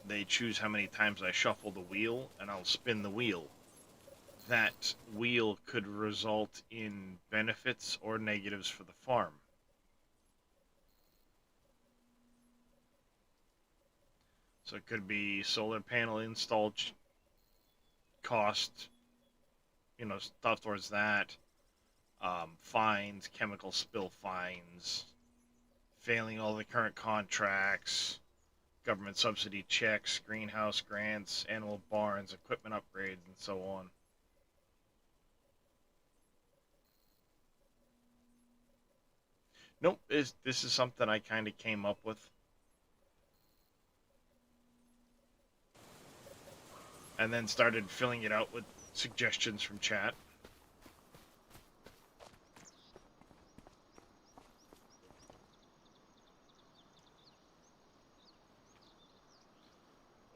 they choose how many times I shuffle the wheel, and I'll spin the wheel. That wheel could result in benefits or negatives for the farm. So it could be solar panel install cost, stuff towards that. Fines, chemical spill fines, failing all the current contracts, government subsidy checks, greenhouse grants, animal barns, equipment upgrades, and so on. Nope, this is something I kind of came up with. And then started filling it out with suggestions from chat.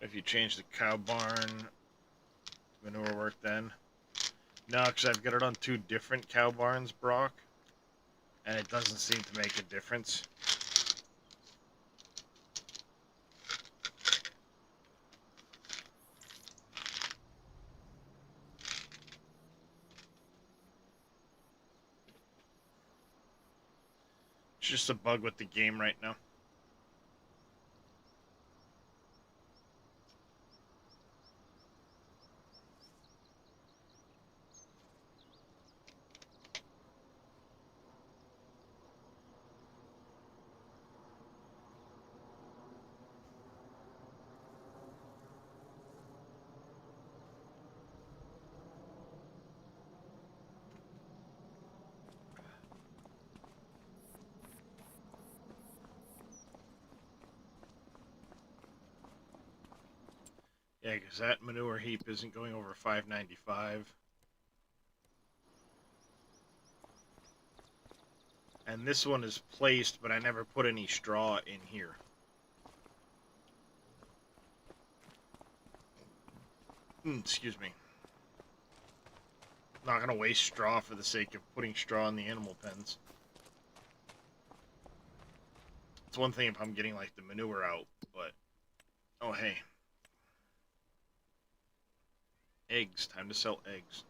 If you change the cow barn, manure work then. No, because I've got it on 2 different cow barns, Brock. And it doesn't seem to make a difference. It's just a bug with the game right now. Yeah, because that manure heap isn't going over 595. And this one is placed, but I never put any straw in here. Excuse me. Not gonna waste straw for the sake of putting straw in the animal pens. It's one thing if I'm getting like the manure out, but oh hey. Eggs, time to sell eggs.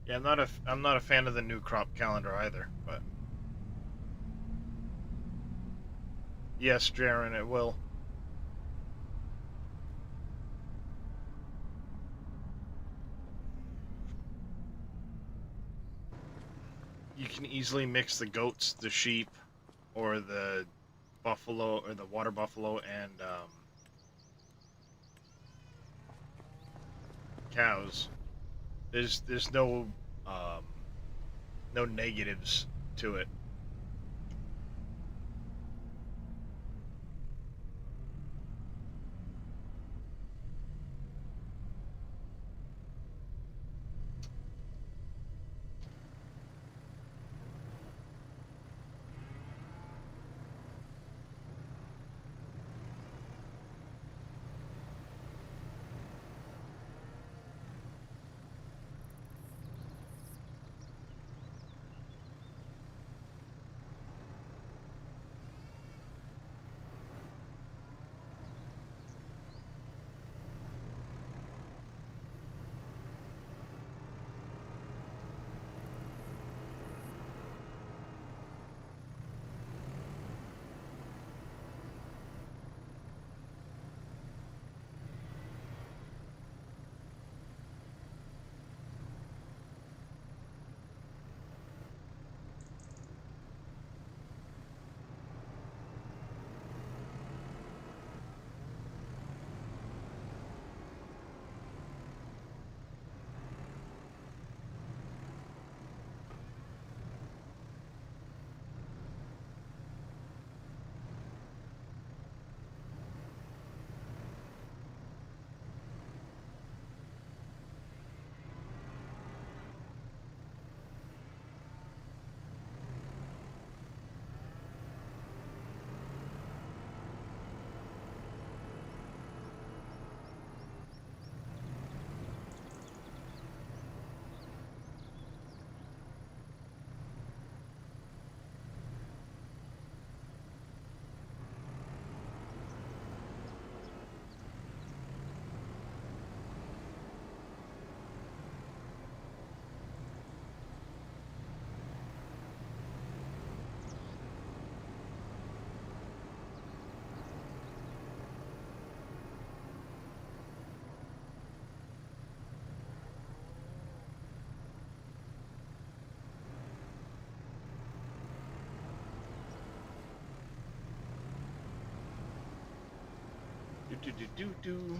Yeah, I'm not a fan of the new crop calendar either, but yes, Jaren, it will. You can easily mix the goats, the sheep, or the buffalo, or the water buffalo, and cows. There's um, no negatives to it. Do do do do.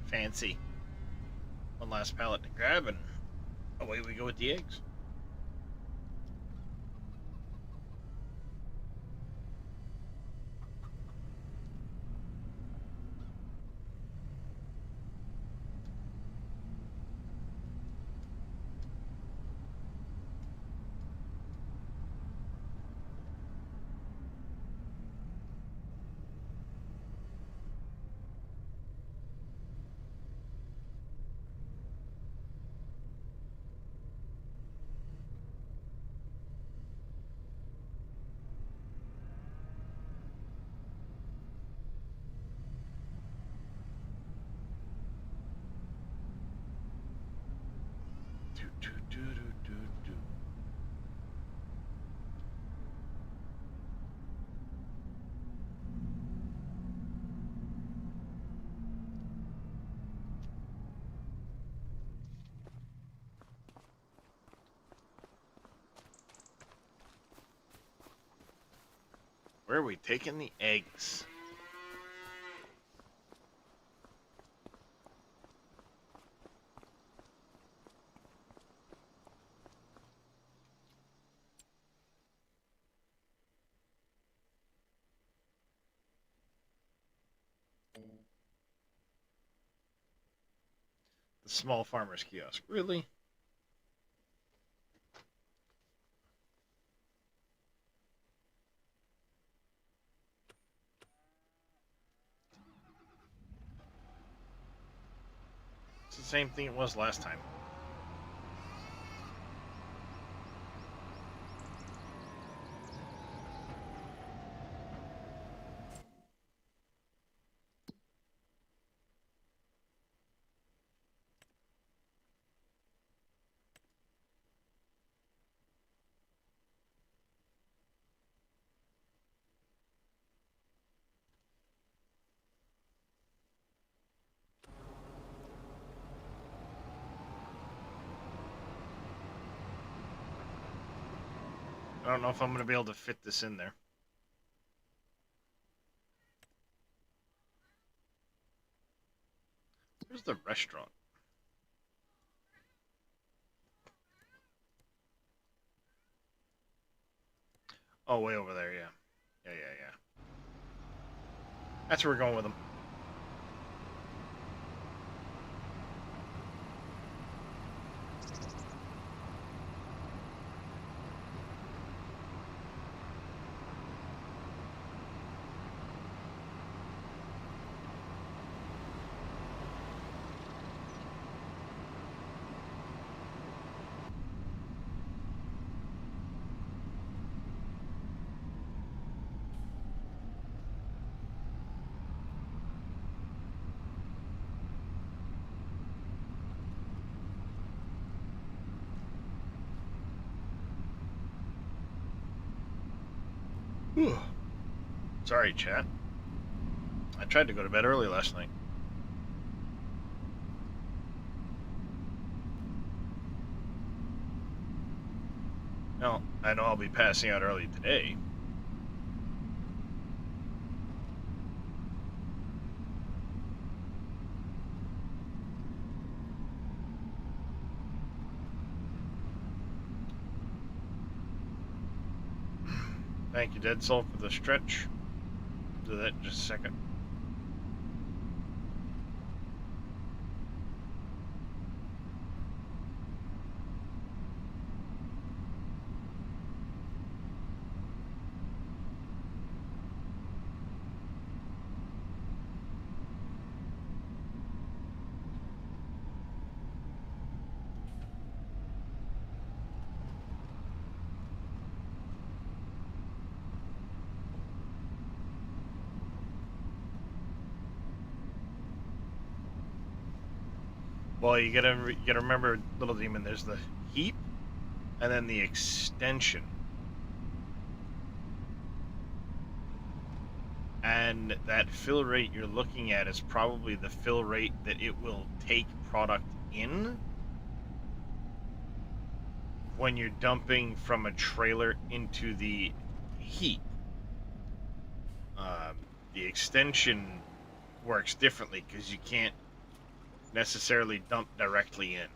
Fancy. One last pallet to grab, and away we go with the eggs. Do, do, do, do, do, do. Where are we taking the eggs? The small farmer's kiosk. Really? It's the same thing it was last time. I don't know if I'm going to be able to fit this in there. Where's the restaurant? Oh, way over there, yeah. Yeah. That's where we're going with them. Whew. Sorry, chat. I tried to go to bed early last night. Well, I know I'll be passing out early today. Thank you, Dead Soul, for the stretch. Do that in just a second. Well, you gotta remember, Little Demon. There's the heap, and then the extension. And that fill rate you're looking at is probably the fill rate that it will take product in when you're dumping from a trailer into the heap. The extension works differently because you can't necessarily dump directly in.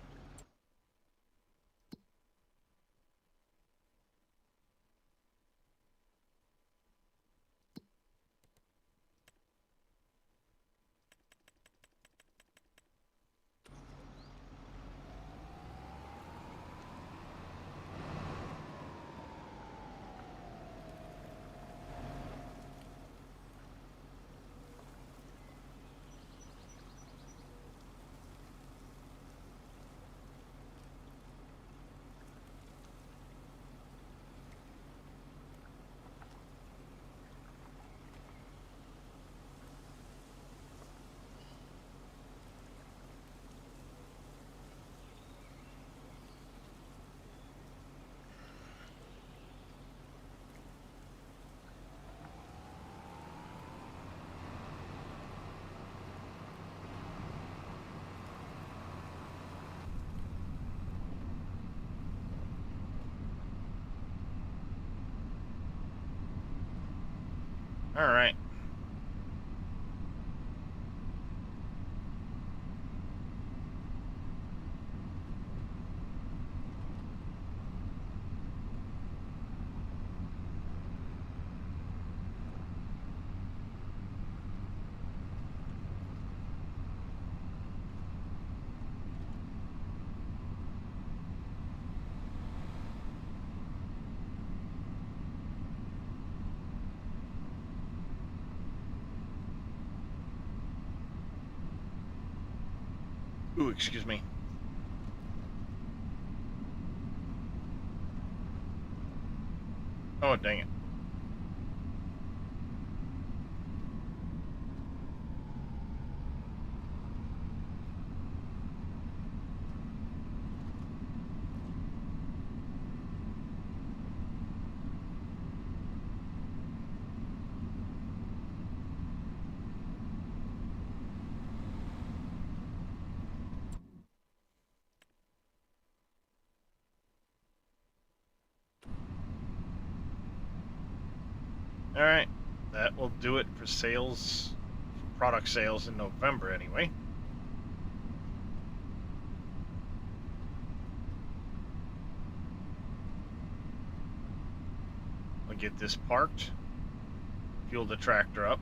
All right. Ooh, excuse me. Oh, dang it. All right. That will do it for sales, product sales in November anyway. I'll get this parked, fuel the tractor up.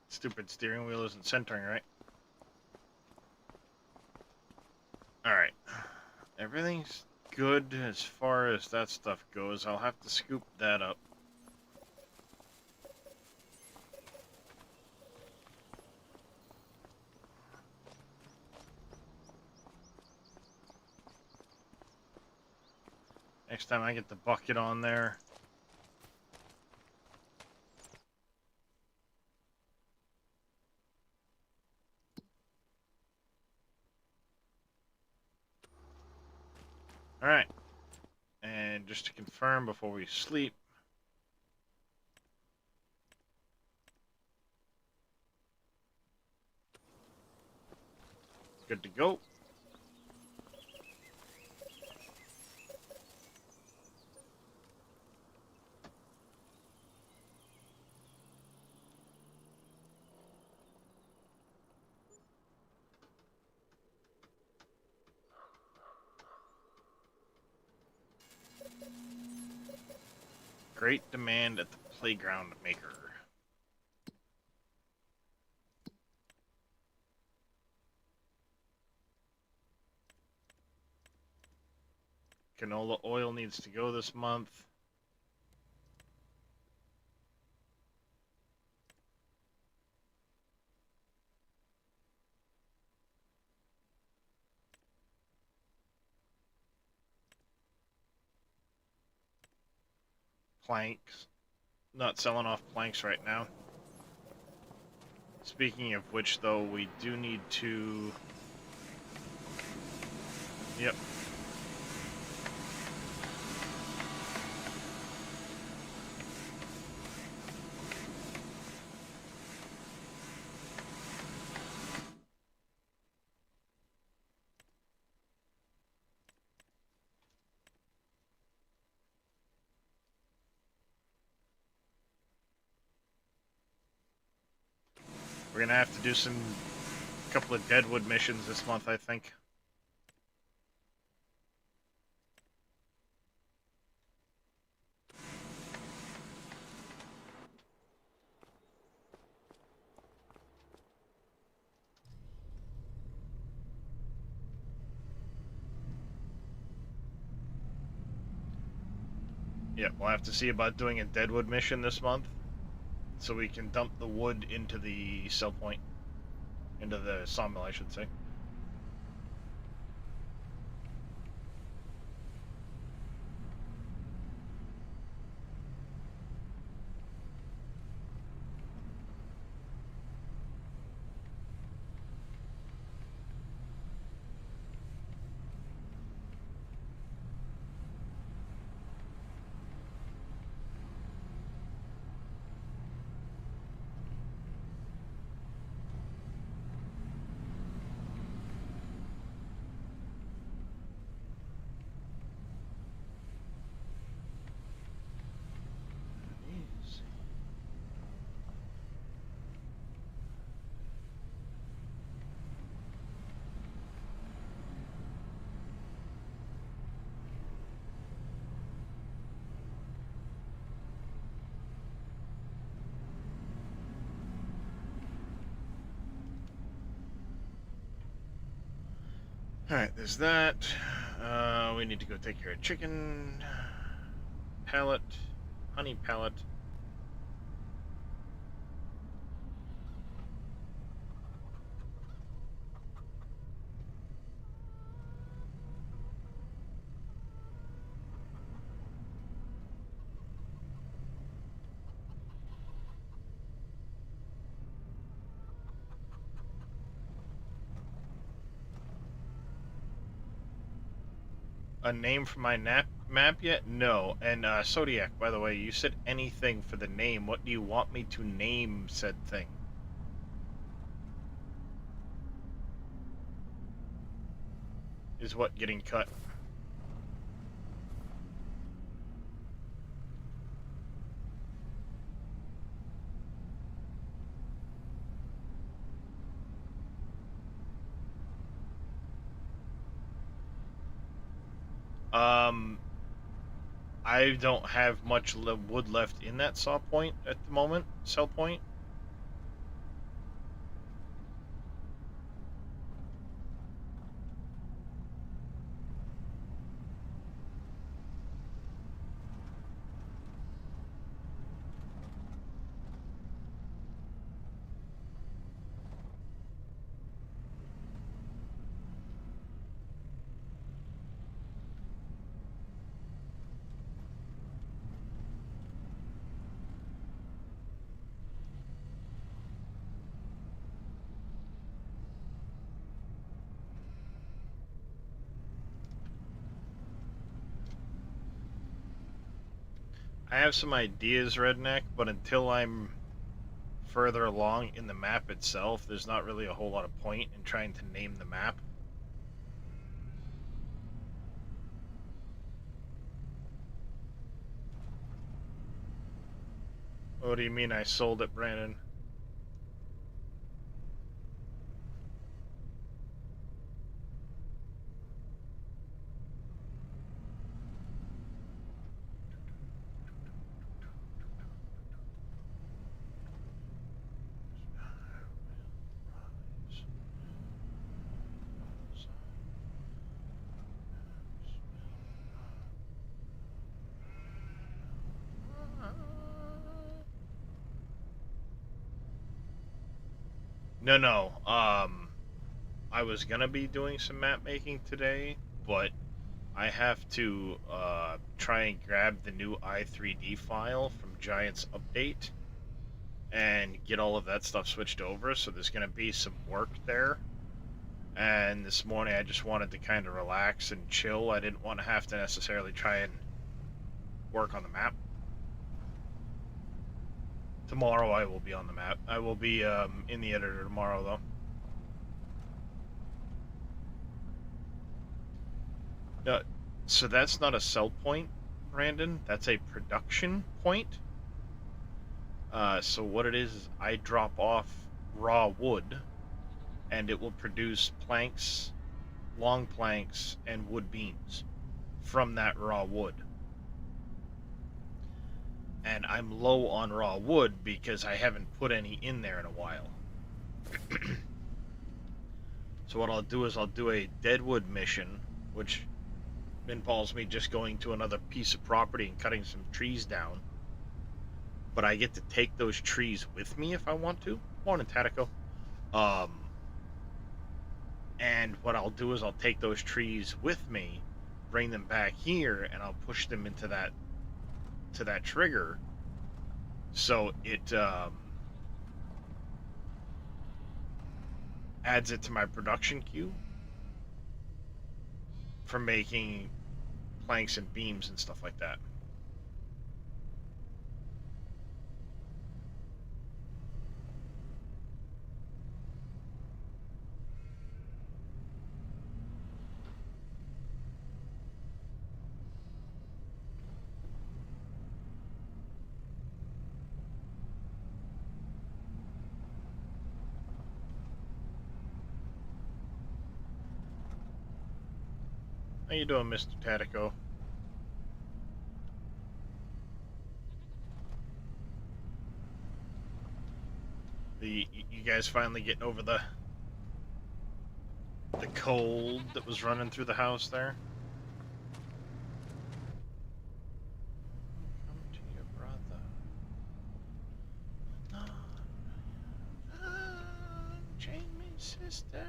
Stupid steering wheel isn't centering right. All right. Everything's good as far as that stuff goes. I'll have to scoop that up. Next time I get the bucket on there. Alright. And just to confirm before we sleep. Good to go. Great demand at the playground maker. Canola oil needs to go this month. Planks. Not selling off planks right now. Speaking of which, though, we do need to... Yep. We're gonna have to do a couple of deadwood missions this month, I think. Yeah, we'll have to see about doing a deadwood mission this month, so we can dump the wood into the sell point, into the sawmill, I should say. Alright, there's that. We need to go take care of chicken. Pallet. Honey pallet. A name for my map yet? No. And Zodiac, by the way, you said anything for the name. What do you want me to name said thing? Is what getting cut? I don't have much wood left in that saw point at the moment. Sell point. I have some ideas, Redneck, but until I'm further along in the map itself, there's not really a whole lot of point in trying to name the map. What do you mean I sold it, Brandon? No, no. I was gonna be doing some map making today, but I have to try and grab the new i3D file from Giant's update and get all of that stuff switched over. So there's gonna be some work there. And this morning I just wanted to kind of relax and chill. I didn't want to have to necessarily try and work on the map. Tomorrow I will be on the map. I will be in the editor tomorrow, though. No, so that's not a sell point, Brandon. That's a production point. So what it is I drop off raw wood, and it will produce planks, long planks, and wood beams from that raw wood. And I'm low on raw wood because I haven't put any in there in a while. So what I'll do is I'll do a deadwood mission, which involves me just going to another piece of property and cutting some trees down. But I get to take those trees with me if I want to. Morning, Tatico. And what I'll do is I'll take those trees with me, bring them back here, and I'll push them into that trigger. So it adds it to my production queue for making planks and beams and stuff like that. How you doing, Mr. Tatico? You guys finally getting over the cold that was running through the house there? Come to your brother. Chain me, sister.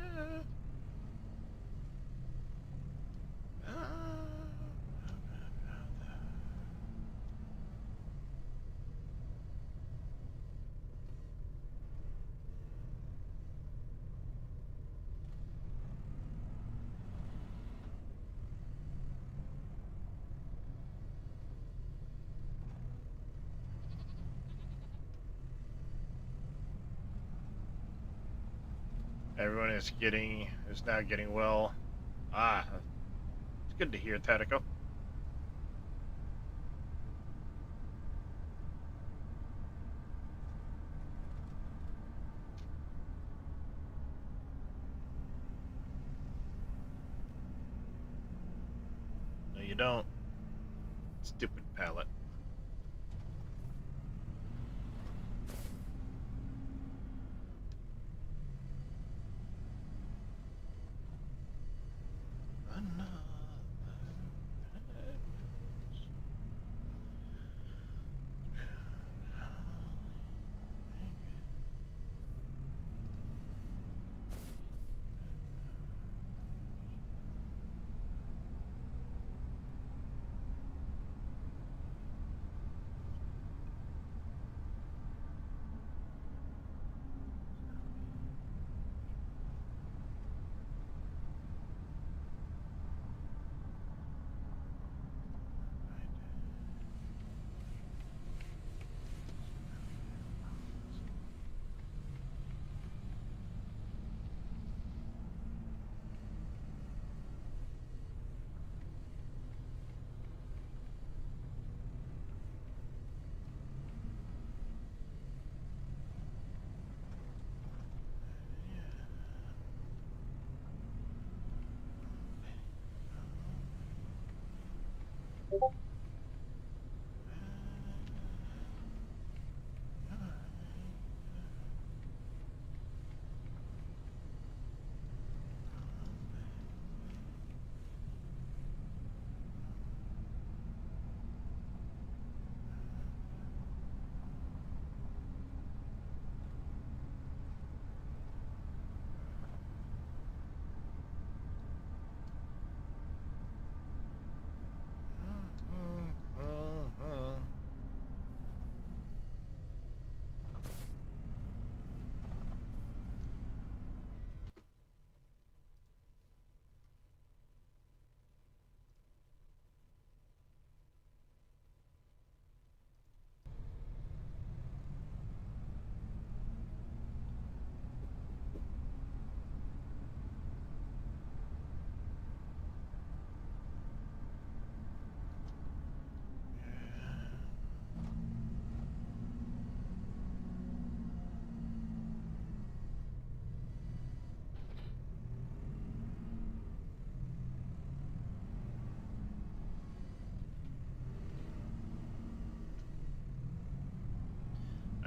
Everyone is now getting well. Ah, it's good to hear, Tatico. No, you don't. Stupid pallet. I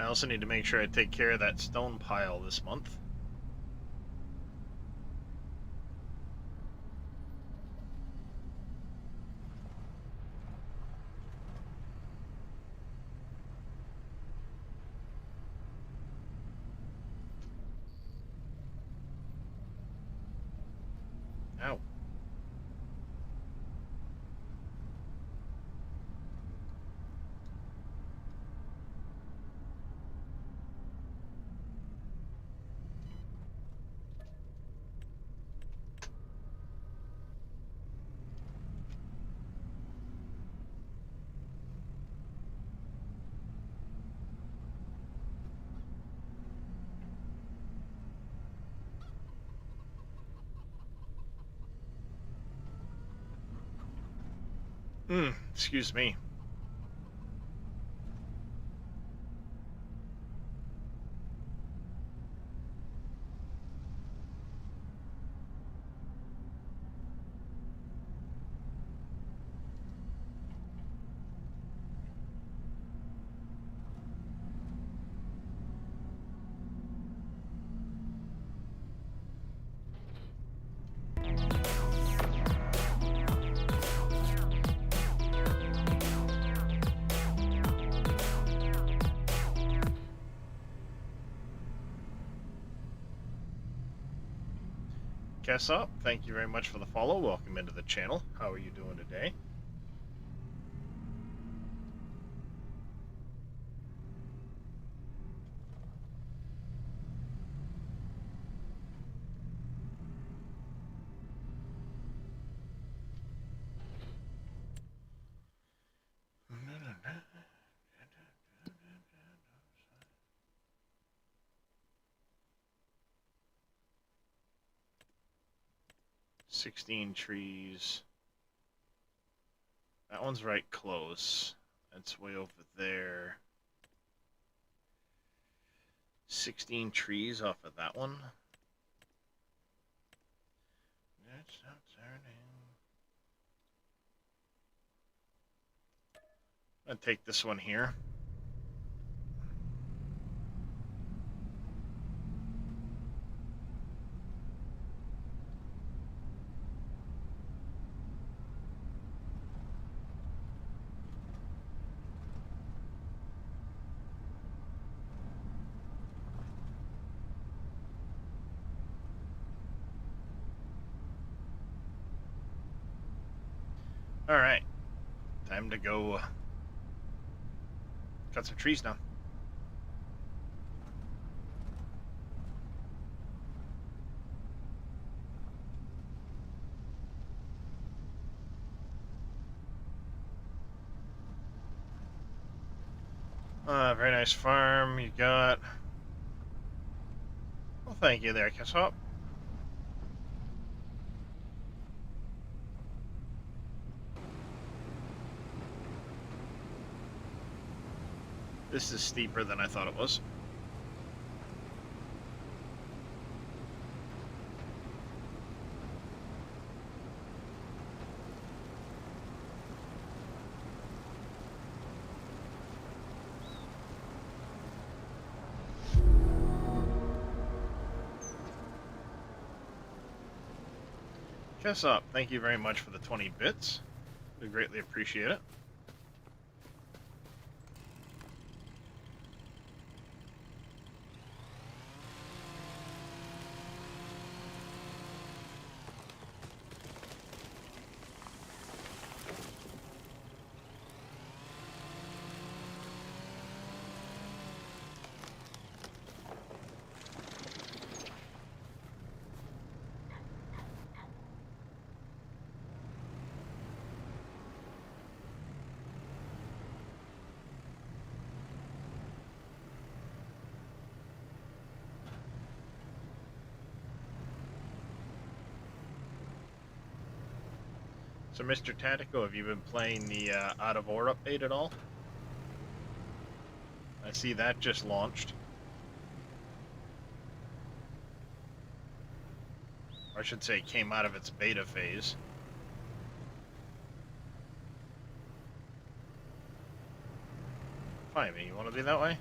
also need to make sure I take care of that stone pile this month. Ow. Excuse me. Kessop, thank you very much for the follow. Welcome into the channel. How are you doing today? "16 trees. That one's right close. That's way over there. 16 trees off of that one. That's not turning. I'm gonna take this one here. Alright. Time to go cut some trees down. Very nice farm you got. Well, thank you there, Kessop. This is steeper than I thought it was. Kiss up. Thank you very much for the 20 bits. We greatly appreciate it. So, Mr. Tactical, have you been playing the Out of Ore update at all? I see that just launched. Or I should say, came out of its beta phase. Fine, you want to be that way?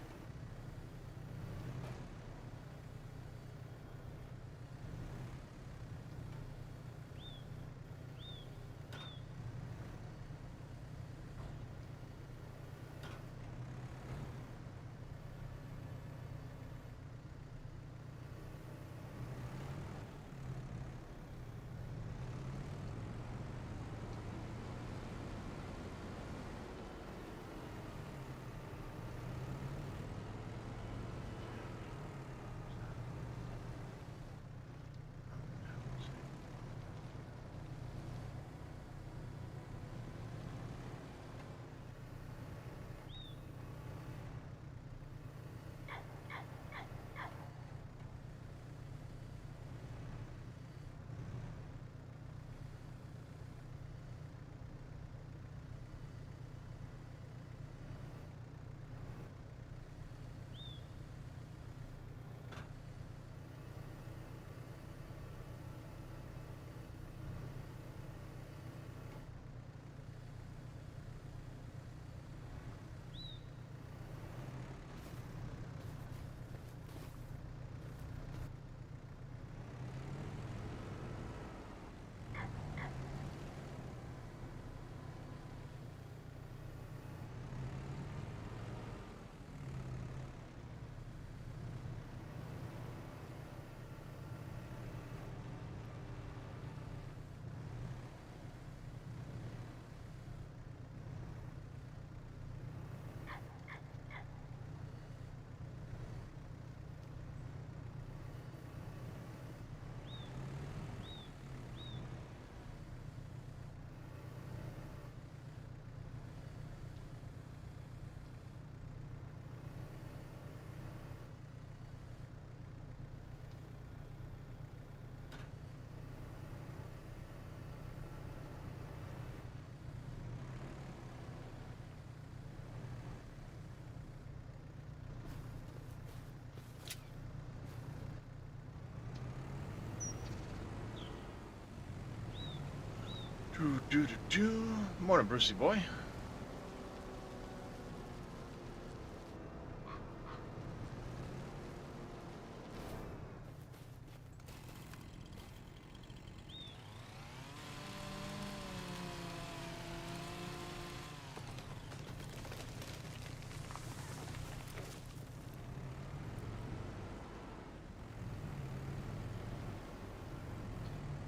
Morning, Brucey boy.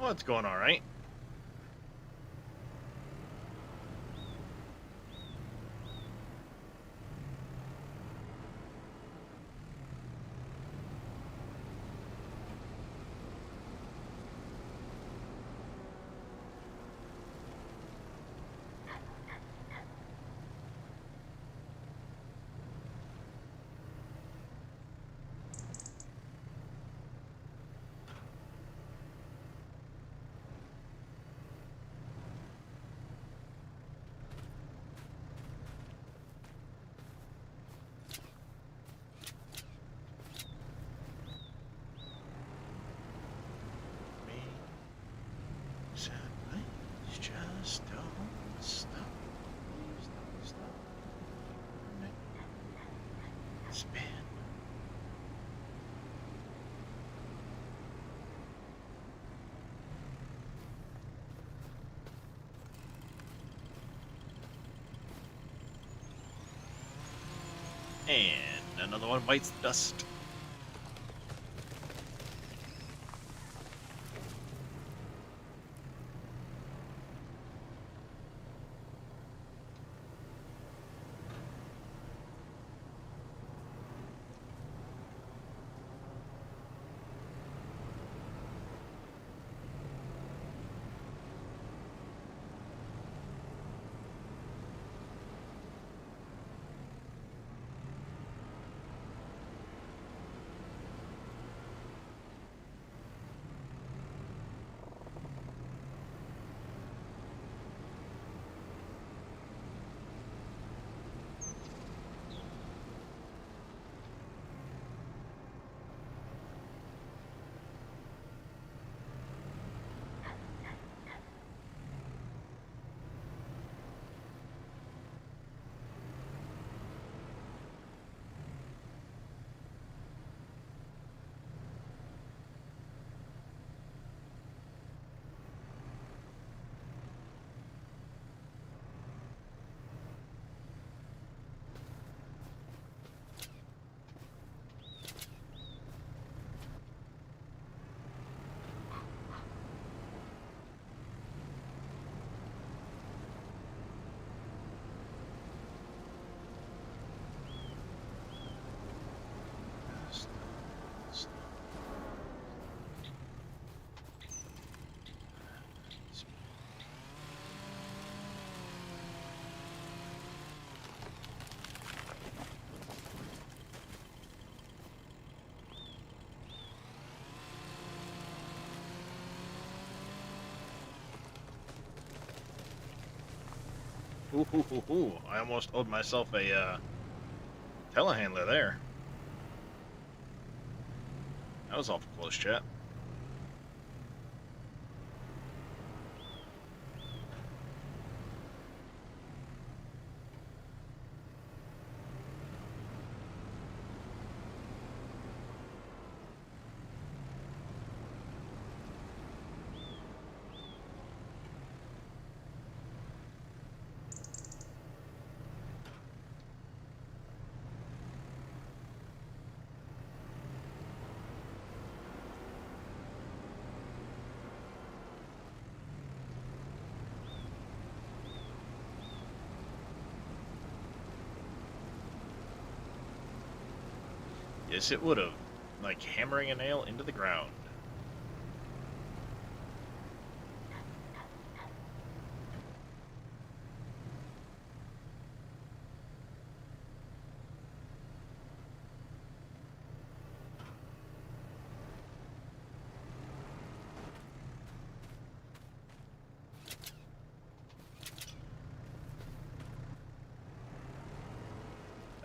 Well, it's going all right. Just don't stop. Stop. Spin. And another one bites the dust. Ooh. I almost owed myself a telehandler there. That was awful close, chat. Yes, it would have. Like hammering a nail into the ground.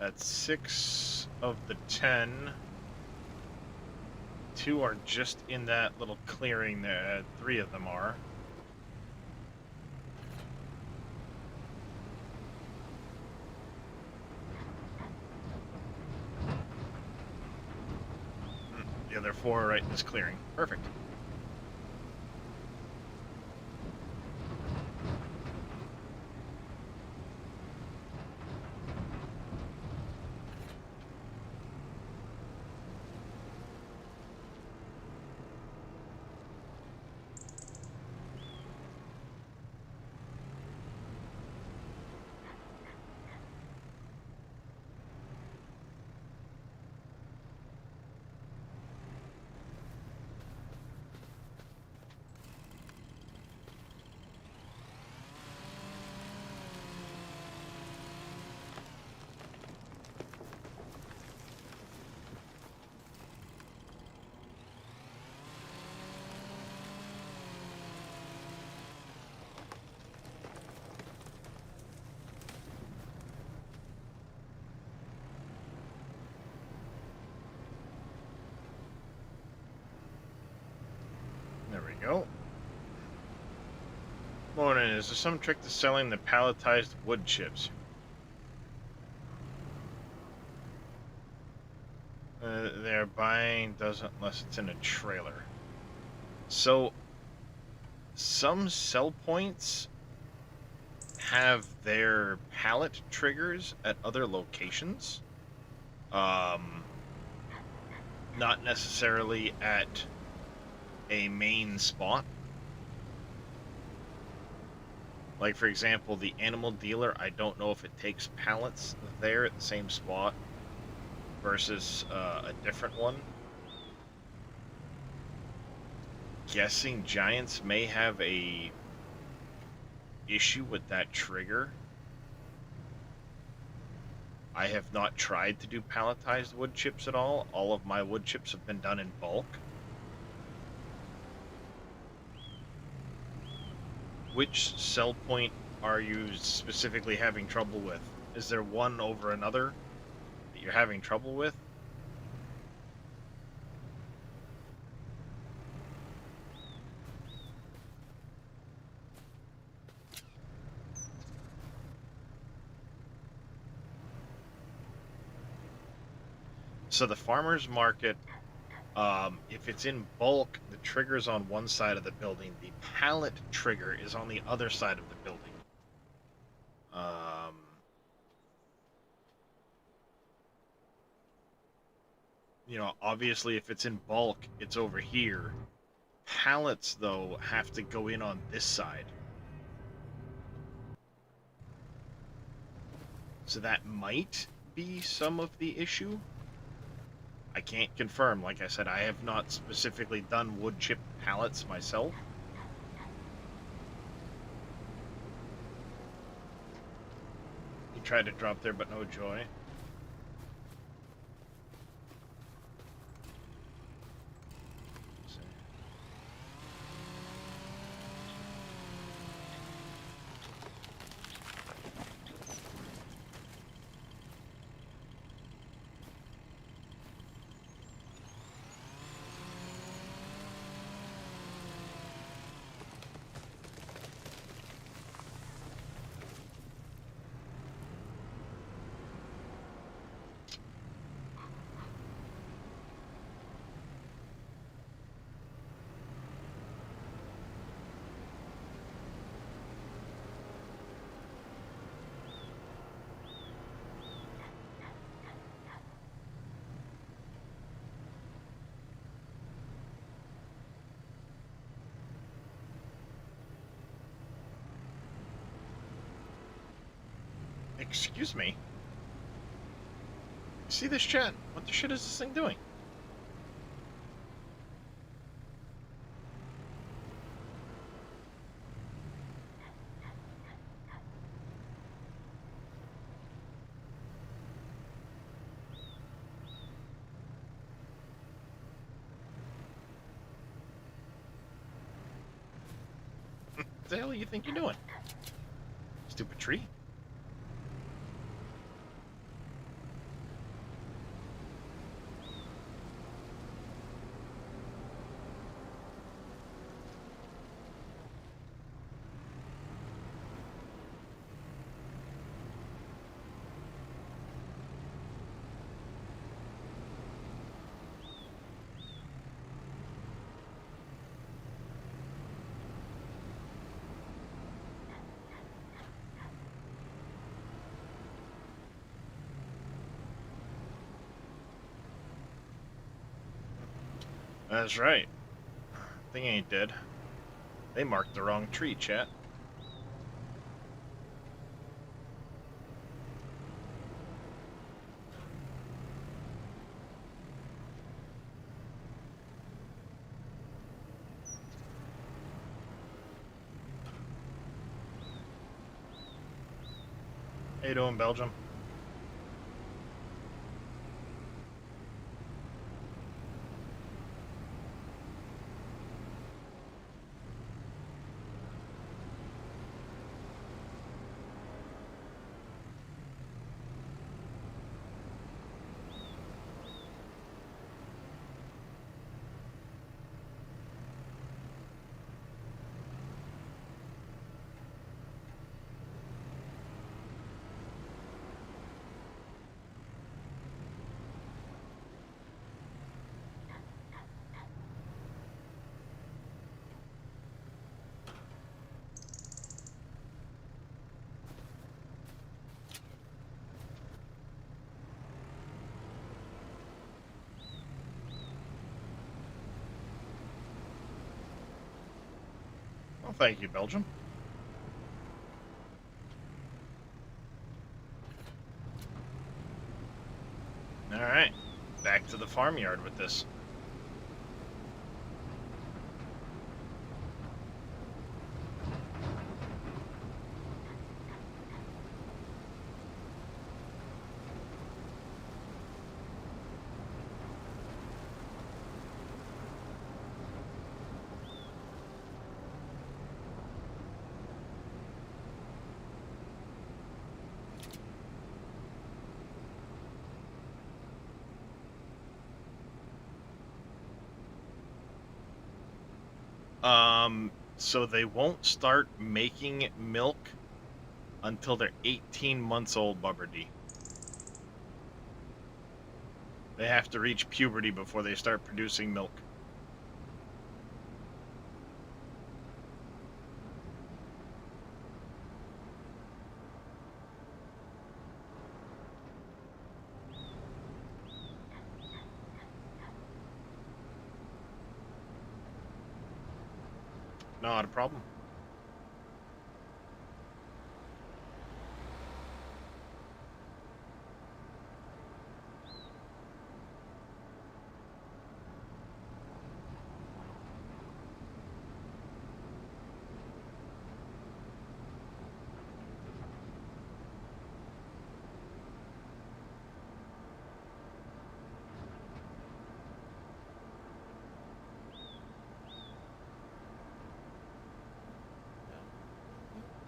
That's 6 of the 10. 2 are just in that little clearing there. 3 of them are. The other 4 are right in this clearing. Perfect. There we go. Morning. Is there some trick to selling the palletized wood chips? They're buying doesn't unless it's in a trailer. So some sell points have their pallet triggers at other locations. Um, not necessarily at a main spot. Like, for example, the animal dealer, I don't know if it takes pallets there at the same spot versus a different one. Guessing Giants may have a issue with that trigger. I have not tried to do palletized wood chips at all. All of my wood chips have been done in bulk. Which sell point are you specifically having trouble with? Is there one over another that you're having trouble with? So the farmer's market, if it's in bulk, the trigger's on one side of the building. The pallet trigger is on the other side of the building. Obviously, if it's in bulk, it's over here. Pallets, though, have to go in on this side. So that might be some of the issue. I can't confirm. Like I said, I have not specifically done wood chip pallets myself. He tried to drop there, but no joy. Excuse me. See this chat? What the shit is this thing doing? What the hell do you think you're doing? Stupid tree. That's right. Thing ain't dead. They marked the wrong tree, chat. How you doing, Belgium? thank you, Belgium. Alright, back to the farmyard with this. So they won't start making milk until they're 18 months old, Bubber D. They have to reach puberty before they start producing milk. Not a problem.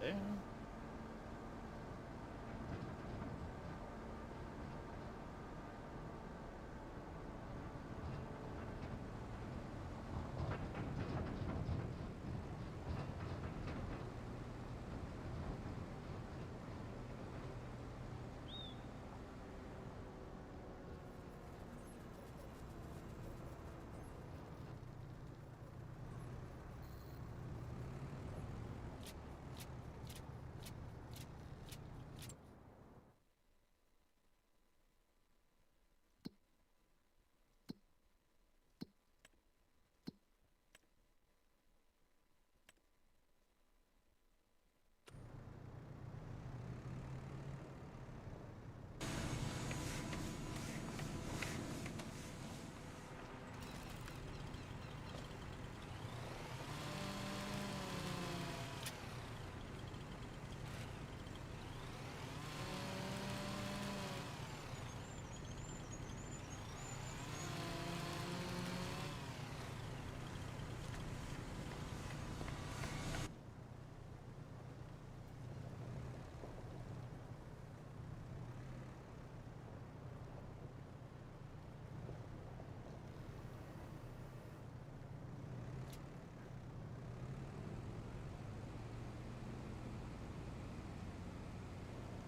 There.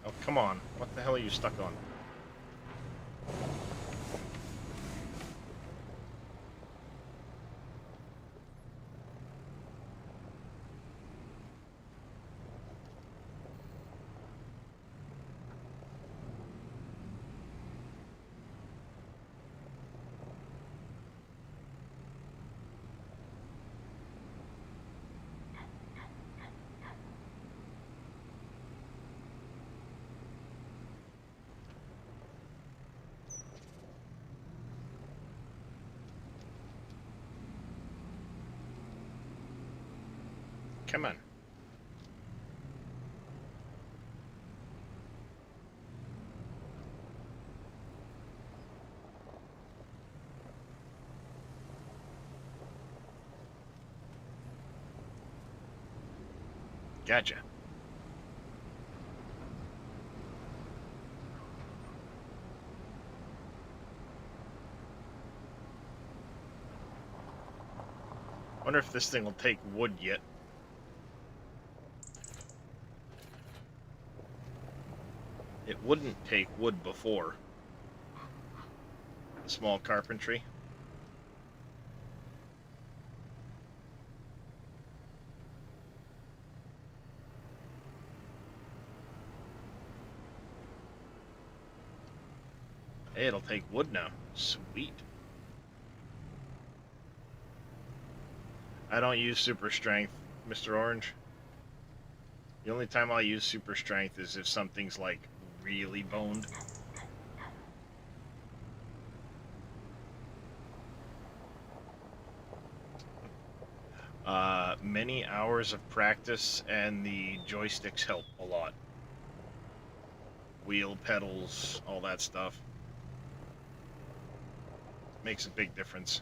Oh, come on. What the hell are you stuck on? Come on. Gotcha. Wonder if this thing will take wood yet. It wouldn't take wood before. The small carpentry. Hey, it'll take wood now. Sweet. I don't use super strength. Mr. Orange. The only time I'll use super strength is if something's like really boned. Many hours of practice and the joysticks help a lot. Wheel, pedals, all that stuff. Makes a big difference.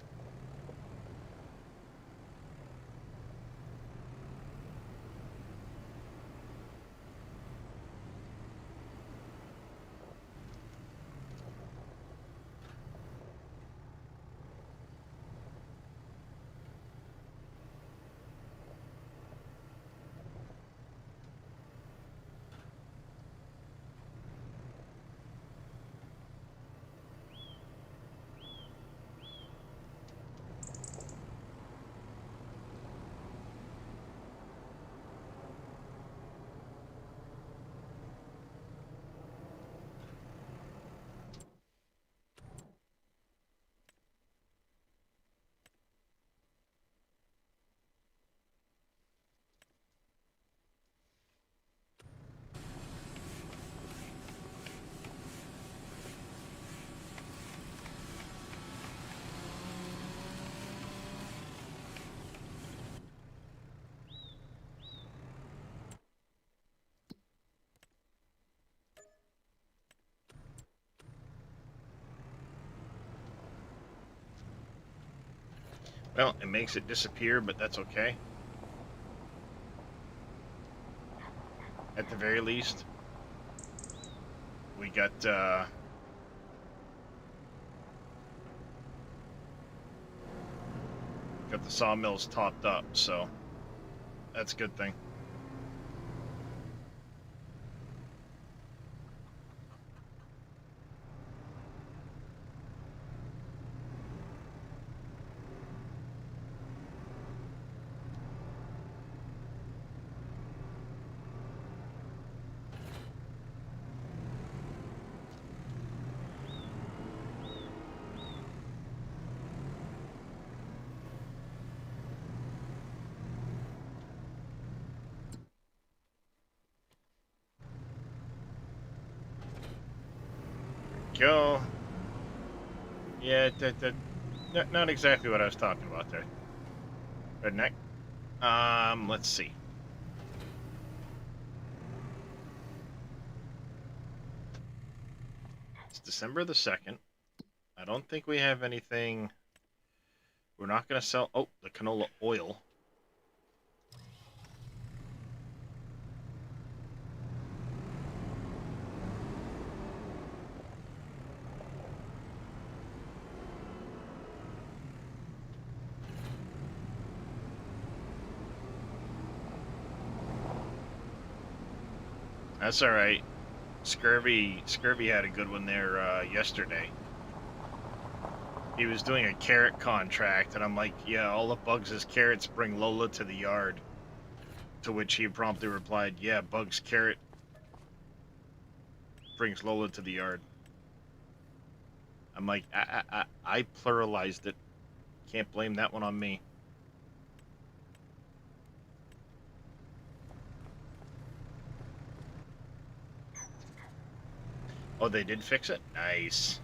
Well, it makes it disappear, but that's okay. At the very least, we got the sawmills topped up, so that's a good thing. Go. Yeah, not exactly what I was talking about there. Redneck. Let's see. It's December the 2nd. I don't think we have anything. We're not going to sell. Oh, the canola oil. That's all right. Scurvy had a good one there yesterday. He was doing a carrot contract, and I'm like, yeah, all the Bugs' carrots bring Lola to the yard. To which he promptly replied, yeah, Bugs' carrot brings Lola to the yard. I'm like, I pluralized it. Can't blame that one on me. Oh, they did fix it? Nice.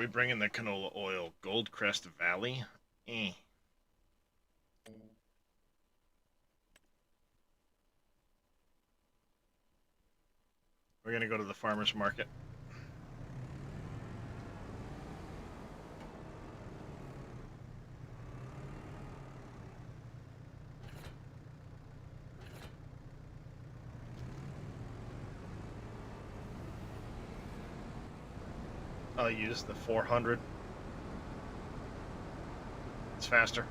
we bringing the canola oil? Goldcrest Valley? Eh. We're gonna go to the farmer's market. I'll use the 400. It's faster.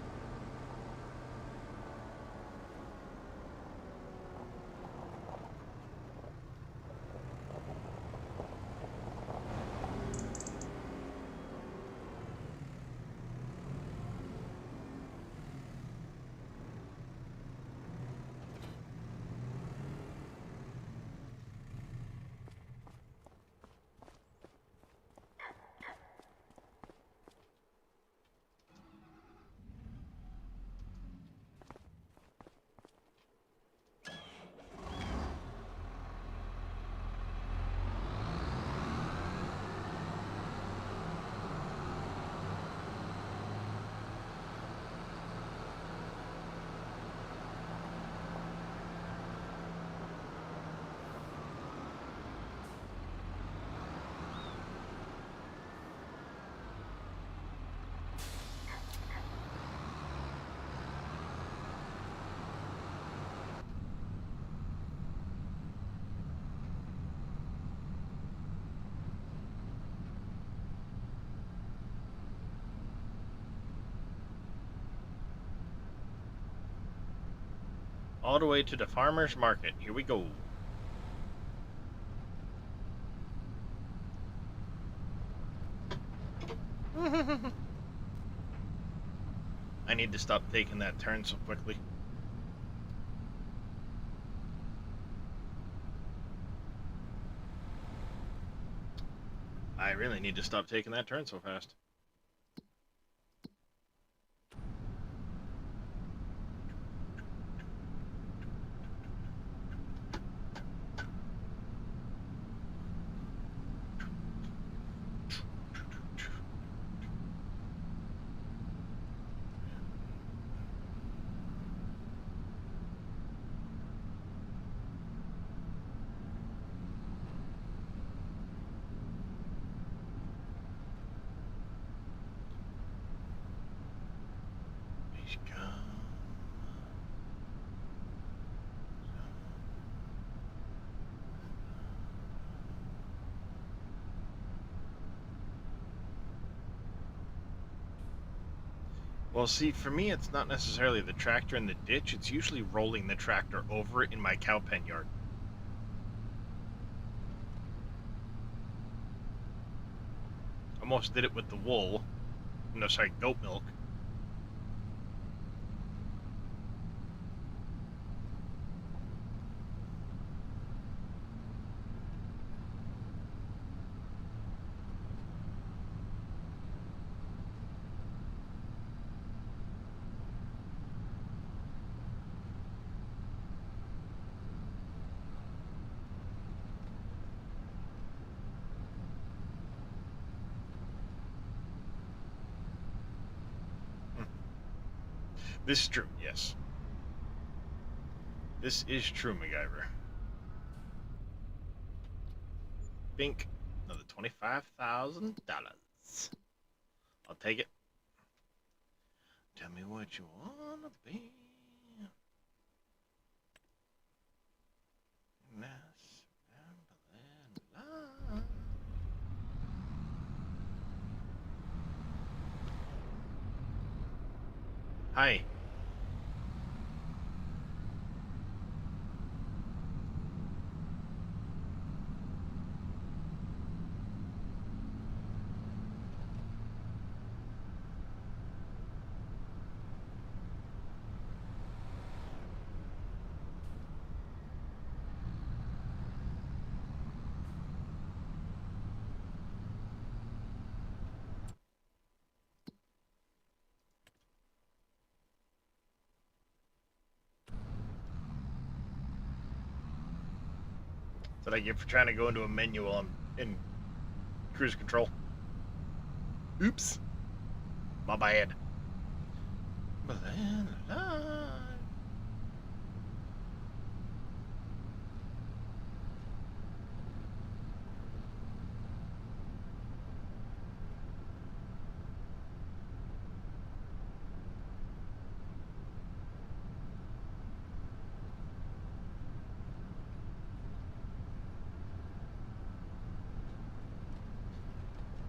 All the way to the farmer's market. Here we go. I need to stop taking that turn so quickly. I really need to stop taking that turn so fast. Well, see, for me, it's not necessarily the tractor in the ditch. It's usually rolling the tractor over it in my cow pen yard. Almost did it with the wool. No, sorry, goat milk. This is true, yes. This is true, MacGyver. Bink. Another $25,000. I'll take it. Tell me what you wanna be. Nice. Hi. That's what I get for trying to go into a menu while I'm in cruise control. Oops. My bad.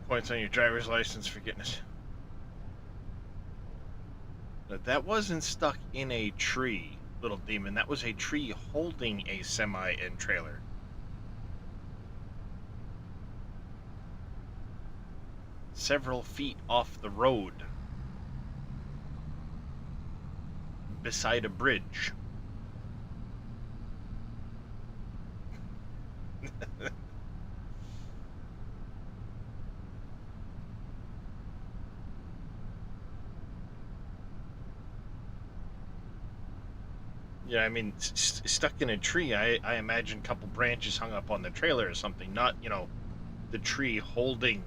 Points on your driver's license for getting it. That wasn't stuck in a tree, little demon. That was a tree holding a semi and trailer. Several feet off the road. Beside a bridge. Yeah, I mean, stuck in a tree, I imagine a couple branches hung up on the trailer or something, not, the tree holding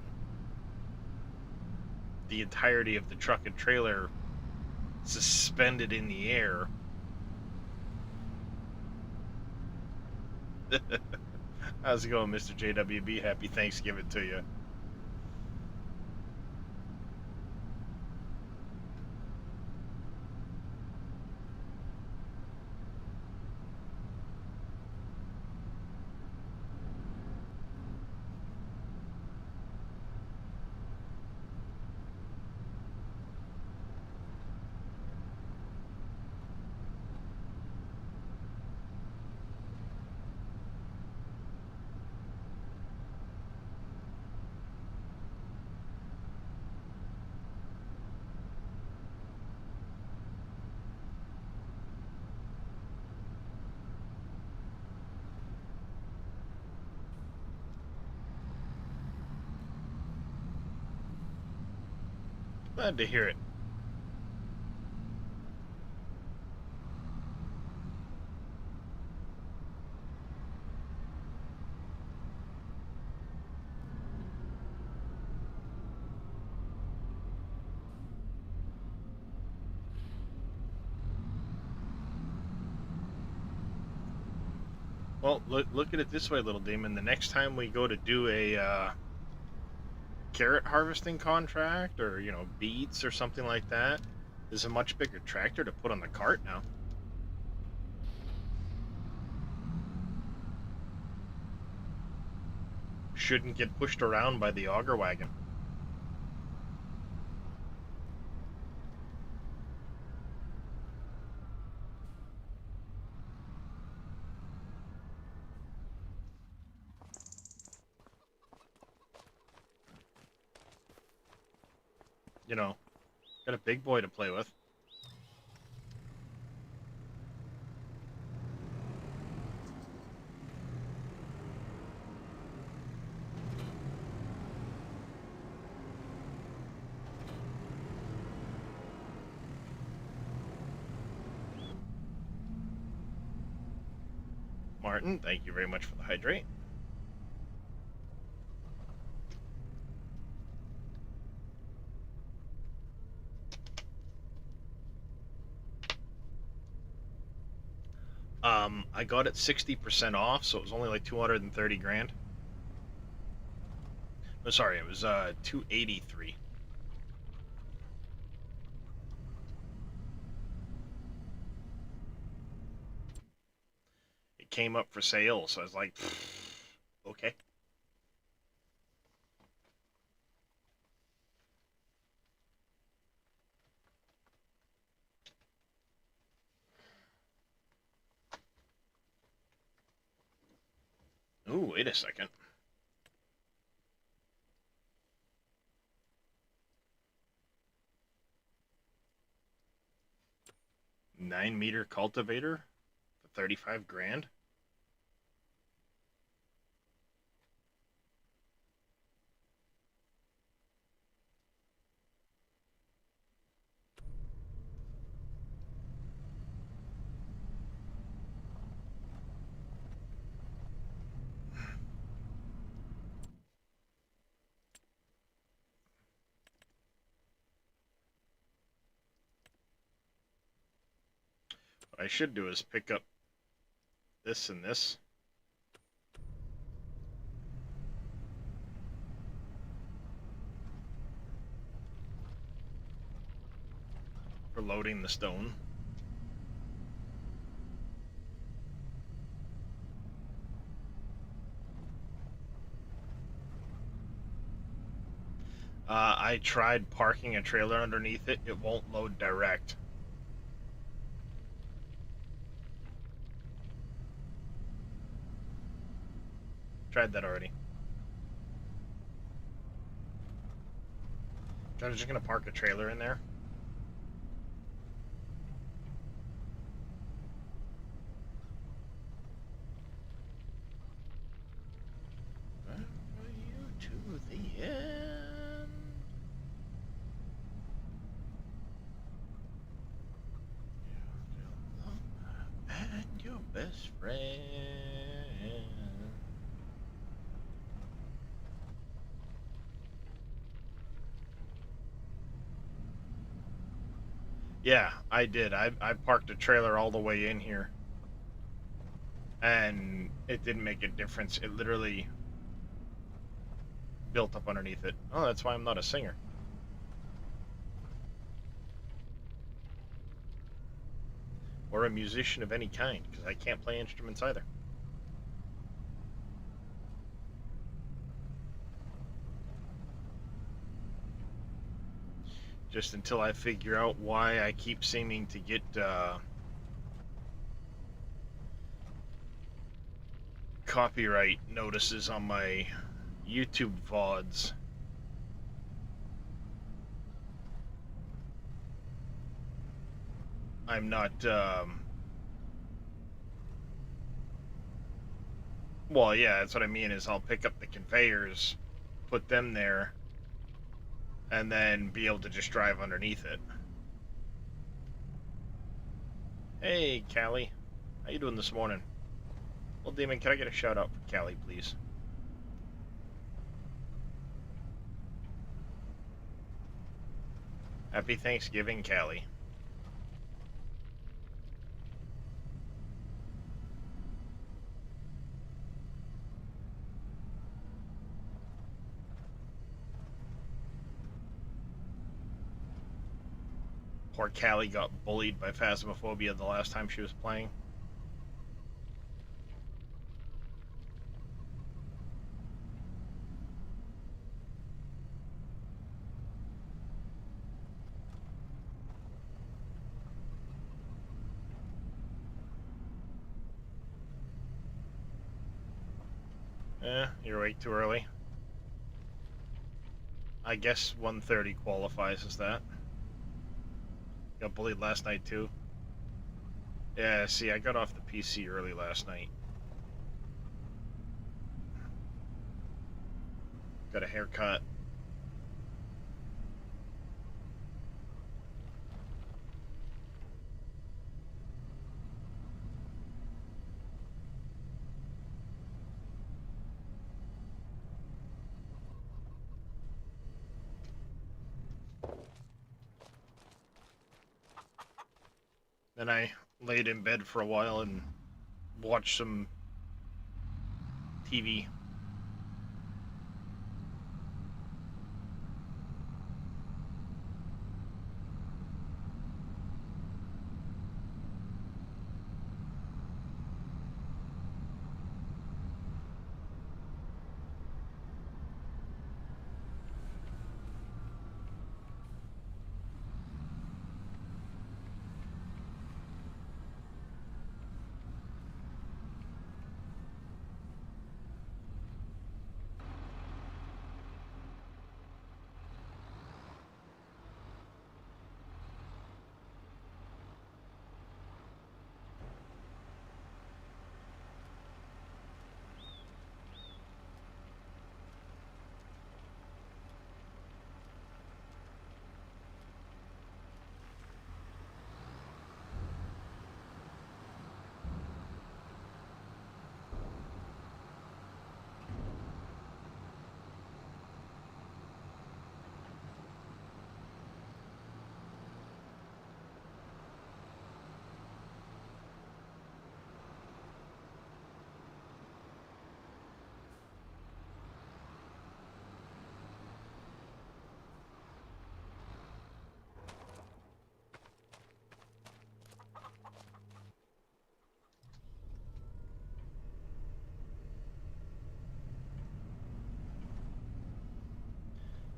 the entirety of the truck and trailer suspended in the air. How's it going, Mr. JWB? Happy Thanksgiving to you. Glad to hear it. Well, look at it this way, little demon. The next time we go to do a carrot harvesting contract or, beets or something like that, there's a much bigger tractor to put on the cart now. Shouldn't get pushed around by the auger wagon. Got a big boy to play with. Martin, thank you very much for the hydrate. I got it 60% off, so it was only like 230 grand. No, sorry, it was 283. It came up for sale, so I was like, okay. Ooh, wait a second. Nine-meter cultivator for 35 grand. What I should do is pick up this and this. For loading the stone. I tried parking a trailer underneath it. It won't load direct. Tried that already. I'm just gonna park a trailer in there. Where are you to the end? And your best friend. Yeah, I did. I parked a trailer all the way in here. And it didn't make a difference. It literally built up underneath it. Oh, that's why I'm not a singer. Or a musician of any kind, because I can't play instruments either. Just until I figure out why I keep seeming to get copyright notices on my YouTube VODs. I'm not, well, yeah, that's what I mean, is I'll pick up the conveyors, put them there, and then be able to just drive underneath it. Hey, Callie. How you doing this morning? Well, Demon, can I get a shout out for Callie, please? Happy Thanksgiving, Callie. Poor Callie got bullied by Phasmophobia the last time she was playing. You're awake too early. I guess 1:30 qualifies as that. Got bullied last night too. Yeah, see, I got off the PC early last night. Got a haircut. Then I laid in bed for a while and watched some TV.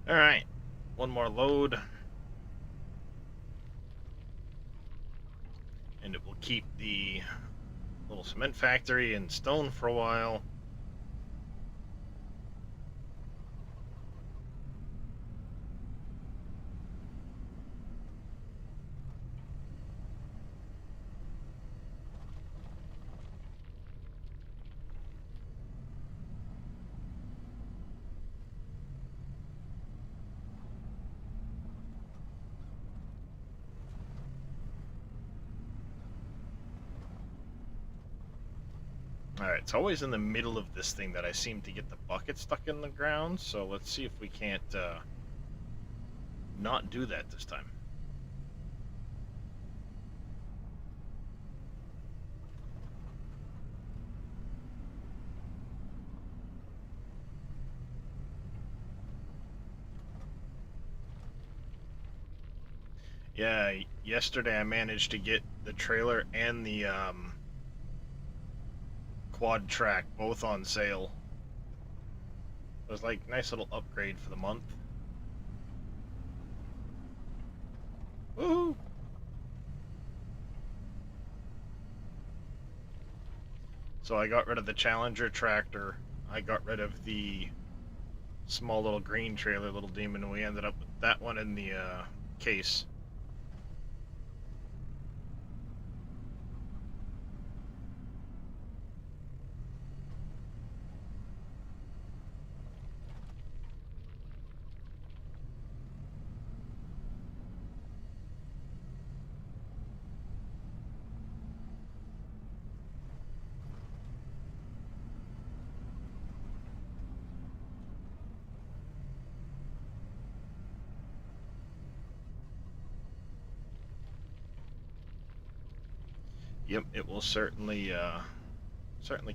Alright, one more load. And it will keep the little cement factory in stone for a while. Alright, it's always in the middle of this thing that I seem to get the bucket stuck in the ground, so let's see if we can't not do that this time. Yeah, yesterday I managed to get the trailer and the quad track both on sale. It was like nice little upgrade for the month. Woohoo! So I got rid of the Challenger tractor. I got rid of the small little green trailer, little demon, and we ended up with that one in the case. Yep, it will certainly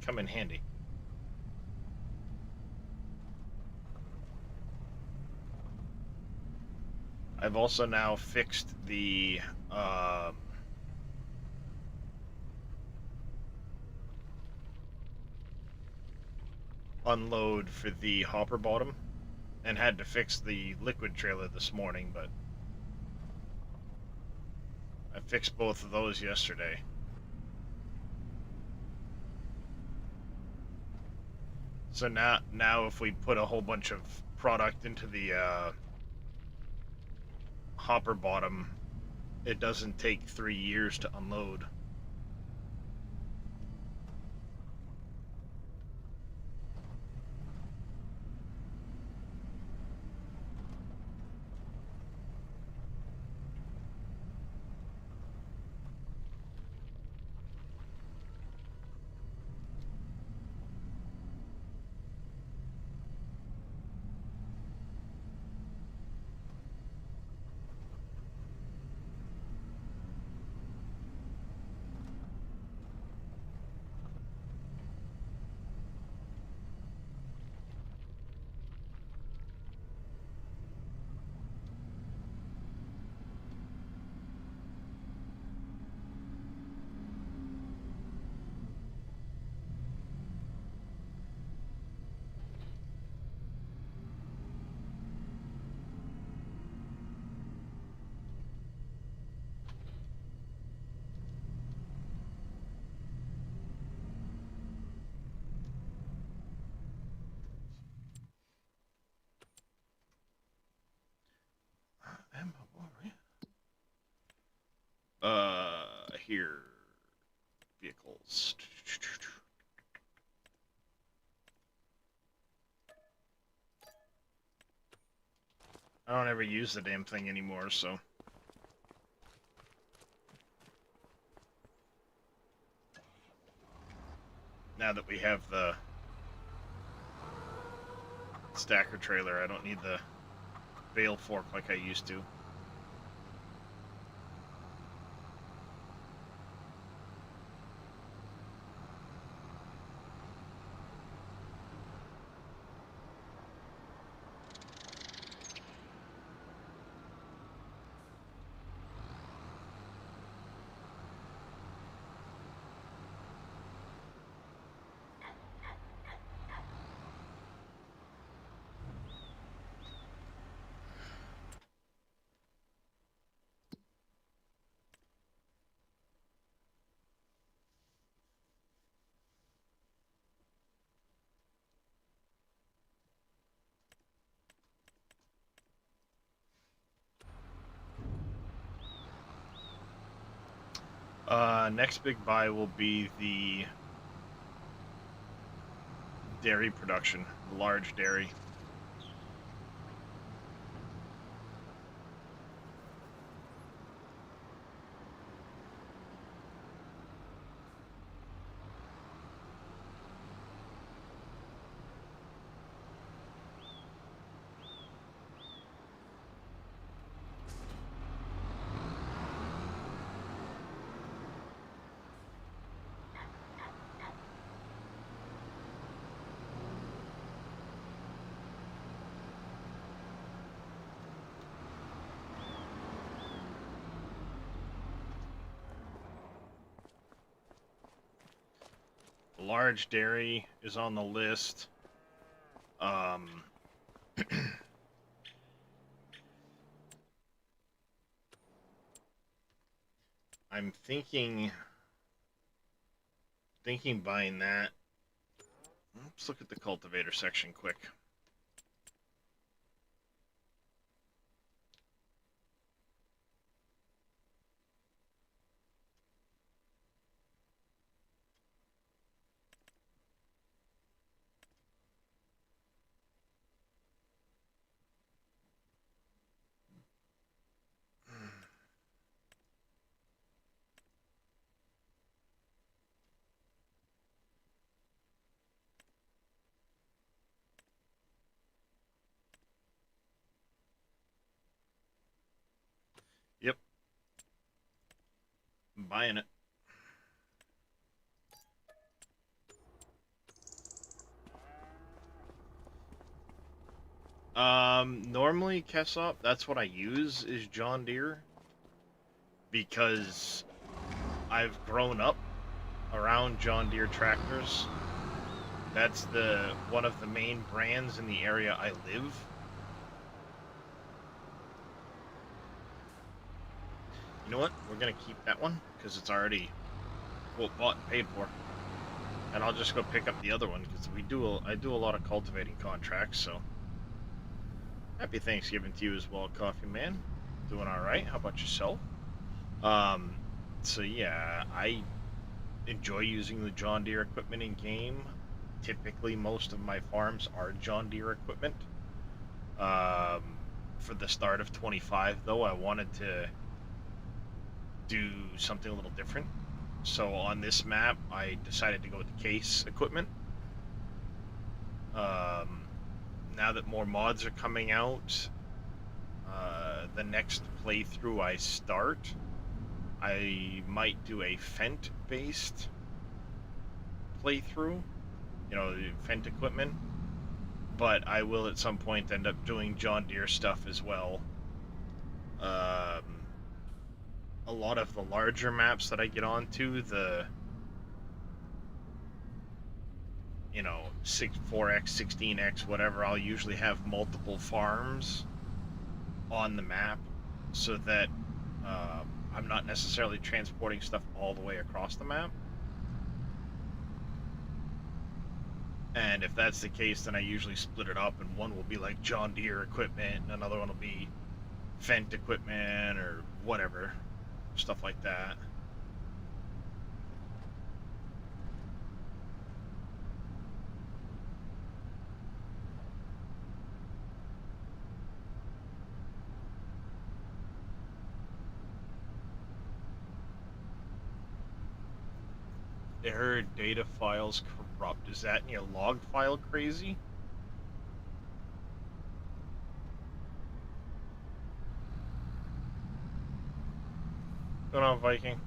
come in handy. I've also now fixed the unload for the hopper bottom, and had to fix the liquid trailer this morning, but I fixed both of those yesterday. So now if we put a whole bunch of product into the hopper bottom, it doesn't take 3 years to unload. Here, vehicles. I don't ever use the damn thing anymore, so. Now that we have the stacker trailer, I don't need the bale fork like I used to. Next big buy will be the dairy production, the large dairy. Large dairy is on the list. I'm thinking buying that. Let's look at the cultivator section quick. Yep, I'm buying it. Normally Kessop, that's what I use, is John Deere, because I've grown up around John Deere tractors. That's one of the main brands in the area I live. You know what? We're gonna keep that one because it's already, well, bought and paid for. And I'll just go pick up the other one because I do a lot of cultivating contracts. So happy Thanksgiving to you as well, Coffee Man. Doing all right. How about yourself? So yeah, I enjoy using the John Deere equipment in game. Typically, most of my farms are John Deere equipment. For the start of 25, though, I wanted to do something a little different. So on this map, I decided to go with the case equipment. Now that more mods are coming out, the next playthrough I start, I might do a Fendt-based playthrough, you know, Fendt equipment, but I will at some point end up doing John Deere stuff as well. A lot of the larger maps that I get onto, the, you know, 4x, 16x, whatever, I'll usually have multiple farms on the map so that I'm not necessarily transporting stuff all the way across the map. And if that's the case, then I usually split it up, and one will be like John Deere equipment, and another one will be Fendt equipment or whatever, stuff like that. Error data files corrupt. Is that in your log file crazy? What's going on, Viking?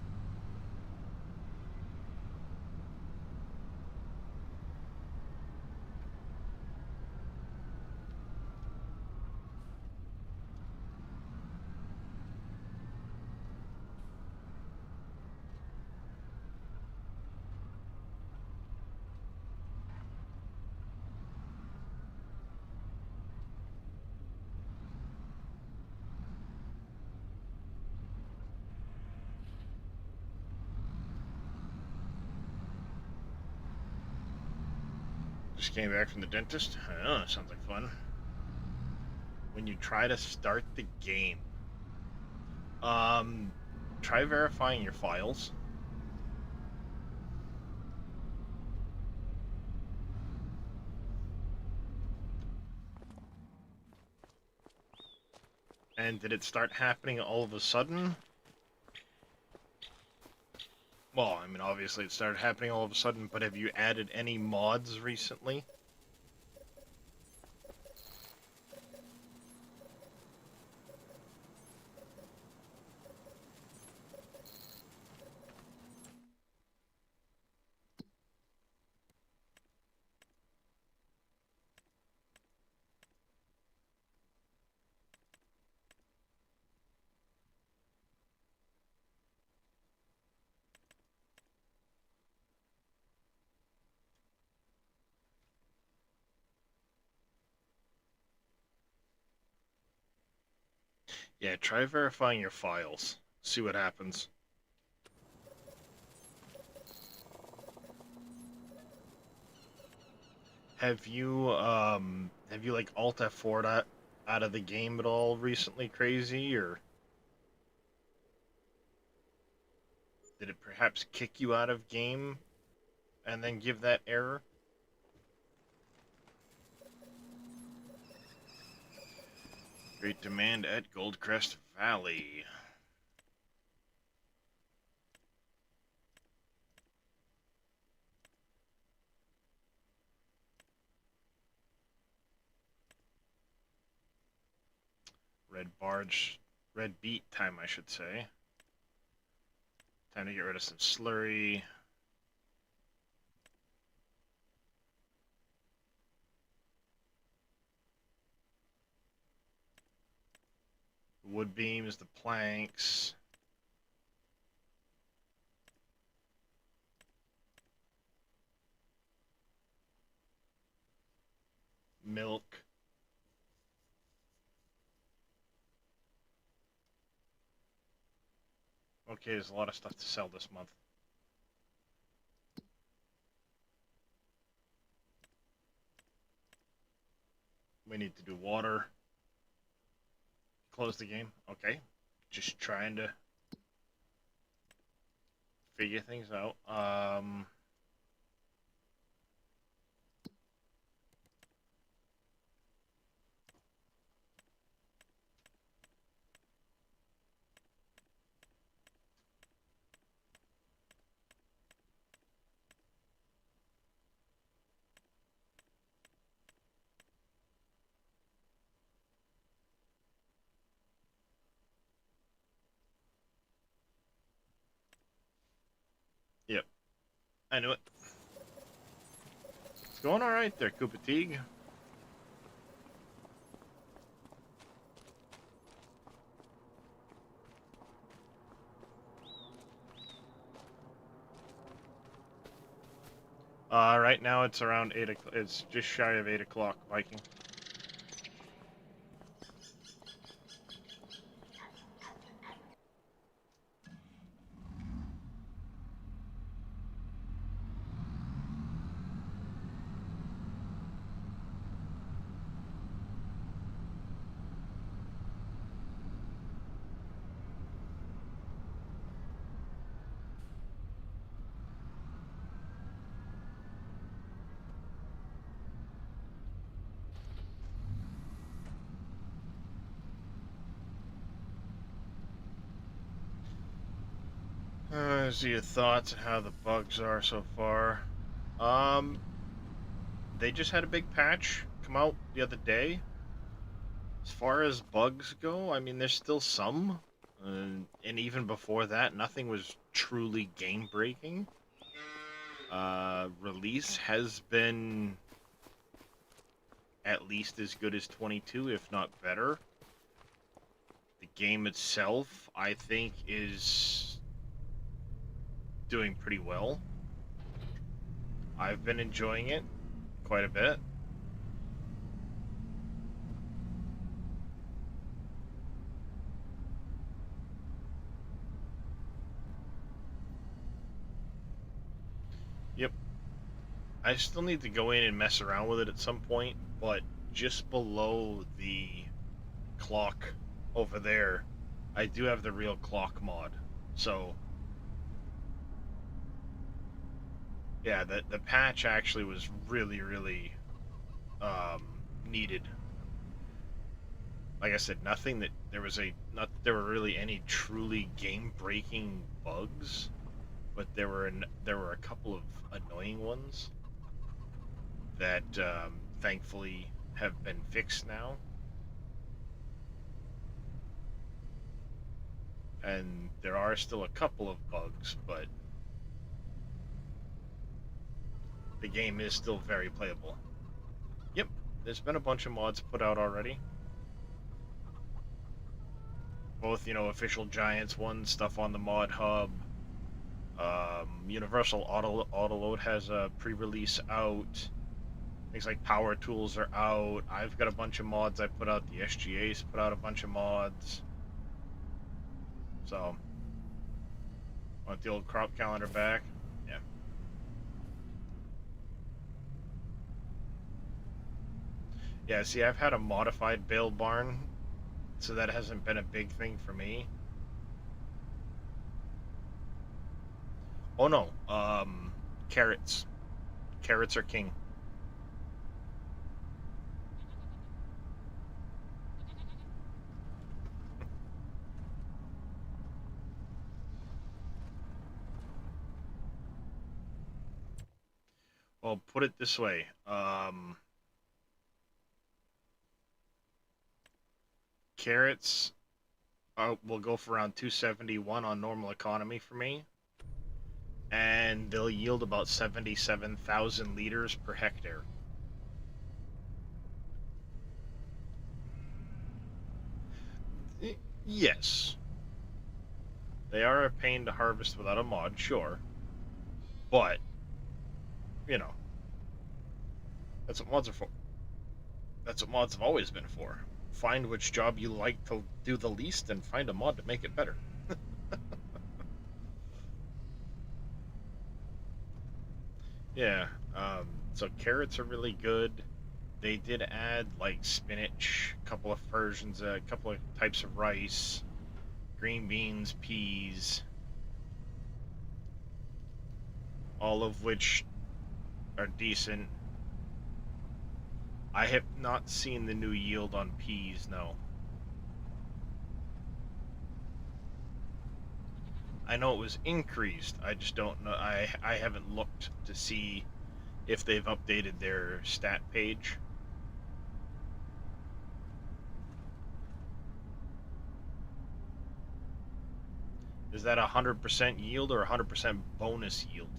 Just came back from the dentist. Oh, sounds like fun. When you try to start the game, try verifying your files. And did it start happening all of a sudden? Well, I mean, obviously it started happening all of a sudden, but have you added any mods recently? Yeah, try verifying your files. See what happens. Have you like Alt F4 out of the game at all recently, crazy, or did it perhaps kick you out of game and then give that error? Great demand at Goldcrest Valley. Red beet time, I should say. Time to get rid of some slurry. Wood beams, the planks. Milk. Okay, there's a lot of stuff to sell this month. We need to do water. Close the game. Okay. Just trying to figure things out. Yep. I knew it. It's going alright there, Koopa Teague. Right now it's around 8 o'clock. It's just shy of 8 o'clock, Viking. So your thoughts on how the bugs are so far? Um, they just had a big patch come out the other day. As far as bugs go, I mean, there's still some. And even before that, nothing was truly game breaking. Release has been at least as good as 22, if not better. The game itself, I think, is doing pretty well. I've been enjoying it quite a bit. Yep. I still need to go in and mess around with it at some point, but just below the clock over there, I do have the real clock mod. So, yeah, the patch actually was really, really needed. like I said, nothing that there was a not that there were really any truly game-breaking bugs, but there were a couple of annoying ones that thankfully have been fixed now, and there are still a couple of bugs, but the game is still very playable. Yep, there's been a bunch of mods put out already. Both, official Giants ones, stuff on the mod hub. Universal Autoload has a pre-release out. Things like Power Tools are out. I've got a bunch of mods I put out. The SGA's put out a bunch of mods. So, want the old crop calendar back? Yeah. Yeah, see, I've had a modified bale barn, so that hasn't been a big thing for me. Oh no, carrots. Carrots are king. Well, put it this way. Carrots will go for around 271 on normal economy for me, and they'll yield about 77,000 liters per hectare. Yes, they are a pain to harvest without a mod, sure, but you know that's what mods are for. That's what mods have always been for. Find which job you like to do the least and find a mod to make it better. Yeah, so carrots are really good. They did add like spinach, a couple of versions, a couple of types of rice, green beans, peas, all of which are decent. I have not seen the new yield on peas, no. I know it was increased. I just don't know. I haven't looked to see if they've updated their stat page. Is that 100% yield or 100% bonus yield?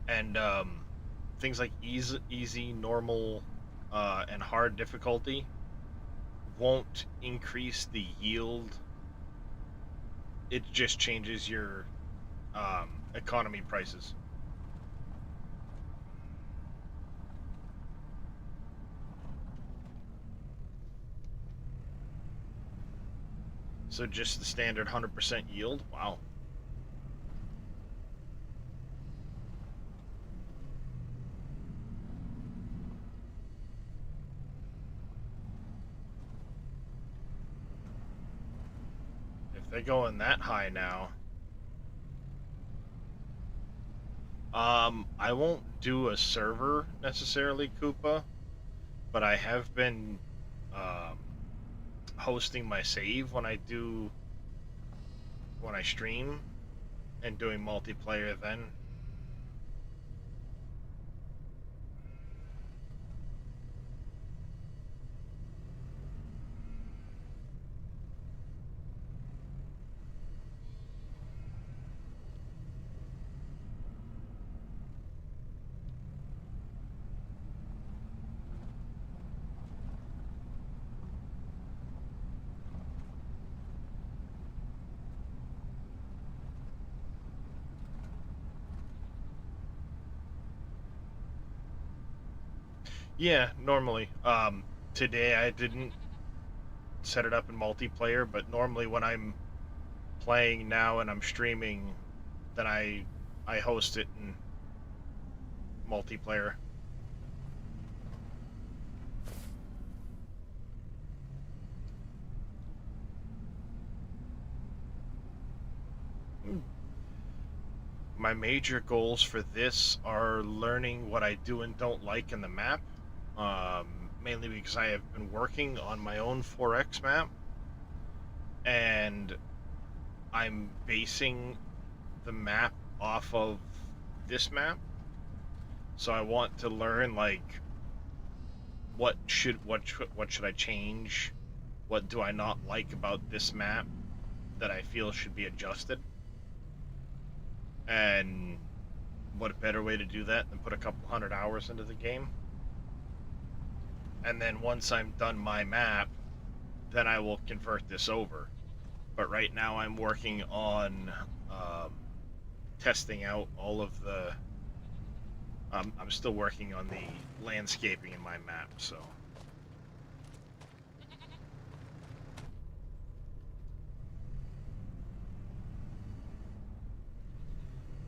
And things like easy, normal, and hard difficulty won't increase the yield. It just changes your economy prices. So just the standard 100% yield. Wow. If they're going that high now, I won't do a server necessarily, Koopa, but I have been um, hosting my save when I stream and doing multiplayer then. Yeah, normally. Today I didn't set it up in multiplayer, but normally when I'm playing now and I'm streaming, then I host it in multiplayer. my major goals for this are learning what I do and don't like in the map. Mainly because I have been working on my own 4X map, and I'm basing the map off of this map. So I want to learn, like, what should I change? What do I not like about this map that I feel should be adjusted? And what better way to do that than put a couple hundred hours into the game? And then once I'm done my map, then I will convert this over. But right now I'm working on testing out all of the... I'm still working on the landscaping in my map, so...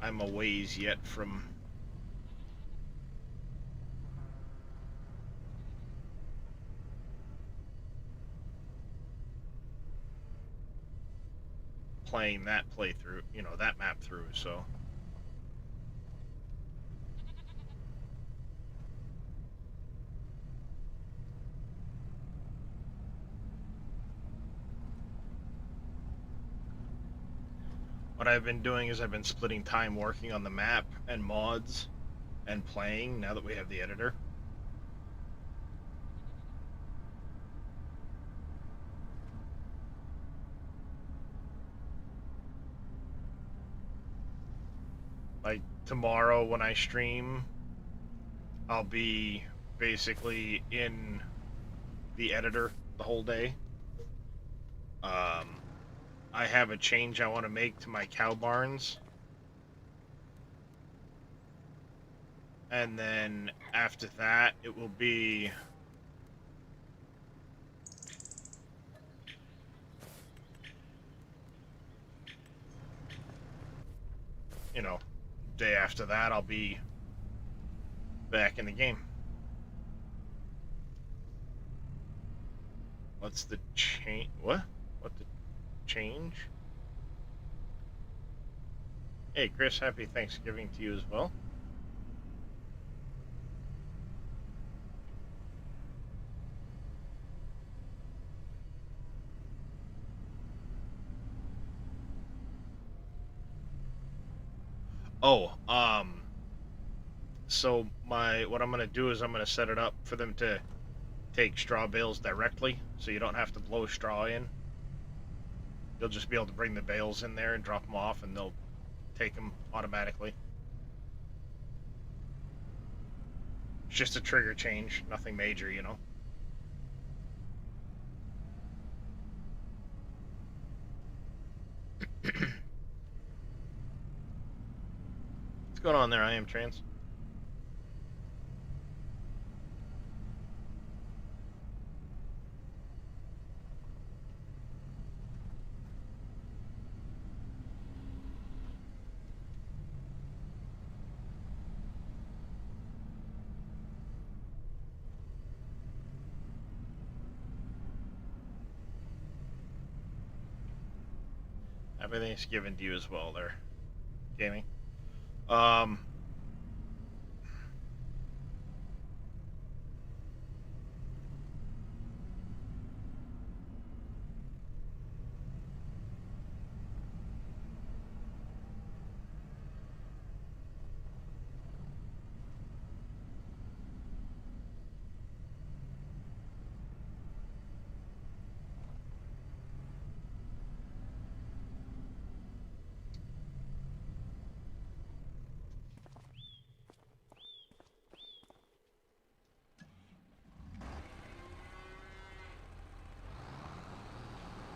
I'm a ways yet from... playing that playthrough, you know, that map through, so... What I've been doing is I've been splitting time working on the map and mods and playing now that we have the editor. Like tomorrow when I stream, I'll be basically in the editor the whole day. I have a change I want to make to my cow barns. And then after that, it will be... you know, day after that, I'll be back in the game. What's the change? What? What the change? Hey, Chris, happy Thanksgiving to you as well. Oh, so what I'm gonna do is I'm gonna set it up for them to take straw bales directly, so you don't have to blow straw in. You'll just be able to bring the bales in there and drop them off, and they'll take them automatically. It's just a trigger change, nothing major, you know. What's going on there? I am trans. Happy Thanksgiving to you as well there, gaming.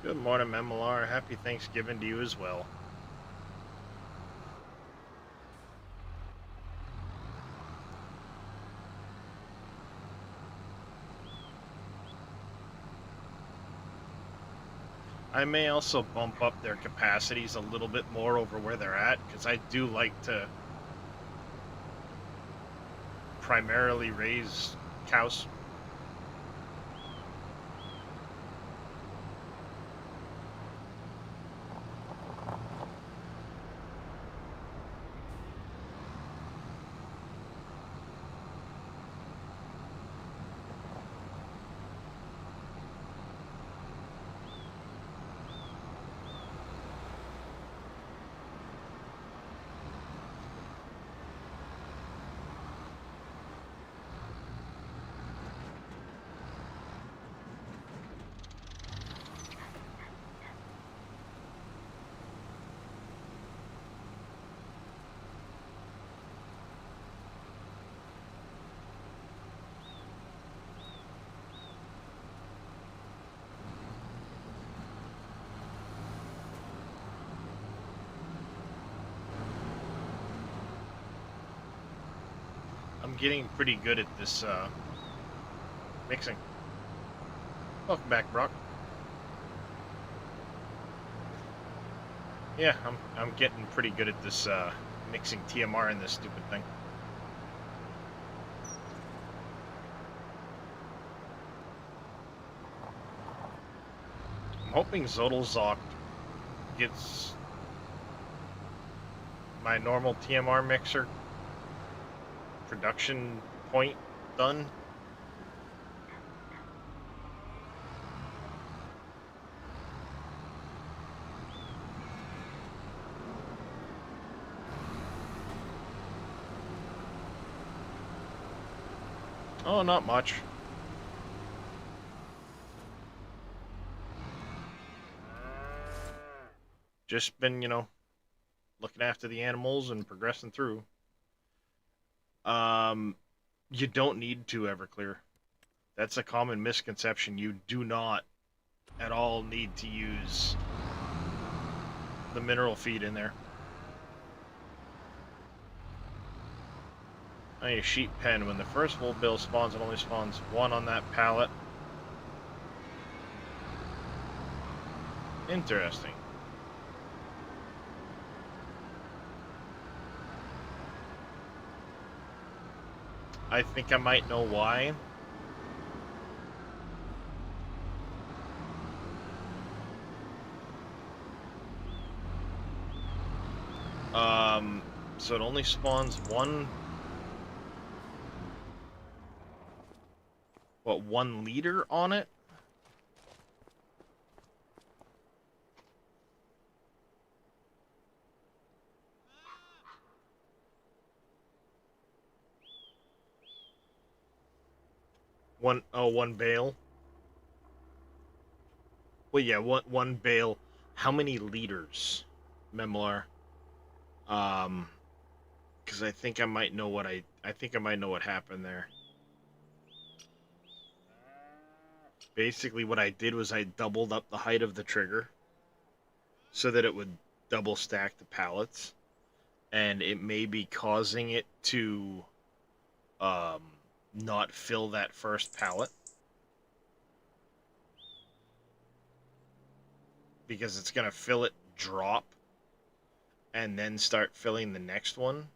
Good morning, MLR. Happy Thanksgiving to you as well. I may also bump up their capacities a little bit more over where they're at, because I do like to primarily raise cows. I'm getting pretty good at this mixing. Welcome back, Brock. Yeah, I'm getting pretty good at this mixing TMR in this stupid thing. I'm hoping Zodelzocht gets my normal TMR mixer production point done. Oh, not much. Just been, looking after the animals and progressing through. You don't need to Everclear. That's a common misconception. You do not at all need to use the mineral feed in there. On your sheep pen, when the first wool bale spawns, it only spawns one on that pallet. Interesting. I think I might know why. So it only spawns one 1 liter on it? One bale. Well, yeah, one bale. How many liters, Memlar? Because I think I might know what I think I might know what happened there. Basically, what I did was I doubled up the height of the trigger so that it would double stack the pallets, and it may be causing it to um, not fill that first pallet because it's gonna fill it, drop, and then start filling the next one.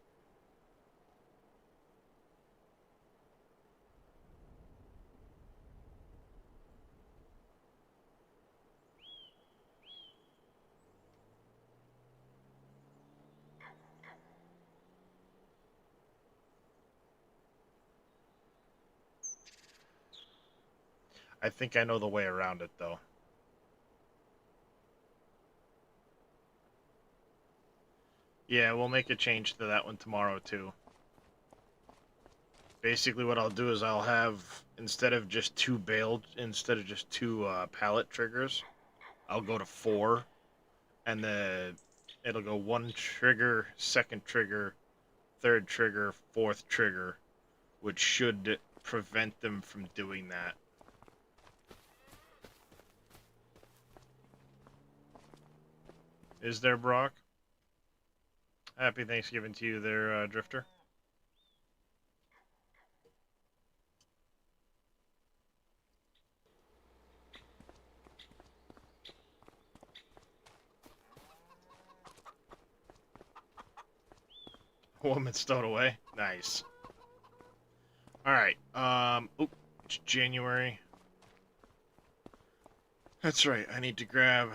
I think I know the way around it, though. Yeah, we'll make a change to that one tomorrow, too. Basically, what I'll do is I'll have, instead of just two pallet triggers, I'll go to 4, and it'll go 1 trigger, 2nd trigger, 3rd trigger, 4th trigger, which should prevent them from doing that. Is there, Brock? Happy Thanksgiving to you there, Drifter. Woman stowed away. Nice. Alright, it's January. That's right, I need to grab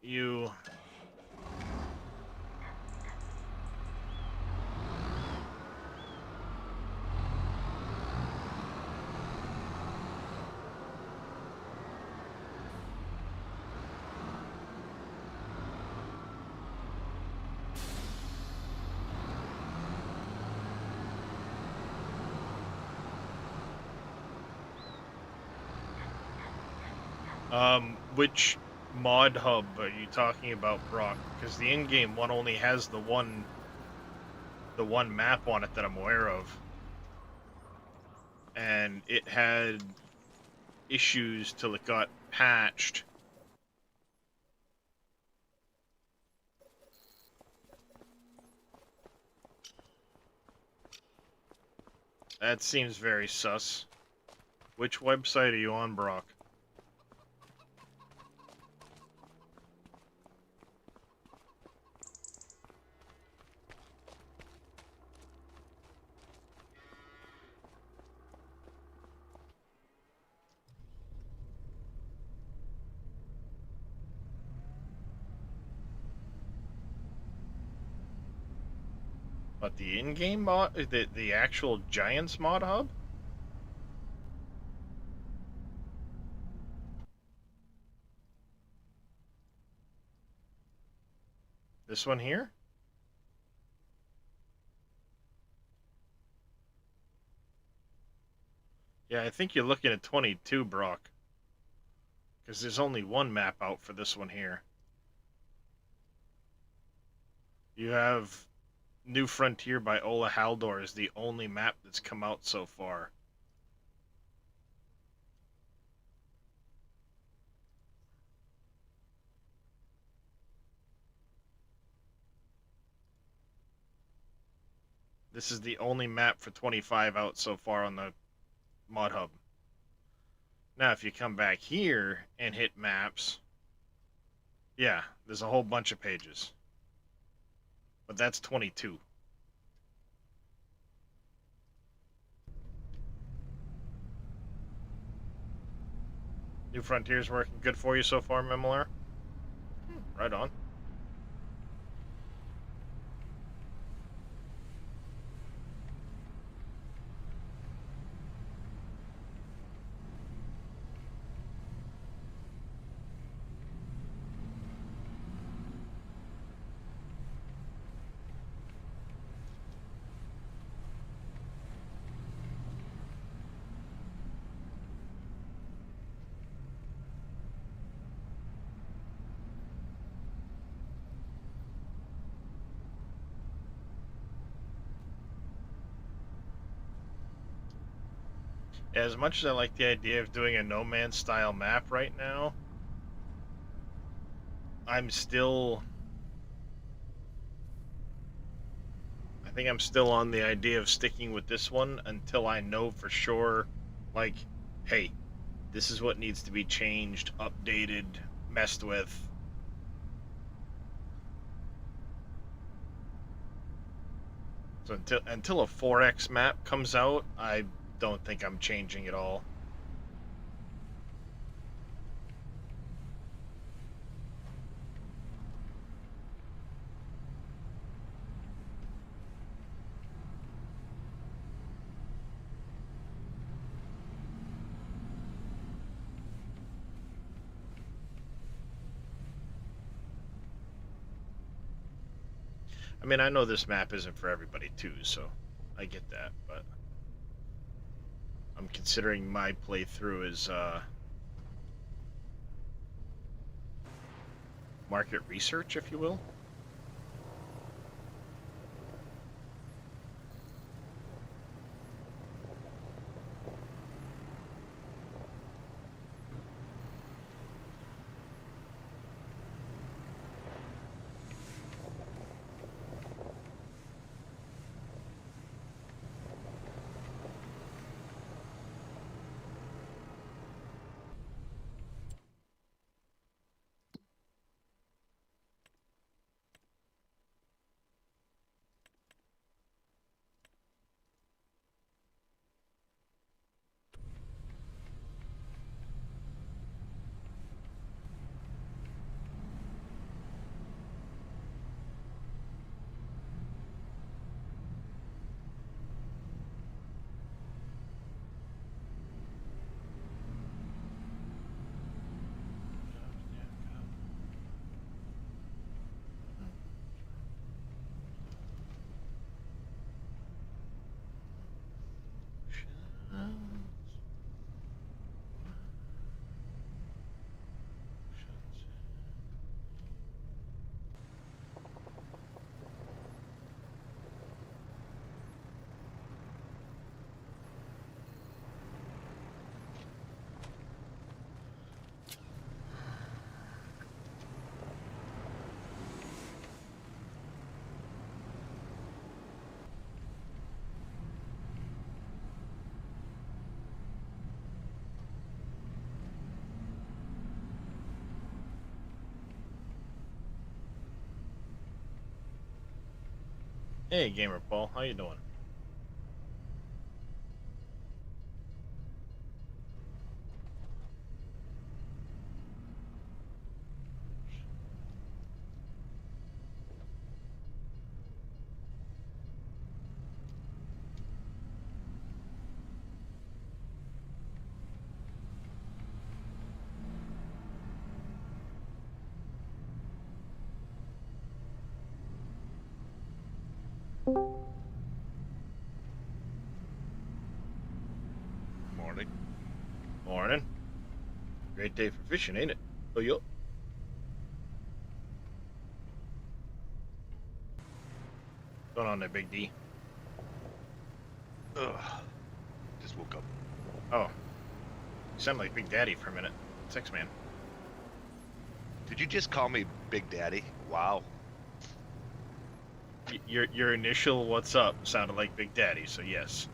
you. Which mod hub are you talking about, Brock? Because the in-game one only has the one map on it that I'm aware of. And it had issues till it got patched. That seems very sus. Which website are you on, Brock? But the in-game mod, the actual Giants mod hub? This one here? Yeah, I think you're looking at 22, Brock. Because there's only one map out for this one here. You have New Frontier by Ola Haldor is the only map that's come out so far. This is the only map for 25 out so far on the mod hub. Now, if you come back here and hit maps, yeah, there's a whole bunch of pages. But that's 22. New Frontier's working good for you so far, Memolar? Right on. As much as I like the idea of doing a No Man's style map right now, I'm still... I think I'm still on the idea of sticking with this one until I know for sure, like, hey, this is what needs to be changed, updated, messed with. So until a 4X map comes out, I don't think I'm changing it all. I mean, I know this map isn't for everybody too, so I get that, but I'm considering my playthrough as market research, if you will. Hey, Gamer Paul, how you doing? Morning. Morning. Great day for fishing, ain't it? Oh, yup. What's going on there, Big D? Ugh. Just woke up. Oh, you sound like Big Daddy for a minute. Sex man. Did you just call me Big Daddy? Wow. Your initial "What's up" sounded like Big Daddy, so yes.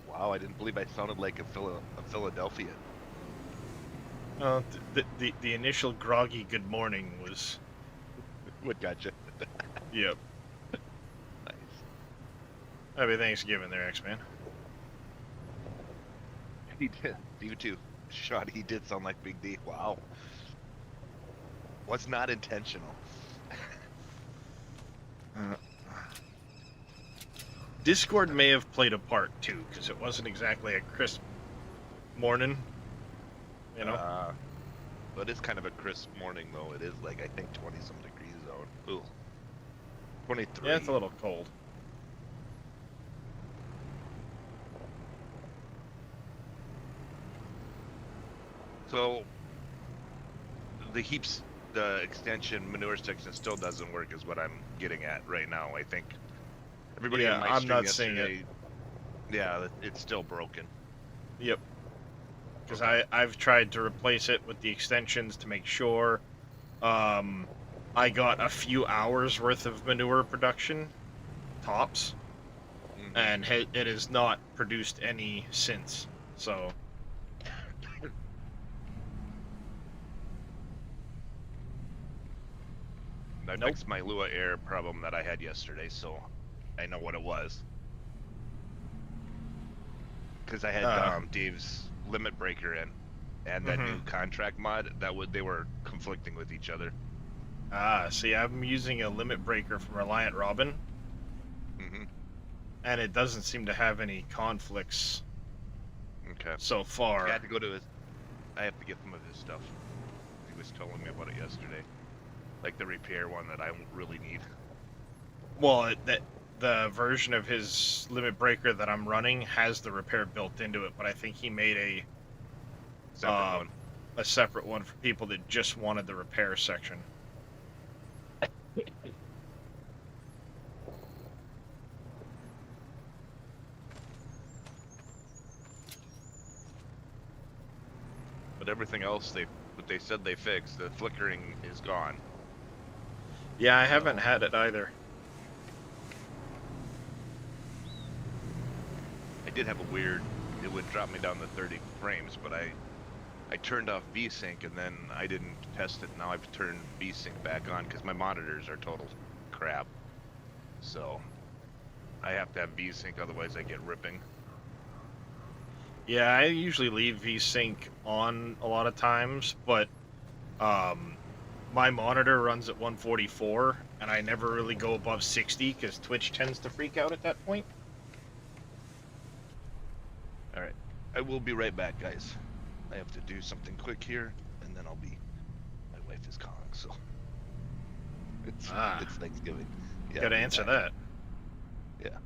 Wow, I didn't believe I sounded like a Philadelphian. The initial groggy good morning was, What gotcha? yep. Nice. Happy Thanksgiving there, X-Man. He did. You too. Shot, he did sound like Big D. Wow. Was not intentional. Discord may have played a part too, because it wasn't exactly a crisp morning, you know? But it's kind of a crisp morning, though. It is like, I think, 20-some degrees out. Ooh. 23. Yeah, it's a little cold. So, the extension, manure section still doesn't work is what I'm getting at right now, I think. Everybody Yeah, in my I'm stream not seeing it. yesterday, yeah, it's still broken. Yep. Because Okay. I've tried to replace it with the extensions to make sure. I got a few hours worth of manure production, tops, and it has not produced any since. So, I nope. fixed my Lua Air problem that I had yesterday, so I know what it was. Because I had Dave's limit breaker in, and that new contract mod they were conflicting with each other. See, I'm using a limit breaker from Reliant Robin, and it doesn't seem to have any conflicts. Okay. So far. I have to get some of his stuff. He was telling me about it yesterday, like the repair one that I really need. Well, the version of his limit breaker that I'm running has the repair built into it, but I think he made a separate one for people that just wanted the repair section. But everything else what they said they fixed, the flickering is gone. Yeah, I haven't had it either. I did have it would drop me down to 30 frames, but I turned off VSync and then I didn't test it. Now I've turned VSync back on because my monitors are total crap. So I have to have VSync, otherwise I get ripping. Yeah, I usually leave VSync on a lot of times, but my monitor runs at 144, and I never really go above 60 because Twitch tends to freak out at that point. All right, I will be right back, guys. I have to do something quick here, and then my wife is calling, so it's Thanksgiving. Yeah, gotta answer that. Yeah.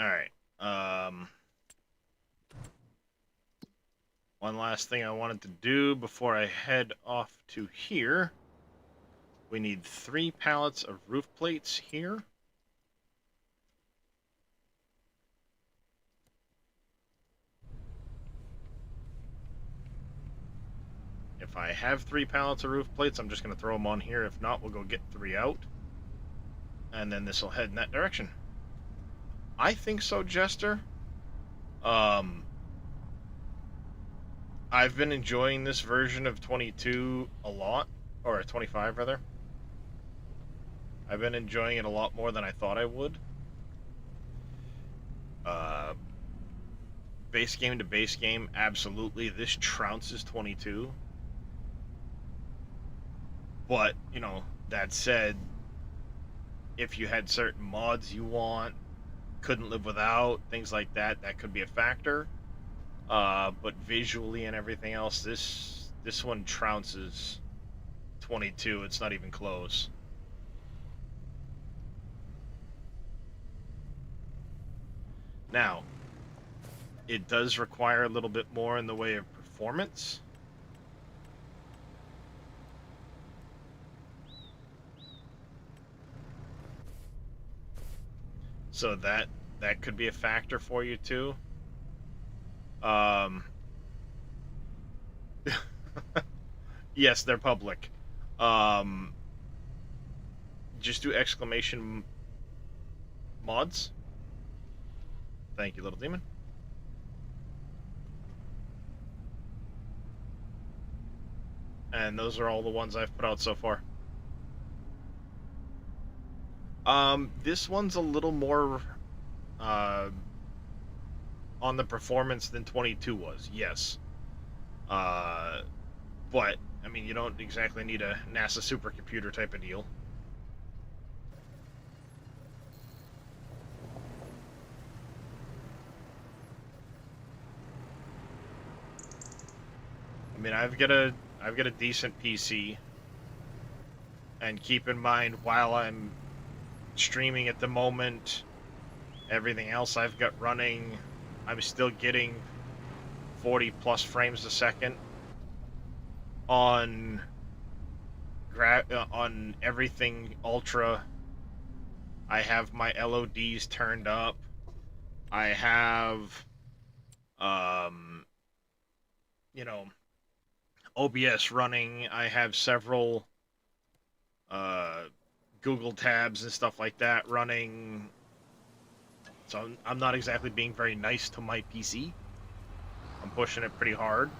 All right. One last thing I wanted to do before I head off to here. We need 3 pallets of roof plates here. If I have 3 pallets of roof plates, I'm just going to throw them on here. If not, we'll go get 3 out. And then this will head in that direction. I think so, Jester. I've been enjoying this version of 22 a lot. Or 25, rather. I've been enjoying it a lot more than I thought I would. Base game to base game, absolutely. This trounces 22. But, you know, that said, if you had certain mods you want, couldn't live without, things like that, that could be a factor. But visually and everything else, this one trounces 22. It's not even close. Now, it does require a little bit more in the way of performance. So that could be a factor for you too. Yes, they're public. Just do exclamation mods. Thank you, little demon. And those are all the ones I've put out so far. This one's a little more on the performance than 22 was, yes. But, I mean, you don't exactly need a NASA supercomputer type of deal. I mean, I've got a decent PC, and keep in mind, while I'm streaming at the moment, everything else I've got running, I'm still getting 40 plus frames a second on everything ultra. I have my LODs turned up. I have you know, OBS running. I have several Google tabs and stuff like that running. So I'm not exactly being very nice to my PC. I'm pushing it pretty hard.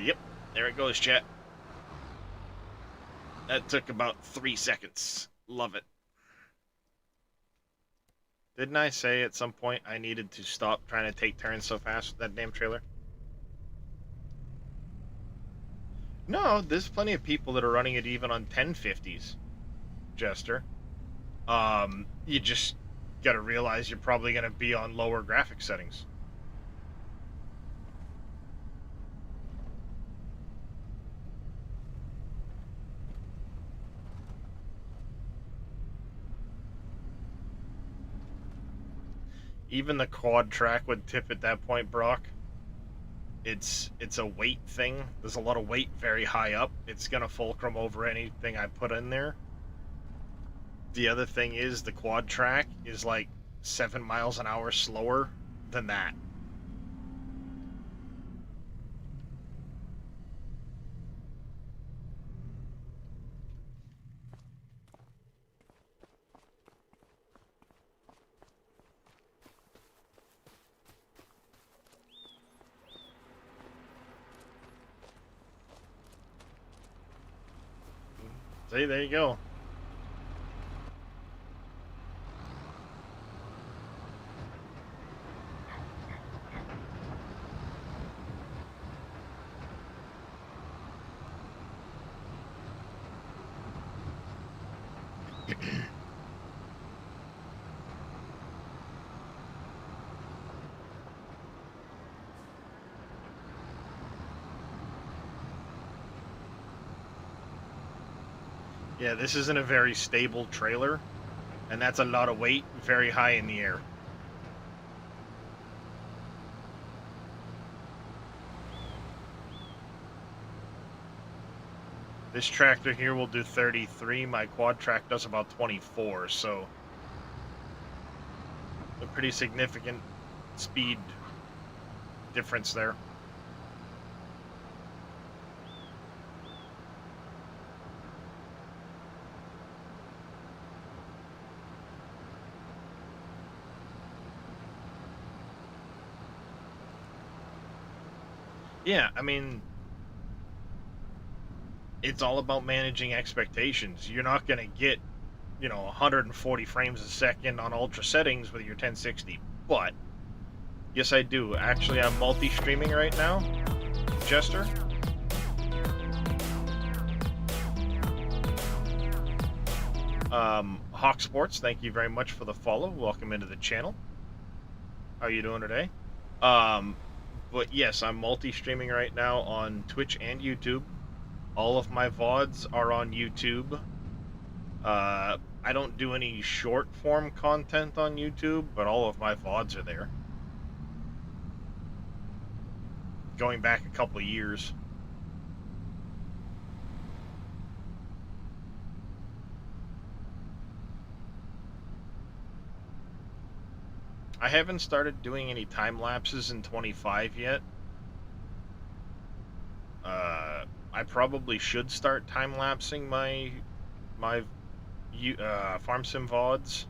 Yep. There it goes, chat. That took about 3 seconds. Love it. Didn't I say at some point I needed to stop trying to take turns so fast with that damn trailer? No, there's plenty of people that are running it even on 1050s, Jester. You just gotta realize you're probably gonna be on lower graphic settings. Even the quad track would tip at that point, Brock. It's a weight thing. There's a lot of weight very high up. It's gonna fulcrum over anything I put in there. The other thing is the quad track is like 7 miles an hour slower than that. See, there you go. Yeah, this isn't a very stable trailer, and that's a lot of weight very high in the air. This tractor here will do 33. My quad track does about 24, so a pretty significant speed difference there. Yeah, I mean, it's all about managing expectations. You're not going to get, 140 frames a second on ultra settings with your 1060. But, yes, I do. Actually, I'm multi-streaming right now, Jester. Hawk Sports, thank you very much for the follow. Welcome into the channel. How are you doing today? But yes, I'm multi-streaming right now on Twitch and YouTube. All of my VODs are on YouTube. I don't do any short form content on YouTube, but all of my VODs are there. Going back a couple of years. I haven't started doing any time lapses in 25 yet. I probably should start time lapsing my farm sim VODs,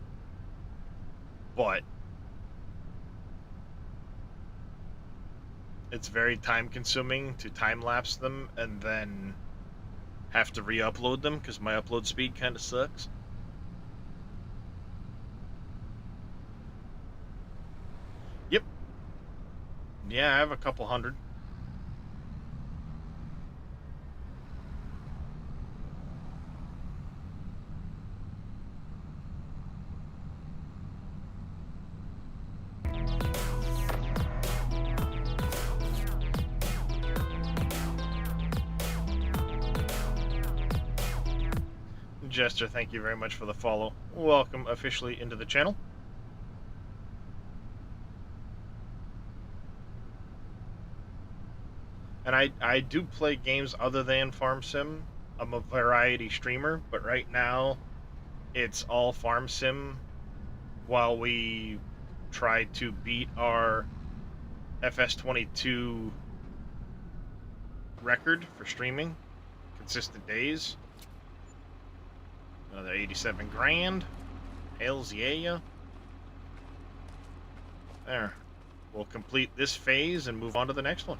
but it's very time consuming to time lapse them and then have to re-upload them because my upload speed kind of sucks. Yep. Yeah, I have a couple hundred. Jester, thank you very much for the follow. Welcome officially into the channel. And I do play games other than Farm Sim. I'm a variety streamer, but right now it's all Farm Sim while we try to beat our FS22 record for streaming, consistent days. Another 87 grand. Hells yeah. There. We'll complete this phase and move on to the next one.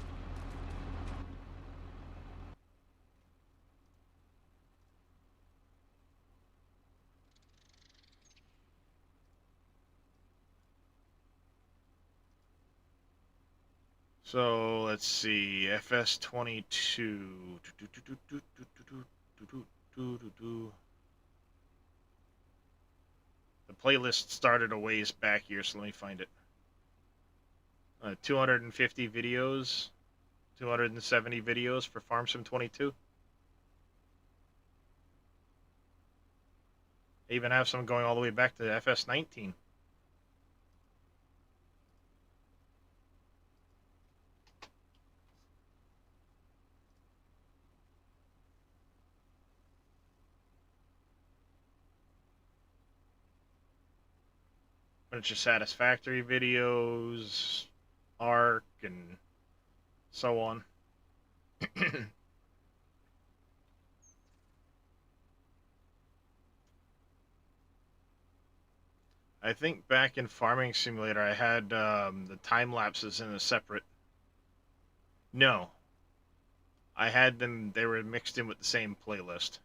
So let's see, FS22. The playlist started a ways back here, so let me find it. 250 videos, 270 videos for Farm Sim 22. I even have some going all the way back to FS19. Bunch of Satisfactory videos, Arc, and so on. I think back in Farming Simulator, I had the time lapses in a separate. No, I had them. They were mixed in with the same playlist.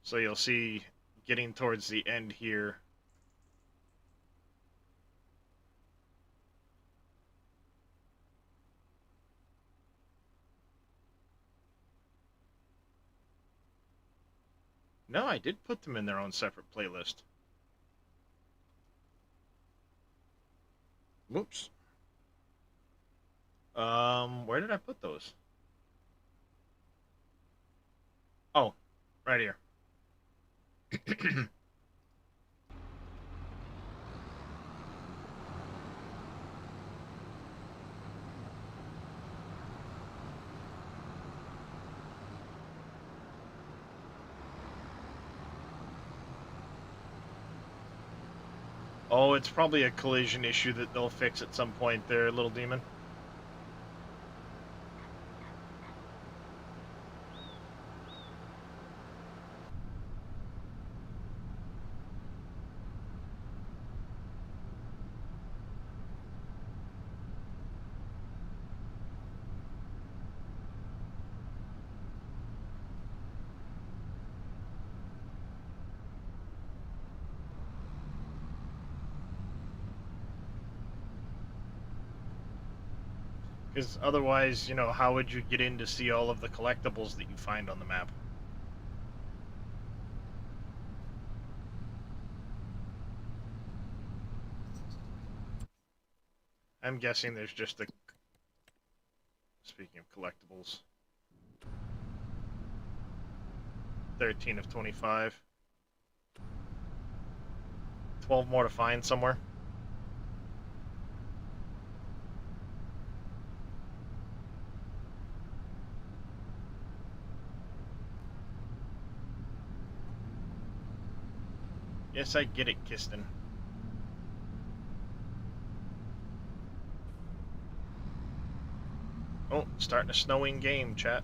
So you'll see, getting towards the end here. No, I did put them in their own separate playlist. Whoops. Where did I put those? Oh, right here. Oh, it's probably a collision issue that they'll fix at some point there, little demon. Because otherwise, you know, how would you get in to see all of the collectibles that you find on the map? I'm guessing there's just a... Speaking of collectibles. 13 of 25. 12 more to find somewhere. Yes, I get it, Kiston. Oh, starting a snowing game, chat.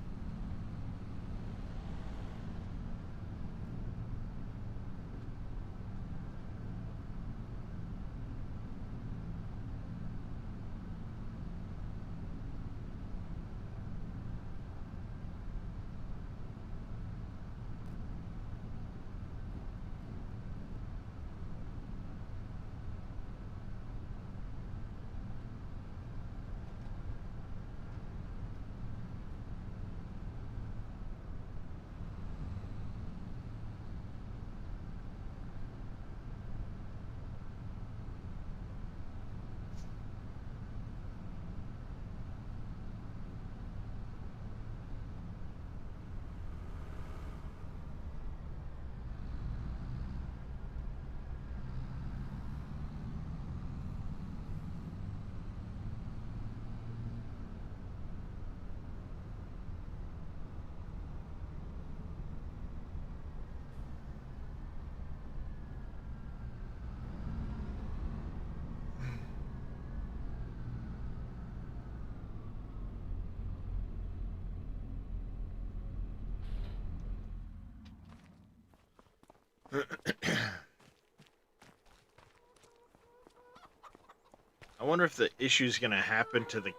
I wonder if the issue's gonna happen to the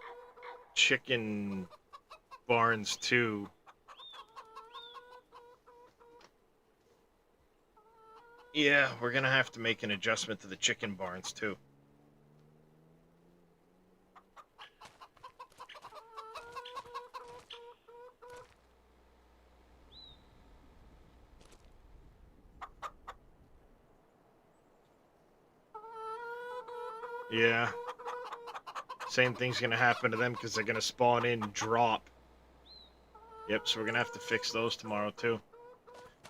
chicken barns too. Yeah, we're gonna have to make an adjustment to the chicken barns too. Yeah. Same thing's gonna happen to them because they're gonna spawn in drop. Yep, so we're gonna have to fix those tomorrow too.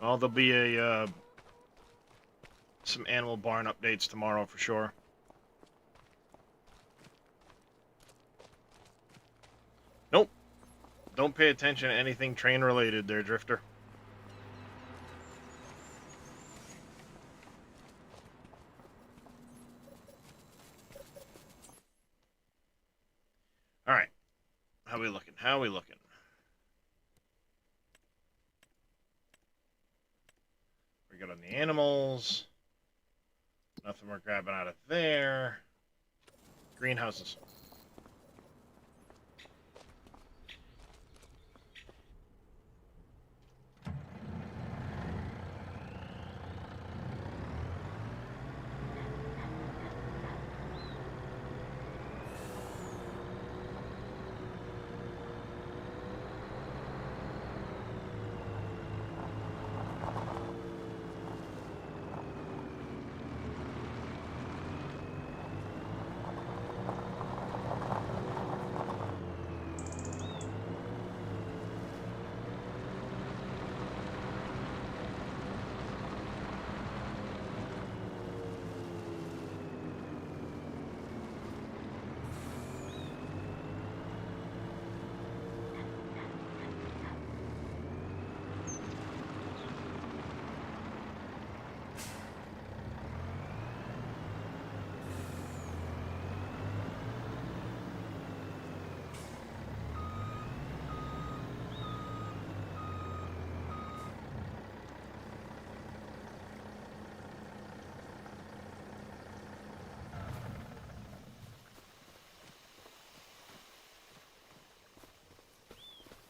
Well, there'll be a some animal barn updates tomorrow for sure. Nope. Don't pay attention to anything train related there, Drifter. Alright. How we looking? How we looking? We got on the animals. Nothing we're grabbing out of there. Greenhouses.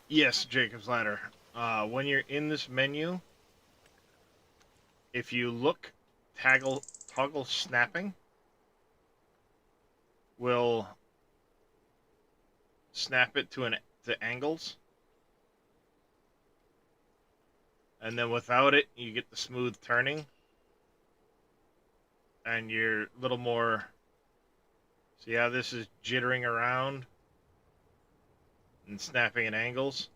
Yes, Jacob's Ladder. When you're in this menu, if you look, toggle snapping will snap it to angles, and then without it, you get the smooth turning, and you're a little more. See how this is jittering around and snapping at angles?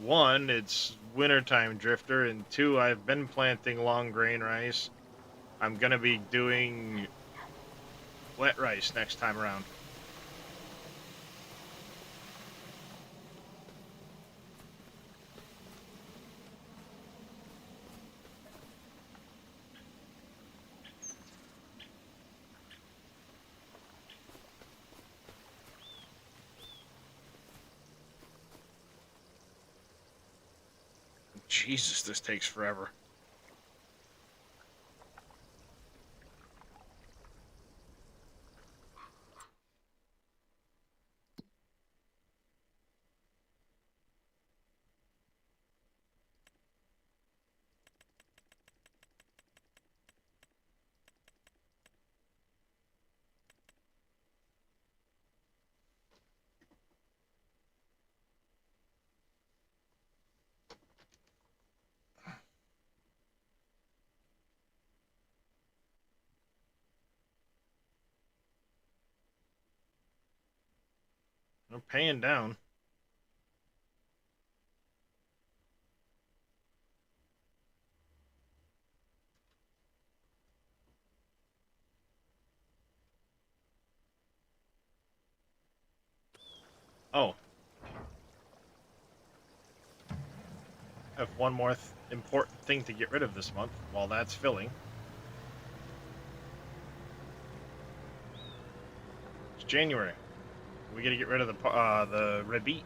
One, it's wintertime drifter, and two, I've been planting long grain rice. I'm gonna be doing wet rice next time around. Jesus, this takes forever. I'm paying down. Oh, I have one more important thing to get rid of this month while that's filling. It's January. We gotta get rid of the red beet.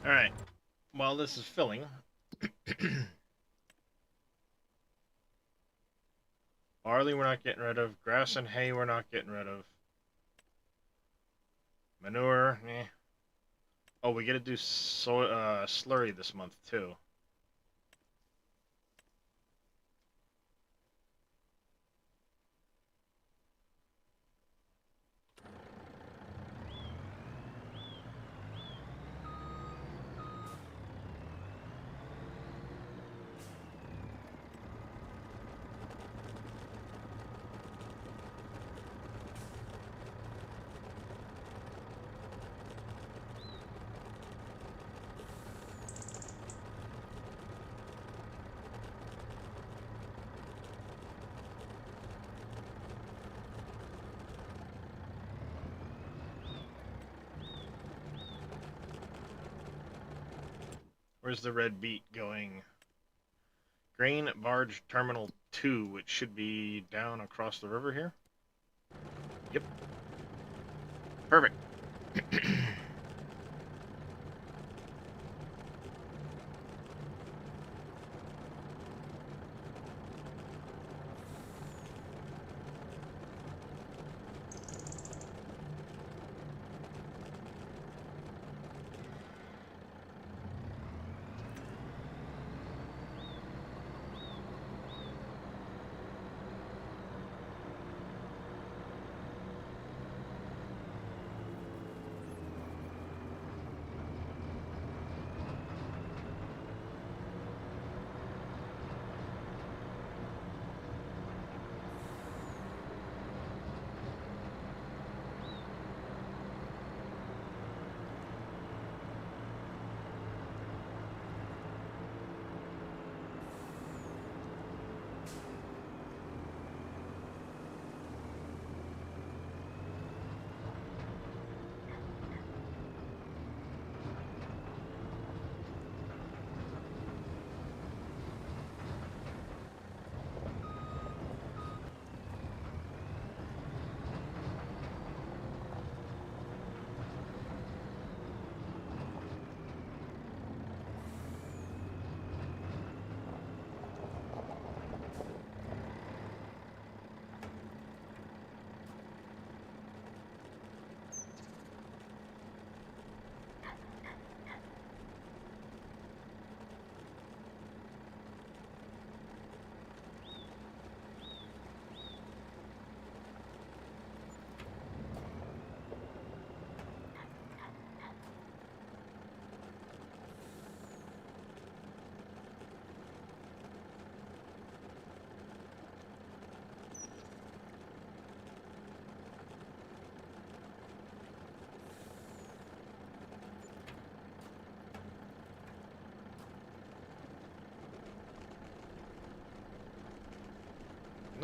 All right. While this is filling, barley we're not getting rid of. Grass and hay we're not getting rid of. Manure, eh. Oh, we gotta do slurry this month too. Where's the red beat going? Grain Barge Terminal 2, which should be down across the river here. Yep. Perfect.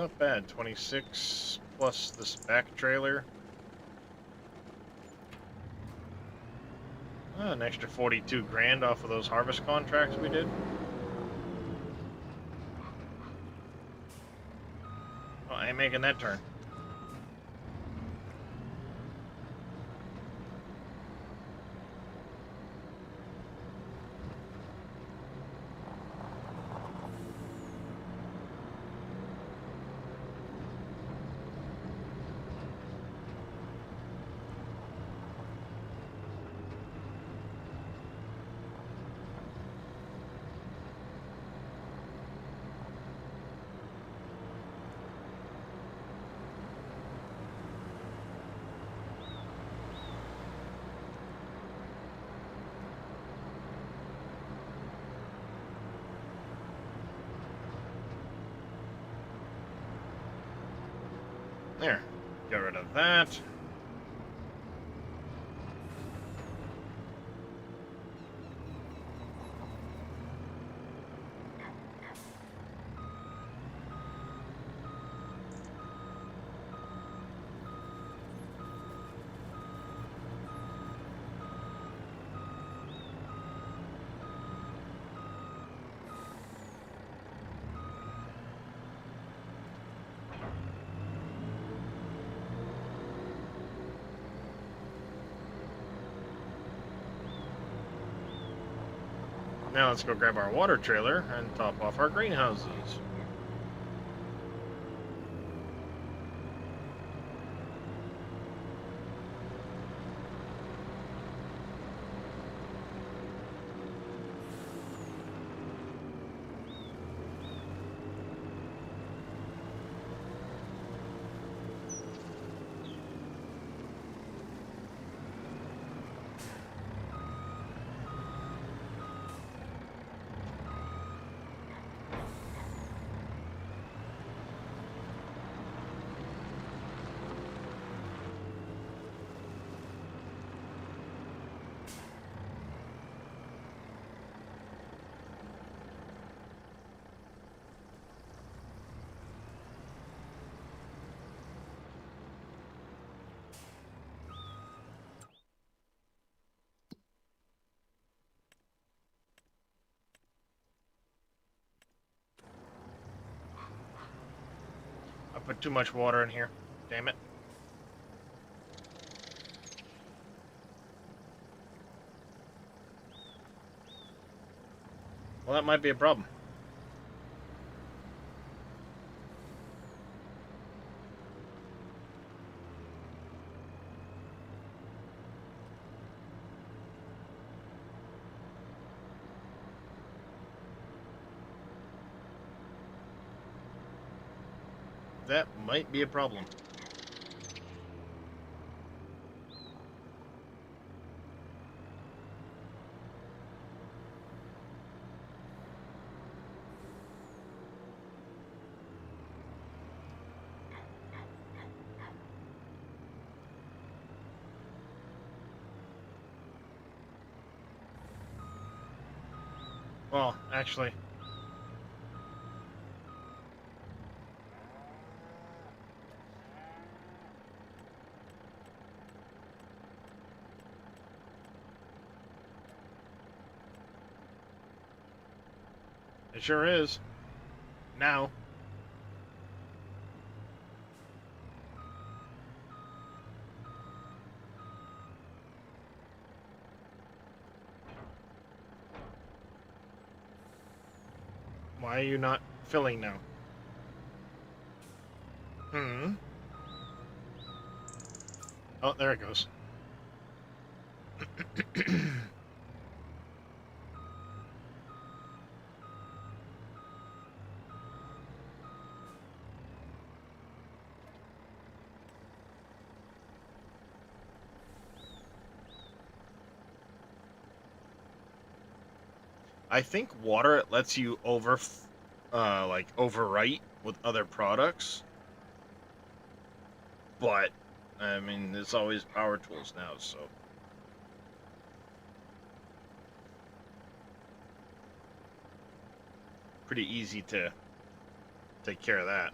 Not bad. 26 plus this back trailer. An extra 42 grand off of those harvest contracts we did. Oh, I ain't making that turn. There. Get rid of that. Now let's go grab our water trailer and top off our greenhouses. put too much water in here. Damn it. Well, that might be a problem. That might be a problem. Well, actually, it sure is. Now. Why are you not filling now? Hmm. Oh, there it goes. I think water it lets you like overwrite with other products. But I mean, there's always power tools now, so pretty easy to take care of that.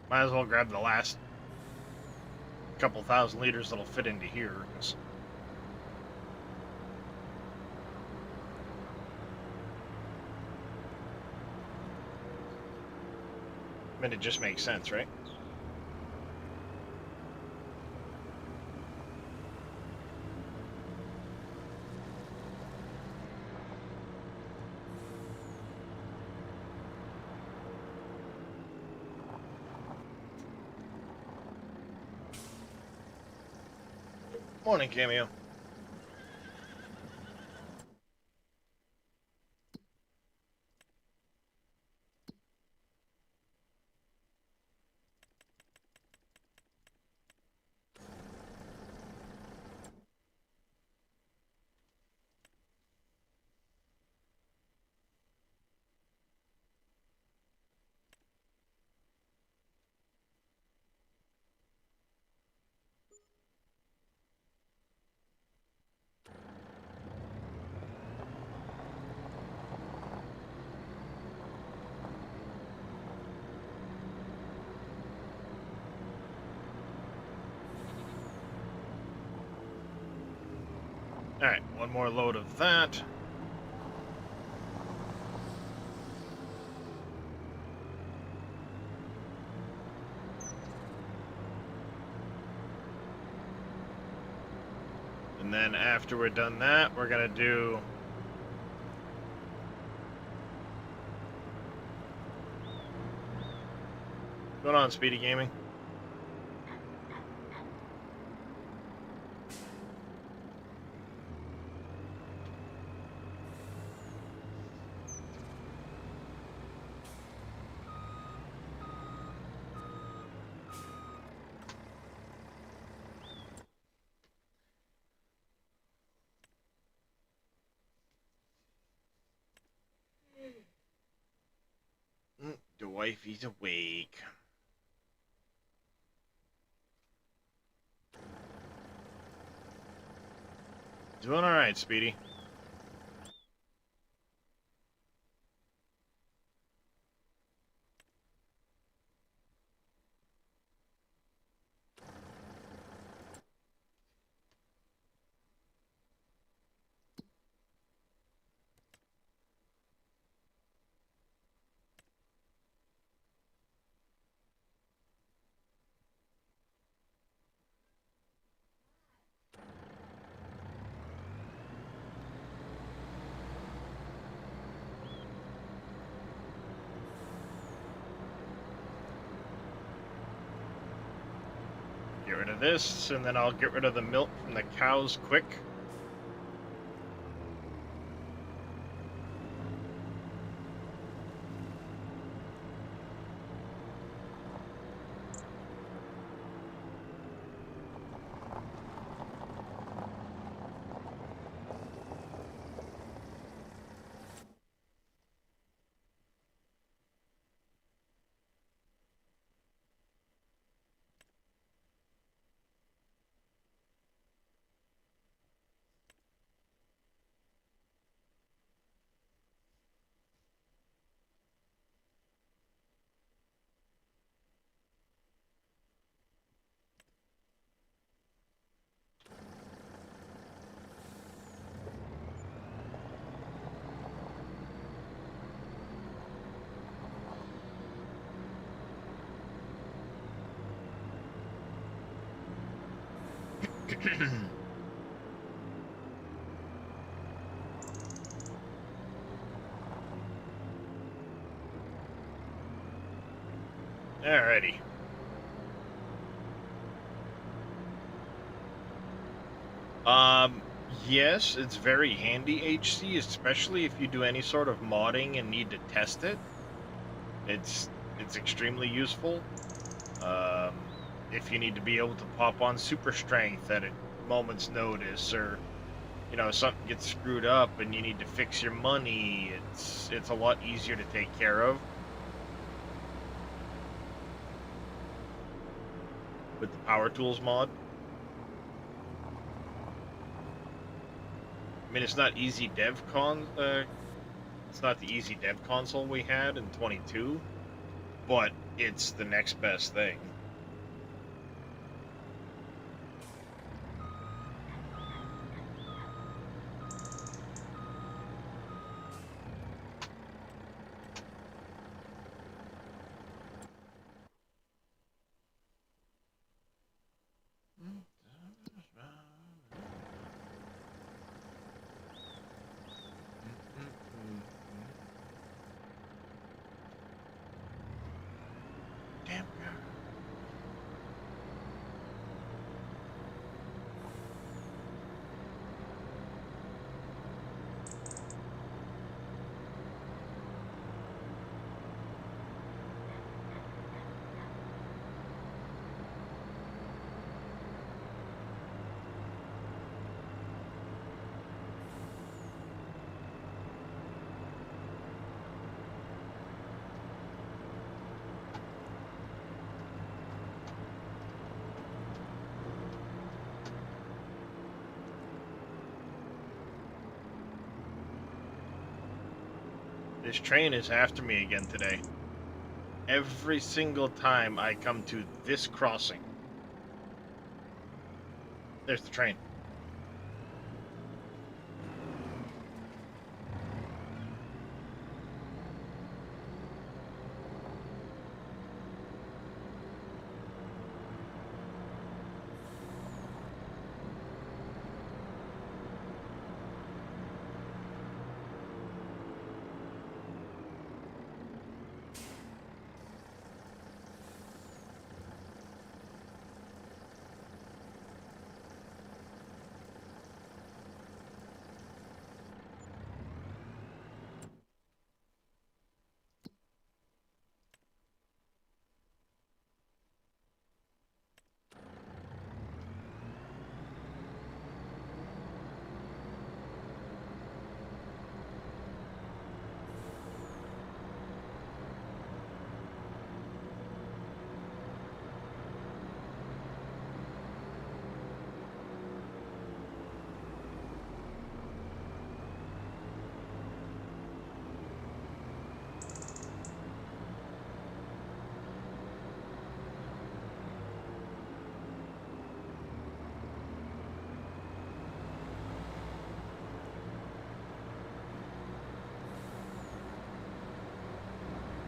Might as well grab the last couple thousand liters that'll fit into here. I mean, it just makes sense, right? Morning, Cameo. Alright, one more load of that. And then after we're done that, we're gonna do going on, Speedy Gaming? The wifey's awake. Doing alright, Speedy. Get rid of this, and then I'll get rid of the milk from the cows quick. Alrighty. Yes, it's very handy, HC, especially if you do any sort of modding and need to test it. It's extremely useful. Um, if you need to be able to pop on super strength at a moment's notice, or something gets screwed up and you need to fix your money, it's a lot easier to take care of with the Power Tools mod. I mean, it's not easy dev con. It's not the easy dev console we had in 22, but it's the next best thing. Damn. This train is after me again today. Every single time I come to this crossing. There's the train.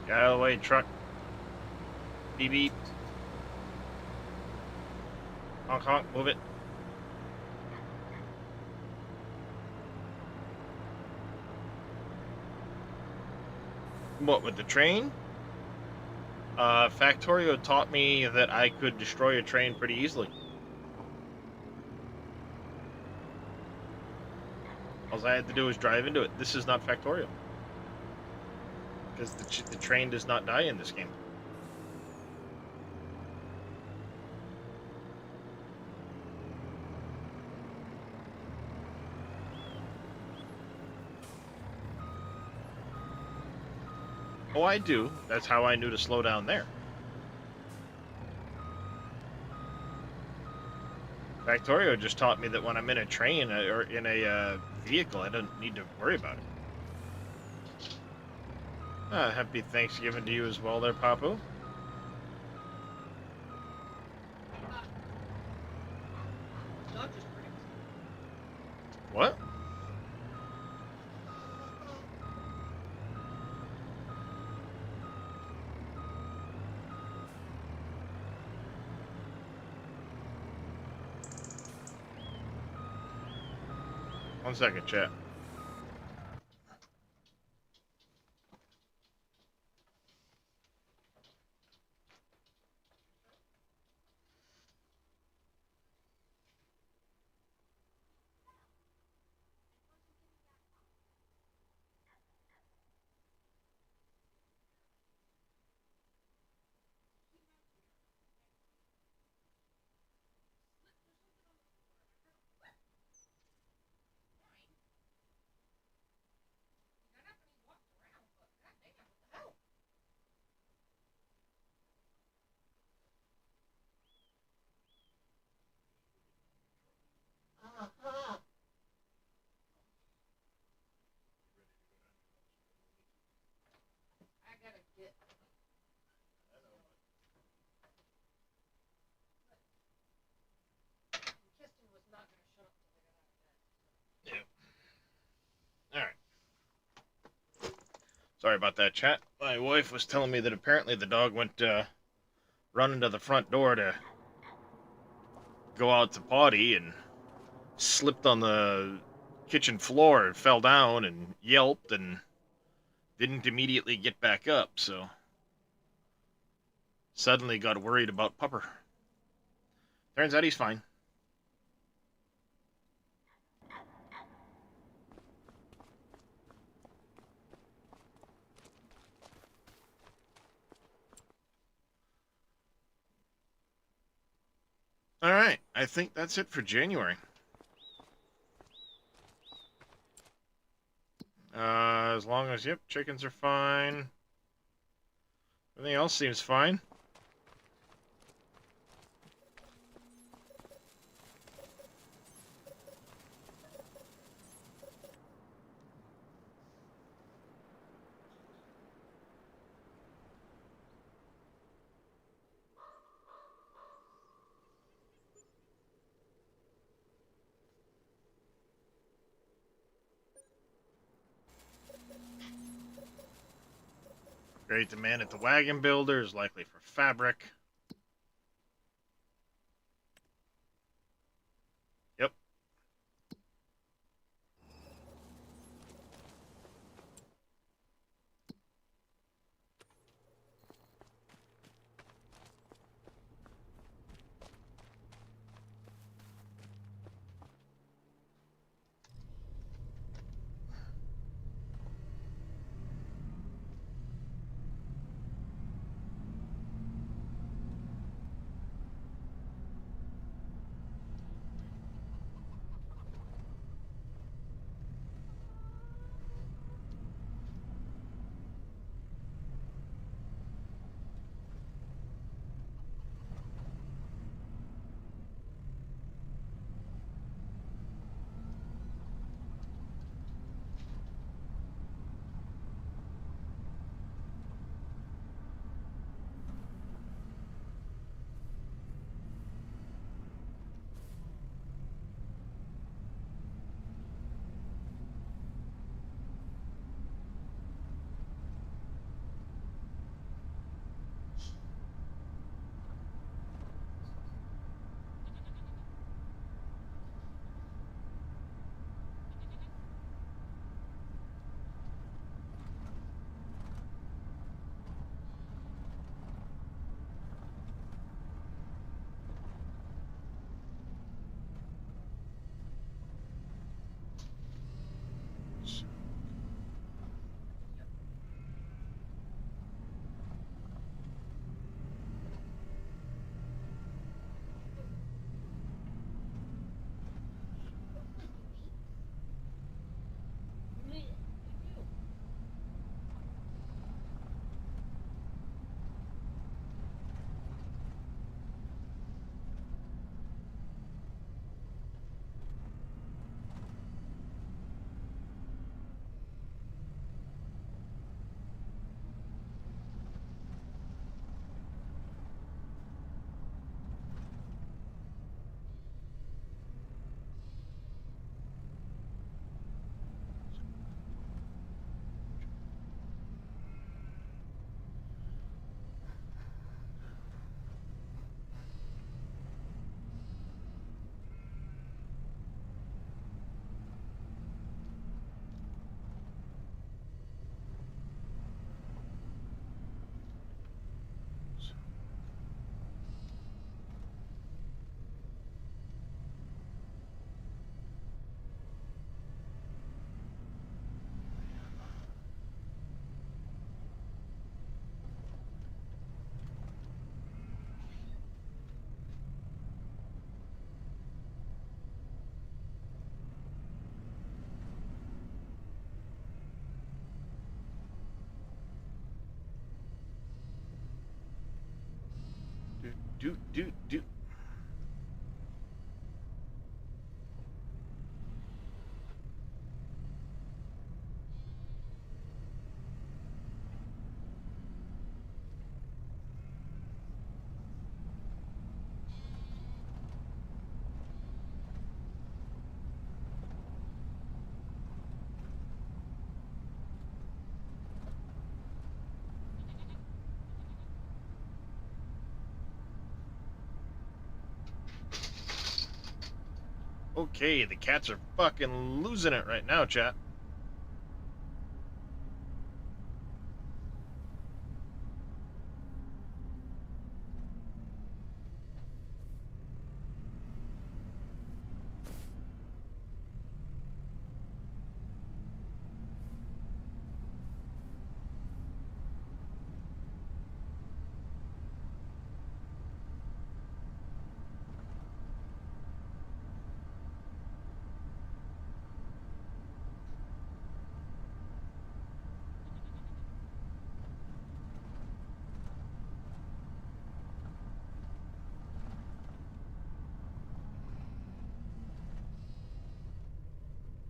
Get out of the way, truck. Beep beep. Honk honk, move it. What, with the train? Factorio taught me that I could destroy a train pretty easily. All I had to do was drive into it. This is not Factorio. Because the train does not die in this game. Oh, I do. That's how I knew to slow down there. Factorio just taught me that when I'm in a train or in a vehicle, I don't need to worry about it. Happy Thanksgiving to you as well there, Papu. What? One second, chat. Alright. Sorry about that, chat. My wife was telling me that apparently the dog went running to the front door to go out to potty and slipped on the kitchen floor and fell down and yelped and didn't immediately get back up, so suddenly got worried about Pupper. Turns out he's fine. Alright, I think that's it for January. As long as, yep, chickens are fine. Everything else seems fine. Great demand at the wagon builders, likely for fabric. Yep. do. Okay, the cats are fucking losing it right now, chat.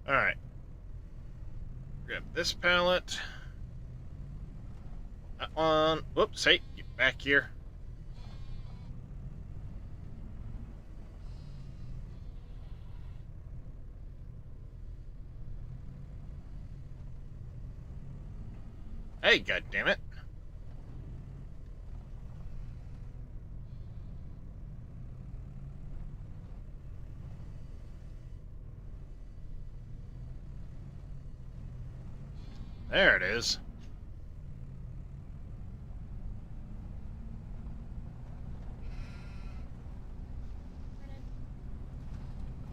Alright. Grab this pallet. That one. Whoops, hey, get back here. Hey, goddammit. There it is.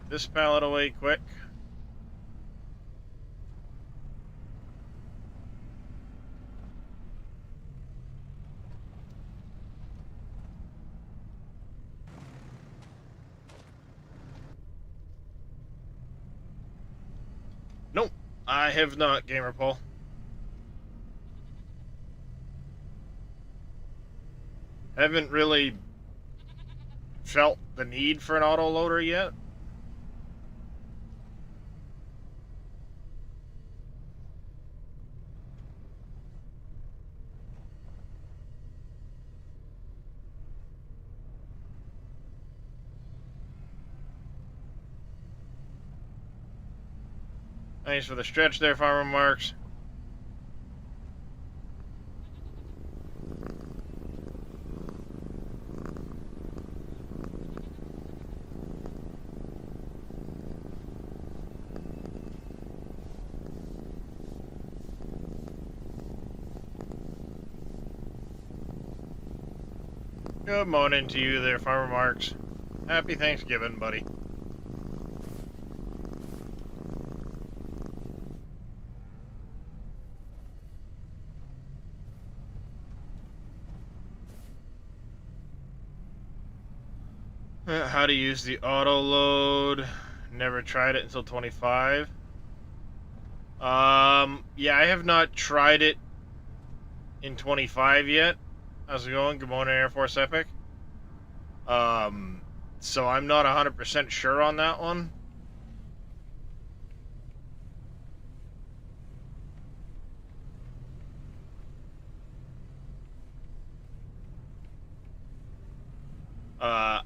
This pallet away quick. Nope, I have not, Gamer Paul. Haven't really felt the need for an auto loader yet. Thanks for the stretch there, Farmer Marks. Good morning to you there, Farmer Marks. Happy Thanksgiving, buddy. How to use the auto load. Never tried it until 25. Yeah, I have not tried it in 25 yet. How's it going? Good morning, Air Force Epic. So I'm not 100% sure on that one.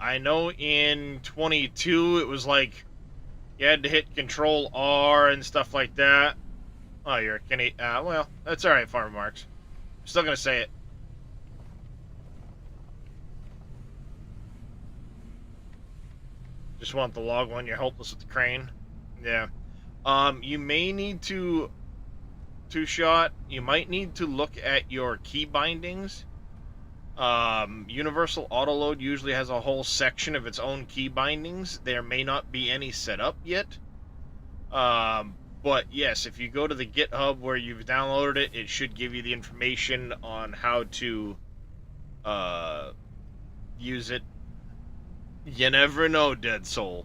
I know in 22 it was like you had to hit Control R and stuff like that. Oh, you're a Kenny. Well, that's alright, Farmer Marks. I'm still gonna say it. Just want the log one. You're hopeless with the crane. Yeah. You may need to two-shot. You might need to look at your key bindings. Universal Autoload usually has a whole section of its own key bindings. There may not be any set up yet. But yes, if you go to the GitHub where you've downloaded it, it should give you the information on how to use it. You never know, Dead Soul.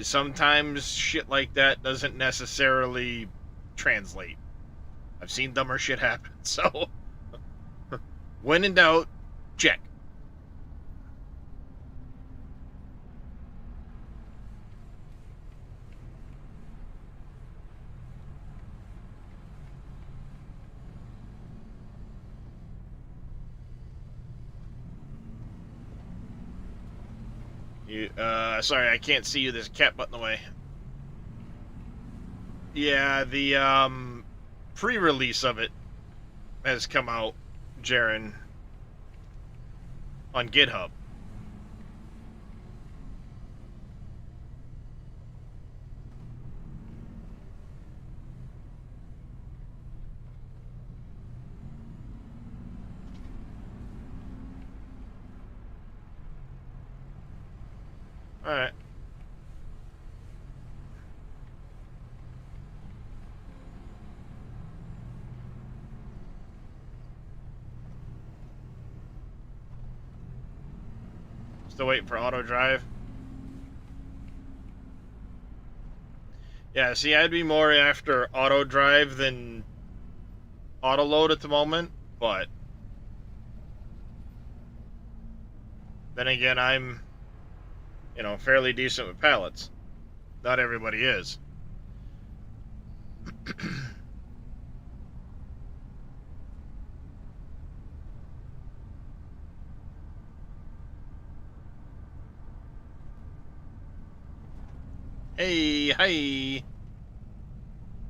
Sometimes shit like that doesn't necessarily translate. I've seen dumber shit happen, so when in doubt, check. Sorry, I can't see you. There's a cat butt in the way. Yeah, the, pre-release of it has come out, Jaren, on GitHub. Alright. Still waiting for auto drive. Yeah, see, I'd be more after auto drive than auto load at the moment, but then again, I'm, fairly decent with pallets. Not everybody is. Hey, hi.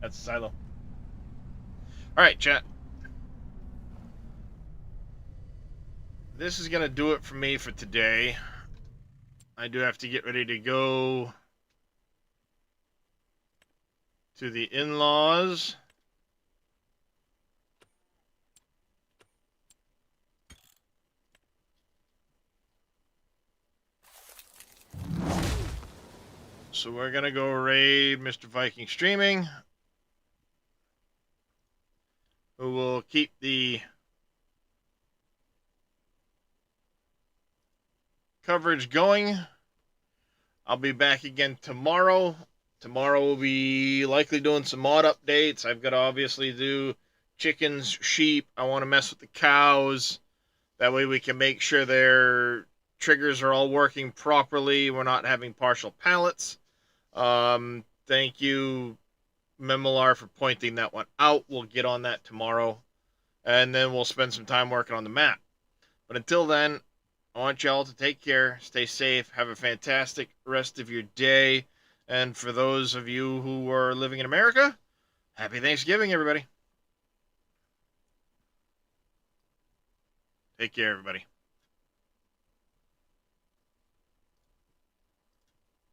That's a silo. Alright, chat. This is going to do it for me for today. I do have to get ready to go to the in-laws. So we're going to go raid Mr. Viking Streaming, who will keep the coverage going. I'll be back again tomorrow. Tomorrow we'll be likely doing some mod updates. I've got to obviously do chickens, sheep. I want to mess with the cows. That way we can make sure their triggers are all working properly. We're not having partial pallets. Thank you, Memolar, for pointing that one out. We'll get on that tomorrow. And then we'll spend some time working on the map. But until then, I want y'all to take care, stay safe, have a fantastic rest of your day. And for those of you who are living in America, happy Thanksgiving, everybody. Take care, everybody.